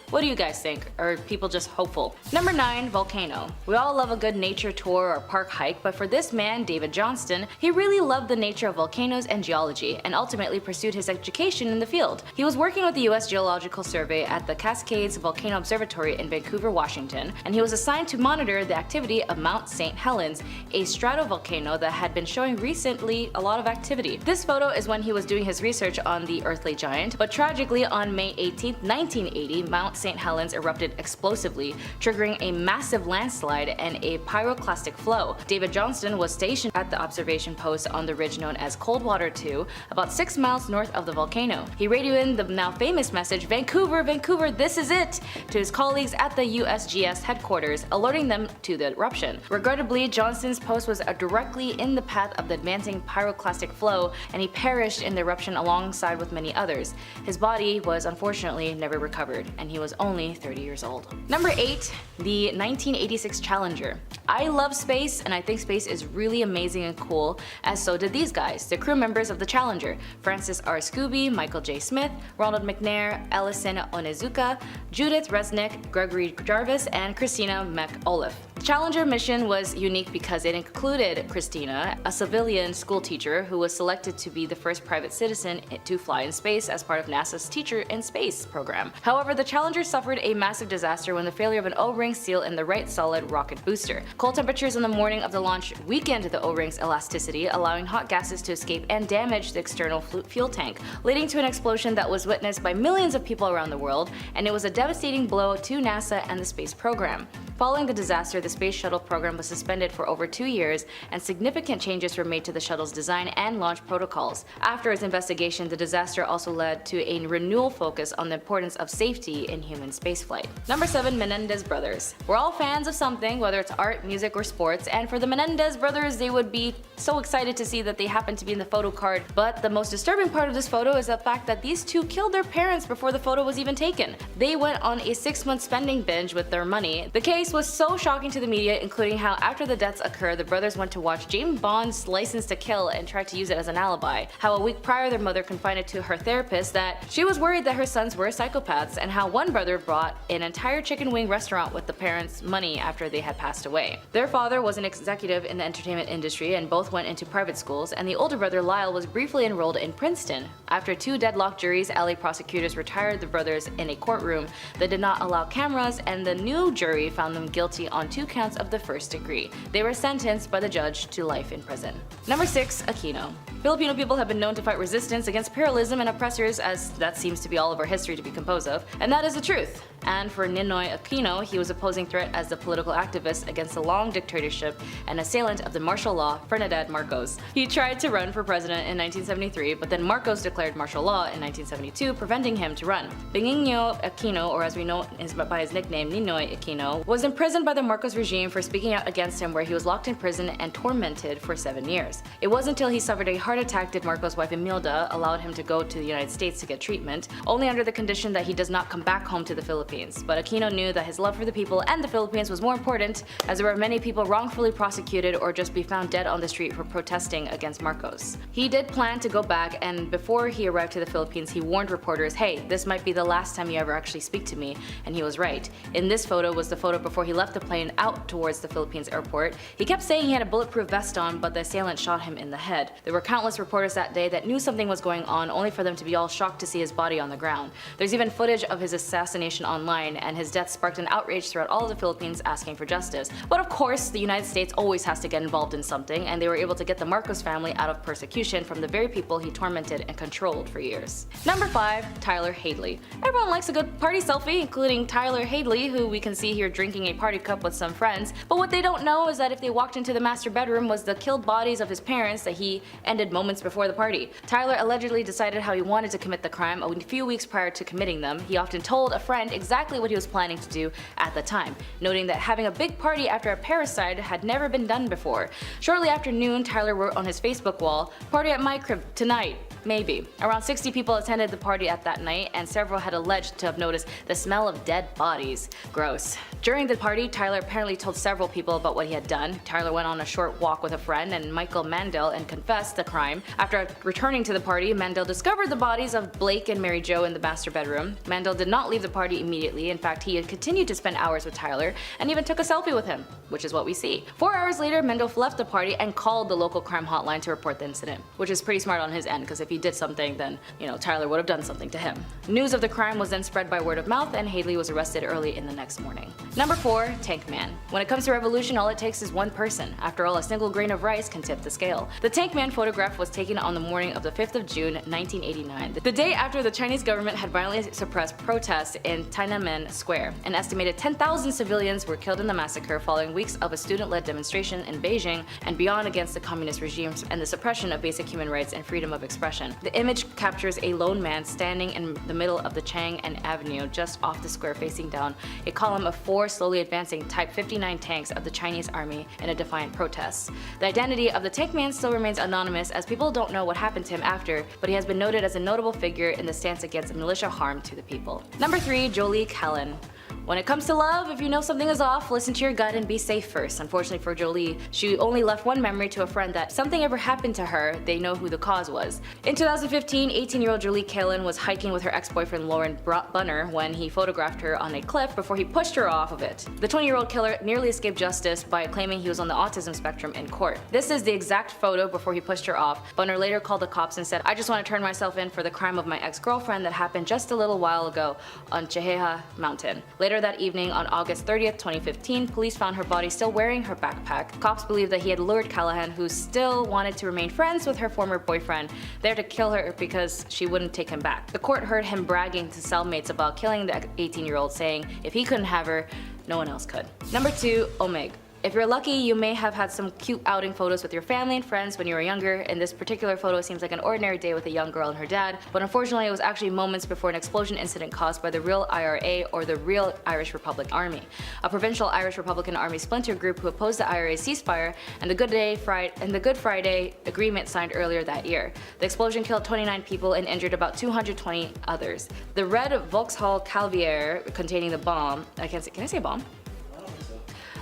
What do you guys think? Or are people just hopeful? Number 9, Volcano. We all love a good nature tour or park hike, but for this man, David Johnston, he really loved the nature of volcanoes and geology, and ultimately pursued his education in the field. He was working with the US Geological Survey at the Cascades Volcano Observatory in Vancouver, Washington, and he was assigned to monitor the activity of Mount St Helens, a stratovolcano that had been showing recently a lot of activity. This photo is when he was doing his research on the earthly giant, but tragically on May 18, 1980, Mount St Helens erupted explosively, triggering a massive landslide and a pyroclastic flow. David Johnston was stationed at the observation post on the ridge known as Coldwater 2, about 6 miles north of the volcano. He radioed in the now famous message, "Vancouver, Vancouver, this is it," to his colleagues at the USGS headquarters, alerting them to the eruption. Regrettably, Johnston's post was directly in the path of the advancing pyroclastic flow, and he perished in the eruption alongside with many others. His body was unfortunately never recovered, and he was only 30 years old. Number 8, the 1986 Challenger. I love space, and I think space is really amazing and cool, as so did these guys, the crew members of the Challenger: Francis R. Scooby, Michael J. Smith, Ronald McNair, Ellison Onizuka, Judith Resnick, Gregory Jarvis, and Christina McAuliffe. The Challenger mission was unique because it included Christina, a civilian schoolteacher who was selected to be the first private citizen to fly in space as part of NASA's Teacher in Space program. However, the Challenger suffered a massive disaster when the failure of an O-ring seal in the right solid rocket booster. Cold temperatures on the morning of the launch weakened the O-ring's elasticity, allowing hot gases to escape and damage the external fuel tank, leading to an explosion that was witnessed by millions of people around the world, and it was a devastating blow to NASA and the space program. Following the disaster, the space shuttle program was suspended for over 2 years, and significant changes were made to the shuttle's design and launch protocols. After its investigation, the disaster also led to a renewal focus on the importance of safety in human spaceflight. Number 7. Menendez Brothers. We're all fans of something, whether it's art, music, or sports, and for the Menendez Brothers, they would be so excited to see that they happen to be in the photo card. But the most disturbing part of this photo is the fact that these two killed their parents before the photo was even taken. They went on a 6-month spending binge with their money. The case was so shocking to the media, including how after the deaths occurred, the brothers went to watch James Bond's License to Kill and tried to use it as an alibi. How a week prior their mother confided to her therapist that she was worried that her sons were psychopaths, and how one brother bought an entire chicken wing restaurant with the parents' money after they had passed away. Their father was an executive in the entertainment industry, and both went into private schools, and the older brother Lyle was briefly enrolled in Princeton. After 2 deadlocked juries, LA prosecutors retired the brothers in a courtroom that did not allow cameras, and the new jury found them guilty on 2 counts of the first degree. They were sentenced by the judge to life in prison. Number 6. Aquino. Filipino people have been known to fight resistance against imperialism and oppressors, as that seems to be all of our history to be composed of, and that is the truth. And for Ninoy Aquino, he was opposing threat as the political activist against the long dictatorship and assailant of the martial law, Ferdinand Marcos. He tried to run for president in 1973, but then Marcos declared martial law in 1972, preventing him to run. Benigno Aquino, or as we know by his nickname Ninoy Aquino, was imprisoned by the Marcos regime for speaking out against him, where he was locked in prison and tormented for 7 years. It wasn't until he suffered a heart attack did Marcos' wife Imelda allowed him to go to the United States to get treatment, only under the condition that he does not come back home to the Philippines. But Aquino knew that his love for the people and the Philippines was more important, as there were many people wrongfully prosecuted or just be found dead on the street for protesting against Marcos. He did plan to go back, and before he arrived to the Philippines, he warned reporters, hey, this might be the last time you ever actually speak to me, and he was right. In this photo was the photo before he left the plane out towards the Philippines airport. He kept saying he had a bulletproof vest on, but the assailant shot him in the head. There were countless reporters that day that knew something was going on, only for them to be all shocked to see his body on the ground. There's even footage of his assassination online, and his death sparked an outrage throughout all of the Philippines asking for justice. But of course, the United States always has to get involved in something, and they were able to get the Marcos family out of persecution from the very people he tormented and controlled for years. Number 5. Tyler Hadley. Everyone likes a good party selfie, including Tyler Hadley, who we can see here drinking a party cup with some friends. But what they don't know is that if they walked into the master bedroom was the killed bodies of his parents that he ended moments before the party. Tyler allegedly decided how he wanted to commit the crime a few weeks prior to committing them. He often told a friend exactly what he was planning to do at the time, noting that having a big party after a parricide had never been done before. Shortly after noon, Tyler wrote on his Facebook wall, "Party at my crib tonight. Maybe." Around 60 people attended the party at that night, and several had alleged to have noticed the smell of dead bodies. Gross. During the party, Tyler apparently told several people about what he had done. Tyler went on a short walk with a friend and Michael Mandel and confessed the crime. After returning to the party, Mandel discovered the bodies of Blake and Mary Jo in the master bedroom. Mandel did not leave the party immediately. In fact, he had continued to spend hours with Tyler and even took a selfie with him, which is what we see. 4 hours later, Mandel left the party and called the local crime hotline to report the incident, which is pretty smart on his end, because if he did something, then, Tyler would have done something to him. News of the crime was then spread by word of mouth, and Hadley was arrested early in the next morning. Number 4. Tank Man. When it comes to revolution, all it takes is one person. After all, a single grain of rice can tip the scale. The Tank Man photograph was taken on the morning of the 5th of June, 1989, the day after the Chinese government had violently suppressed protests in Tiananmen Square. An estimated 10,000 civilians were killed in the massacre following weeks of a student-led demonstration in Beijing and beyond against the communist regimes and the suppression of basic human rights and freedom of expression. The image captures a lone man standing in the middle of the Chang'an Avenue just off the square, facing down a column of 4 slowly advancing Type 59 tanks of the Chinese army in a defiant protest. The identity of the Tank Man still remains anonymous, as people don't know what happened to him after, but he has been noted as a notable figure in the stance against militia harm to the people. Number 3. Jolie Callan. When it comes to love, if you know something is off, listen to your gut and be safe first. Unfortunately for Jolie, she only left one memory to a friend that if something ever happened to her, they know who the cause was. In 2015, 18-year-old Jolie Callan was hiking with her ex-boyfriend Lauren Bunner when he photographed her on a cliff before he pushed her off of it. The 20-year-old killer nearly escaped justice by claiming he was on the autism spectrum in court. This is the exact photo before he pushed her off. Bunner later called the cops and said, "I just want to turn myself in for the crime of my ex-girlfriend that happened just a little while ago on Cheheha Mountain." Later that evening, on August 30th, 2015, police found her body still wearing her backpack. Cops believe that he had lured Callahan, who still wanted to remain friends with her former boyfriend, there to kill her because she wouldn't take him back. The court heard him bragging to cellmates about killing the 18-year-old, saying if he couldn't have her, No one else could. Number 2, Omeg. If you're lucky, you may have had some cute outing photos with your family and friends when you were younger, and this particular photo seems like an ordinary day with a young girl and her dad, but unfortunately it was actually moments before an explosion incident caused by the real IRA, or the Real Irish Republican Army, a provincial Irish Republican Army splinter group who opposed the IRA ceasefire and the Good Friday Agreement signed earlier that year. The explosion killed 29 people and injured about 220 others. The red Vauxhall Calvier containing the bomb, can I say bomb?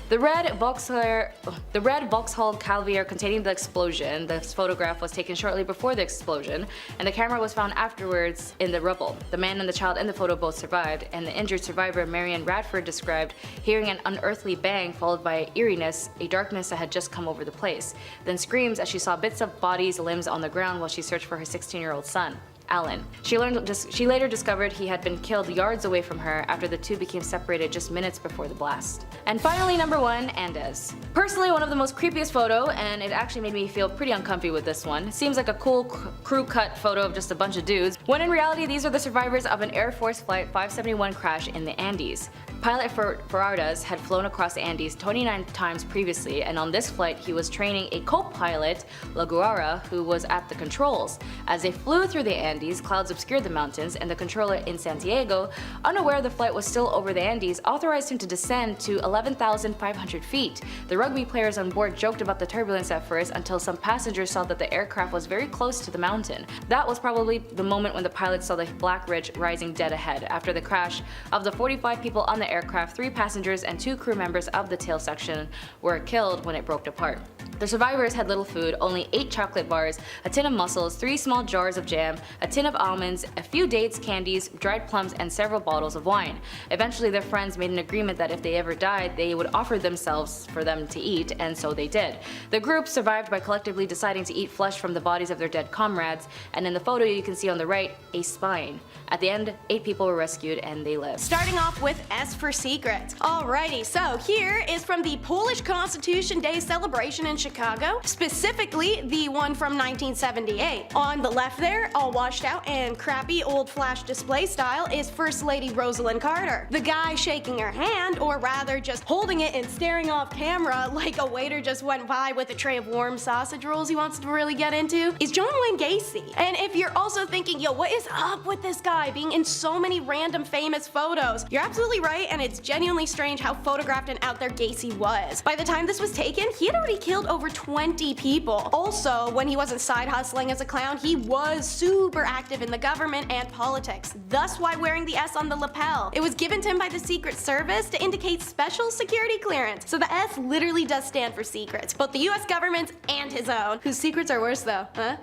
The red Vauxhall Calvier containing the explosion, this photograph was taken shortly before the explosion, and the camera was found afterwards in the rubble. The man and the child in the photo both survived, and the injured survivor, Marion Radford, described hearing an unearthly bang followed by eeriness, a darkness that had just come over the place, then screams as she saw bits of bodies, limbs on the ground while she searched for her 16-year-old son, Alan. She later discovered he had been killed yards away from her after the two became separated just minutes before the blast. And finally, number 1, Andes. Personally, one of the most creepiest photo, and it actually made me feel pretty uncomfy with this one. It seems like a cool crew cut photo of just a bunch of dudes, when in reality these are the survivors of an Air Force Flight 571 crash in the Andes. Pilot Ferradas had flown across the Andes 29 times previously, and on this flight he was training a co-pilot, La Guara, who was at the controls. As they flew through the Andes, clouds obscured the mountains, and the controller in Santiago, unaware the flight was still over the Andes, authorized him to descend to 11,500 feet. The rugby players on board joked about the turbulence at first until some passengers saw that the aircraft was very close to the mountain. That was probably the moment when the pilots saw the black ridge rising dead ahead. After the crash, of the 45 people on the aircraft, 3 passengers and 2 crew members of the tail section were killed when it broke apart. The survivors had little food, only 8 chocolate bars, a tin of mussels, 3 small jars of jam, a tin of almonds, a few dates, candies, dried plums, and several bottles of wine. Eventually their friends made an agreement that if they ever died, they would offer themselves for them to eat, and so they did. The group survived by collectively deciding to eat flesh from the bodies of their dead comrades, and in the photo you can see on the right, a spine. At the end, 8 people were rescued and they lived. Starting off with S for Secret. Alrighty, so here is from the Polish Constitution Day celebration in Chicago, specifically the one from 1978. On the left there, all washed out and crappy old flash display style, is First Lady Rosalind Carter. The guy shaking her hand, or rather just holding it and staring off camera like a waiter just went by with a tray of warm sausage rolls he wants to really get into, is John Wayne Gacy. And if you're also thinking, yo, what is up with this guy being in so many random famous photos, you're absolutely right, and it's genuinely strange how photographed and out there Gacy was. By the time this was taken, he had already killed over 20 people. Also, when he wasn't side hustling as a clown, he was super active in the government and politics, thus why wearing the S on the lapel. It was given to him by the Secret Service to indicate special security clearance, so the S literally does stand for secrets, both the US government's and his own, whose secrets are worse though, huh?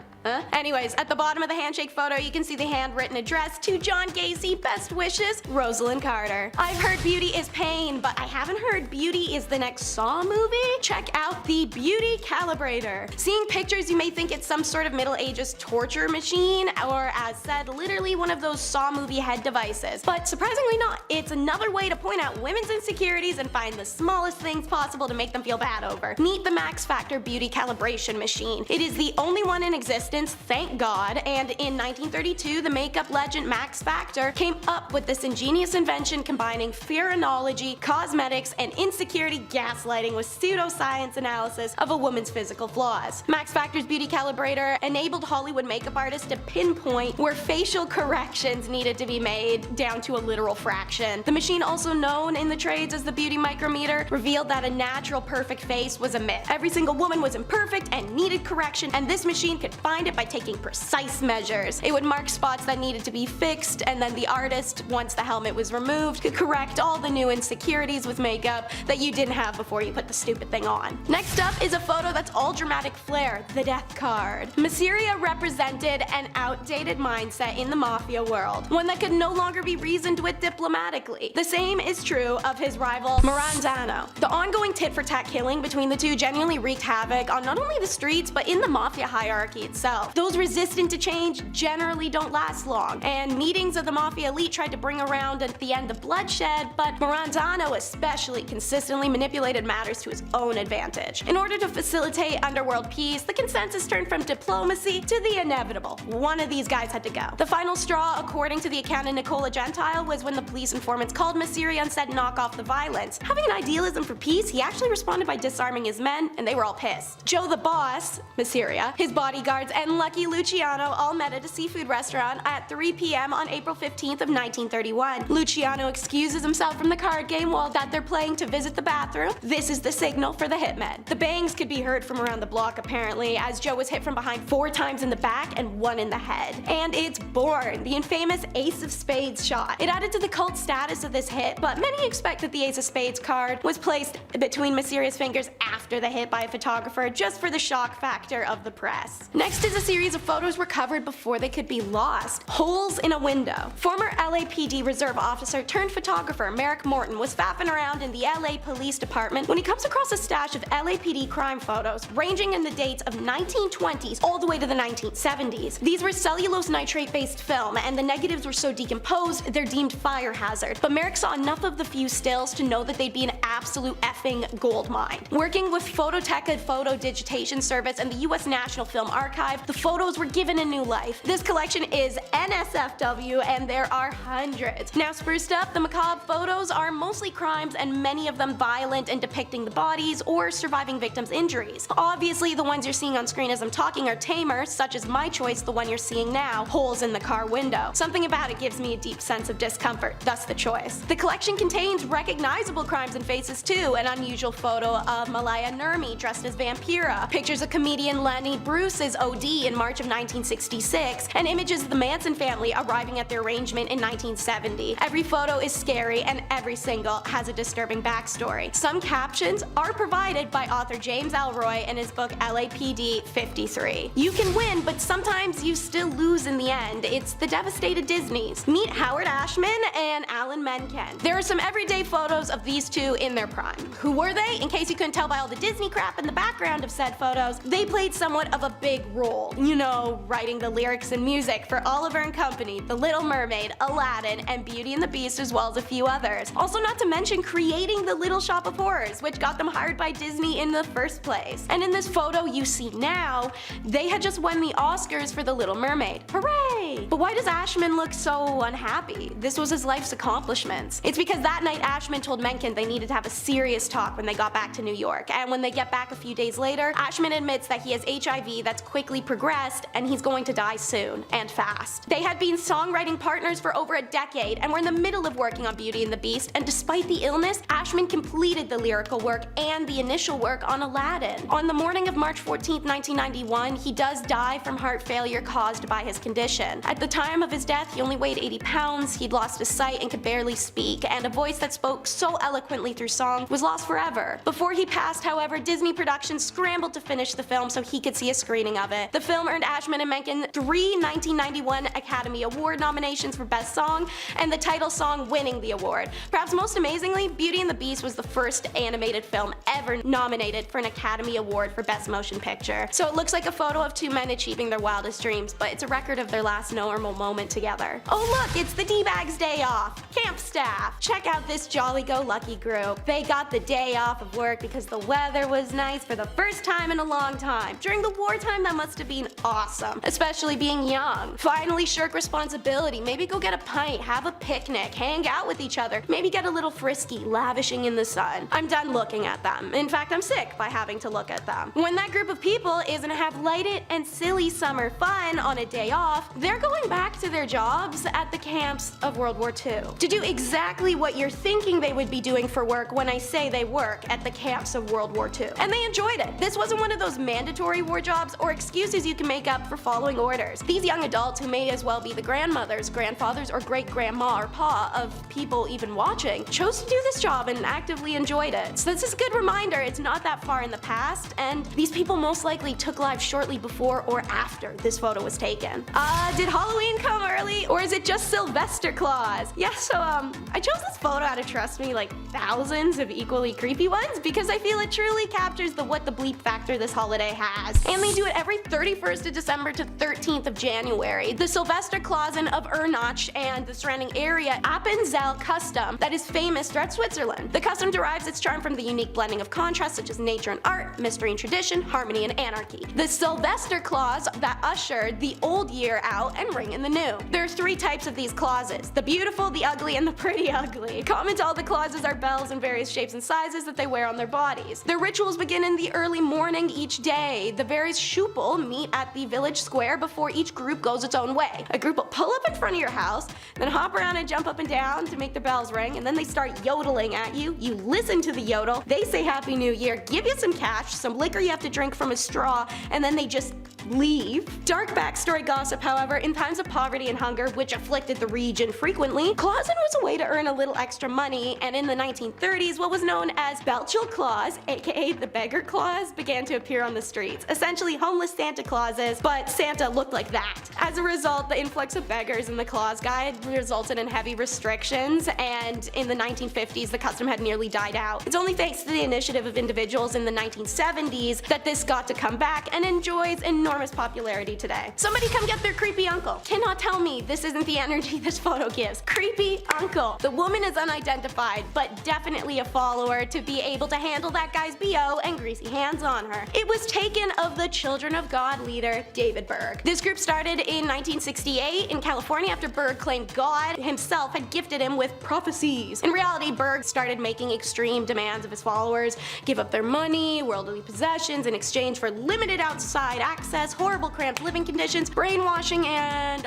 Anyways, at the bottom of the handshake photo, you can see the handwritten address to John Gacy, best wishes, Rosalind Carter. I've heard beauty is pain, but I haven't heard beauty is the next Saw movie? Check out the Beauty Calibrator. Seeing pictures, you may think it's some sort of Middle Ages torture machine, or as said, literally one of those Saw movie head devices. But surprisingly not, it's another way to point out women's insecurities and find the smallest things possible to make them feel bad over. Meet the Max Factor Beauty Calibration Machine. It is the only one in existence, thank God, and in 1932 the makeup legend Max Factor came up with this ingenious invention combining phrenology, cosmetics, and insecurity gaslighting with pseudoscience analysis of a woman's physical flaws. Max Factor's Beauty Calibrator enabled Hollywood makeup artists to pinpoint where facial corrections needed to be made down to a literal fraction. The machine, also known in the trades as the Beauty Micrometer, revealed that a natural perfect face was a myth. Every single woman was imperfect and needed correction, and this machine could find it by taking precise measures. It would mark spots that needed to be fixed, and then the artist, once the helmet was removed, could correct all the new insecurities with makeup that you didn't have before you put the stupid thing on. Next up is a photo that's all dramatic flair, the death card. Masseria represented an outdated mindset in the mafia world, one that could no longer be reasoned with diplomatically. The same is true of his rival Marandano. The ongoing tit-for-tat killing between the two genuinely wreaked havoc on not only the streets but in the mafia hierarchy itself. himself. Those resistant to change generally don't last long, and meetings of the Mafia elite tried to bring around at the end of bloodshed, but Marantano especially consistently manipulated matters to his own advantage. In order to facilitate underworld peace, the consensus turned from diplomacy to the inevitable. One of these guys had to go. The final straw, according to the account of Nicola Gentile, was when the police informants called Messeri and said knock off the violence. Having an idealism for peace, he actually responded by disarming his men, and they were all pissed. Joe the Boss, Messeria, his bodyguards, and Lucky Luciano all met at a seafood restaurant at 3 p.m. on April 15th of 1931. Luciano excuses himself from the card game while that they're playing to visit the bathroom. This is the signal for the hitmen. The bangs could be heard from around the block apparently, as Joe was hit from behind 4 times in the back and 1 in the head. And it's born, the infamous Ace of Spades shot. It added to the cult status of this hit, but many expect that the Ace of Spades card was placed between Messeria's fingers after the hit by a photographer just for the shock factor of the press. Next is a series of photos recovered before they could be lost. Holes in a window. Former LAPD reserve officer turned photographer Merrick Morton was faffing around in the LA Police Department when he comes across a stash of LAPD crime photos ranging in the dates of 1920s all the way to the 1970s. These were cellulose nitrate based film, and the negatives were so decomposed they're deemed fire hazard, but Merrick saw enough of the few stills to know that they'd be an absolute effing gold mine. Working with Phototeca Photo Digitation Service and the US National Film Archive, the photos were given a new life. This collection is NSFW, and there are hundreds. Now spruced up, the macabre photos are mostly crimes, and many of them violent and depicting the bodies or surviving victims' injuries. Obviously, the ones you're seeing on screen as I'm talking are tamer, such as my choice, the one you're seeing now, holes in the car window. Something about it gives me a deep sense of discomfort, thus the choice. The collection contains recognizable crimes and faces too, an unusual photo of Malaya Nurmi dressed as Vampira, pictures of comedian Lenny Bruce's OD in March of 1966, and images of the Manson family arriving at their arrangement in 1970. Every photo is scary, and every single has a disturbing backstory. Some captions are provided by author James Elroy in his book LAPD 53. You can win, but sometimes you still lose in the end. It's the devastated Disneys. Meet Howard Ashman and Alan Menken. There are some everyday photos of these two in their prime. Who were they? In case you couldn't tell by all the Disney crap in the background of said photos, they played somewhat of a big role. You know, writing the lyrics and music for Oliver and Company, The Little Mermaid, Aladdin, and Beauty and the Beast, as well as a few others. Also not to mention creating the Little Shop of Horrors, which got them hired by Disney in the first place. And in this photo you see now, they had just won the Oscars for The Little Mermaid. Hooray! But why does Ashman look so unhappy? This was his life's accomplishments. It's because that night Ashman told Menken they needed to have a serious talk when they got back to New York, and when they get back a few days later, Ashman admits that he has HIV that's quickly progressed and he's going to die soon, and fast. They had been songwriting partners for over a decade and were in the middle of working on Beauty and the Beast, and despite the illness, Ashman completed the lyrical work and the initial work on Aladdin. On the morning of March 14, 1991, he does die from heart failure caused by his condition. At the time of his death, he only weighed 80 pounds, he'd lost his sight and could barely speak, and a voice that spoke so eloquently through song was lost forever. Before he passed, however, Disney Productions scrambled to finish the film so he could see a screening of it. The film earned Ashman and Menken 3 1991 Academy Award nominations for Best Song, and the title song winning the award. Perhaps most amazingly, Beauty and the Beast was the first animated film ever nominated for an Academy Award for Best Motion Picture. So it looks like a photo of 2 men achieving their wildest dreams, but it's a record of their last normal moment together. Oh look, it's the D-Bags Day Off! Camp staff! Check out this jolly-go-lucky group. They got the day off of work because the weather was nice for the first time in a long time. During the wartime, that must have been awesome, especially being young. Finally shirk responsibility, maybe go get a pint, have a picnic, hang out with each other, maybe get a little frisky, lavishing in the sun. I'm done looking at them. In fact, I'm sick by having to look at them. When that group of people is gonna have lighted and silly summer fun on a day off, they're going back to their jobs at the camps of World War II to do exactly what you're thinking they would be doing for work when I say they work at the camps of World War II. And they enjoyed it. This wasn't one of those mandatory war jobs or excuses you can make up for following orders. These young adults, who may as well be the grandmothers, grandfathers, or great-grandma or pa of people even watching, chose to do this job and actively enjoyed it. So this is a good reminder it's not that far in the past, and these people most likely took lives shortly before or after this photo was taken. Did Halloween come early, or is it just Sylvester Claus? Yeah, so I chose this photo out of, trust me, like thousands of equally creepy ones because I feel it truly captures the what the bleep factor this holiday has. And they do it every 31st of December to 13th of January. The Silvesterklausen of Ernach and the surrounding area Appenzell custom that is famous throughout Switzerland. The custom derives its charm from the unique blending of contrasts such as nature and art, mystery and tradition, harmony and anarchy. The Silvesterklaus that ushered the old year out and ring in the new. There are 3 types of these clauses: the beautiful, the ugly, and the pretty ugly. Common to all the clauses are bells in various shapes and sizes that they wear on their bodies. Their rituals begin in the early morning each day. The various Schupel meet at the village square before each group goes its own way. A group will pull up in front of your house, then hop around and jump up and down to make the bells ring, and then they start yodeling at you. You listen to the yodel, they say Happy New Year, give you some cash, some liquor you have to drink from a straw, and then they just leave. Dark backstory gossip, however, in times of poverty and hunger, which afflicted the region frequently, Clausen was a way to earn a little extra money, and in the 1930s, what was known as Belchel Claus, aka the Beggar Claus, began to appear on the streets. Essentially homeless Santa Clauses, but Santa looked like that. As a result, the influx of beggars in the Claus Guide resulted in heavy restrictions, and in the 1950s, the custom had nearly died out. It's only thanks to the initiative of individuals in the 1970s that this got to come back and enjoys enormous popularity today. Somebody come get their creepy uncle. Cannot tell me this isn't the energy this photo gives. Creepy uncle. The woman is unidentified, but definitely a follower to be able to handle that guy's BO and greasy hands on her. It was taken of the Children of God leader, David Berg. This group started in 1968 in California after Berg claimed God himself had gifted him with prophecies. In reality, Berg started making extreme demands of his followers, give up their money, worldly possessions in exchange for limited outside access, horrible cramped living conditions, brainwashing, and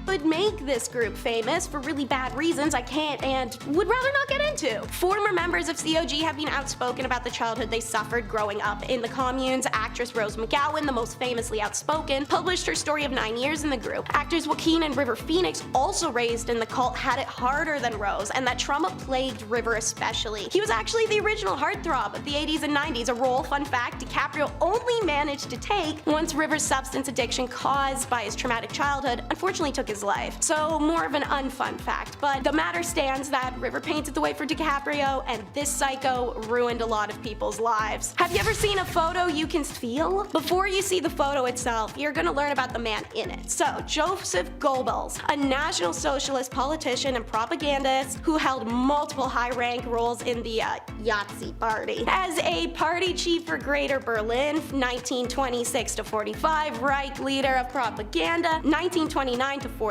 would make this group famous for really bad reasons I can't and would rather not get into. Former members of COG have been outspoken about the childhood they suffered growing up in the communes. Actress Rose McGowan, the most famously outspoken, published her story of 9 years in the group. Actors Joaquin and River Phoenix, also raised in the cult, had it harder than Rose, and that trauma plagued River especially. He was actually the original heartthrob of the 80s and 90s, a role, fun fact, DiCaprio only managed to take once River's substance addiction caused by his traumatic childhood unfortunately took his life. So more of an unfun fact, but the matter stands that River painted the way for DiCaprio, and this psycho ruined a lot of people's lives. Have you ever seen a photo you can feel? Before you see the photo itself, you're gonna learn about the man in it. So, Joseph Goebbels, a National Socialist politician and propagandist who held multiple high-rank roles in the Yahtzee party. As a party chief for Greater Berlin, 1926 to 45, Reich leader of propaganda, 1929 to 45,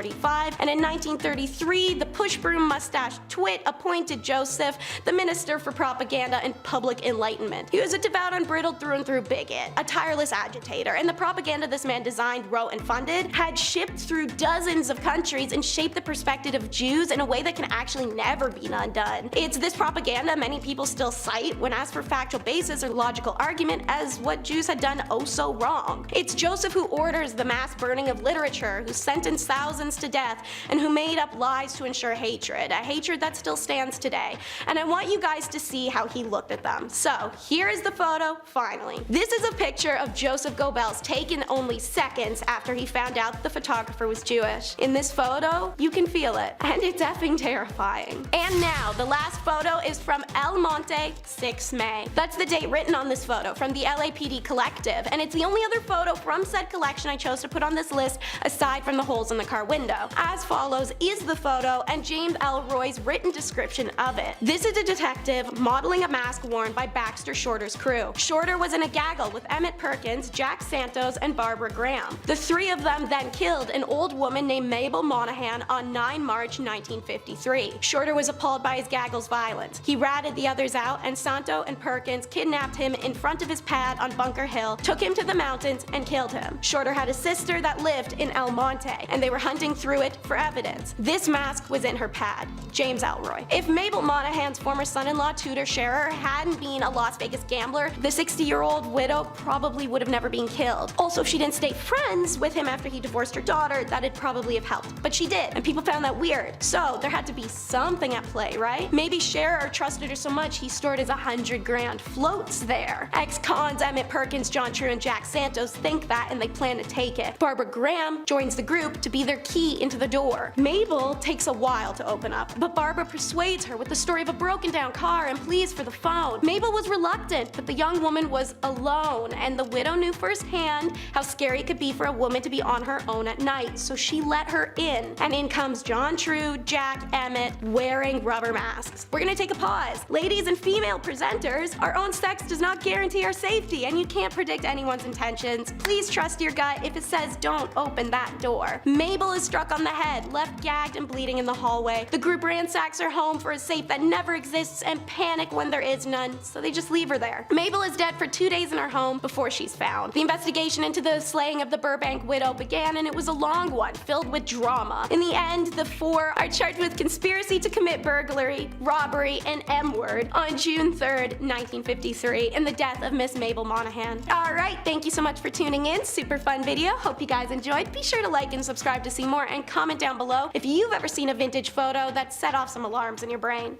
and in 1933, the push-broom mustache twit appointed Joseph the Minister for Propaganda and Public Enlightenment. He was a devout, unbridled through and through bigot, a tireless agitator, and the propaganda this man designed, wrote, and funded had shipped through dozens of countries and shaped the perspective of Jews in a way that can actually never be undone. It's this propaganda many people still cite when asked for factual basis or logical argument as what Jews had done oh so wrong. It's Joseph who orders the mass burning of literature, who sentenced thousands to death, and who made up lies to ensure hatred, a hatred that still stands today. And I want you guys to see how he looked at them. So here is the photo, finally. This is a picture of Joseph Goebbels taken only seconds after he found out the photographer was Jewish. In this photo, you can feel it, and it's effing terrifying. And now, the last photo is from El Monte, 6 May. That's the date written on this photo from the LAPD Collective, and it's the only other photo from said collection I chose to put on this list aside from the holes in the car window. As follows is the photo and James Elroy's written description of it. This is a detective modeling a mask worn by Baxter Shorter's crew. Shorter was in a gaggle with Emmett Perkins, Jack Santos, and Barbara Graham. The three of them then killed an old woman named Mabel Monahan on 9 March 1953. Shorter was appalled by his gaggle's violence. He ratted the others out, and Santo and Perkins kidnapped him in front of his pad on Bunker Hill, took him to the mountains, and killed him. Shorter had a sister that lived in El Monte, and they were hunting through it for evidence. This mask was in her pad. James Elroy. If Mabel Monahan's former son-in-law Tudor Scherer hadn't been a Las Vegas gambler, the 60-year-old widow probably would have never been killed. Also, if she didn't stay friends with him after he divorced her daughter, that'd probably have helped. But she did, and people found that weird. So there had to be something at play, right? Maybe Scherer trusted her so much he stored his 100 grand floats there. Ex-cons Emmett Perkins, John True, and Jack Santos think that, and they plan to take it. Barbara Graham joins the group to be their key into the door. Mabel takes a while to open up, but Barbara persuades her with the story of a broken down car and pleas for the phone. Mabel was reluctant, but the young woman was alone, and the widow knew firsthand how scary it could be for a woman to be on her own at night, so she let her in. And in comes John True, Jack, Emmett, wearing rubber masks. We're gonna take a pause. Ladies and female presenters, our own sex does not guarantee our safety, and you can't predict anyone's intentions. Please trust your gut if it says don't open that door. Mabel is struck on the head, left gagged and bleeding in the hallway. The group ransacks her home for a safe that never exists and panic when there is none, so they just leave her there. Mabel is dead for 2 days in her home before she's found. The investigation into the slaying of the Burbank widow began, and it was a long one, filled with drama. In the end, the four are charged with conspiracy to commit burglary, robbery, and M-word on June 3rd, 1953, in the death of Miss Mabel Monahan. Alright, thank you so much for tuning in. Super fun video. Hope you guys enjoyed. Be sure to like and subscribe to see more, and comment down below if you've ever seen a vintage photo that set off some alarms in your brain.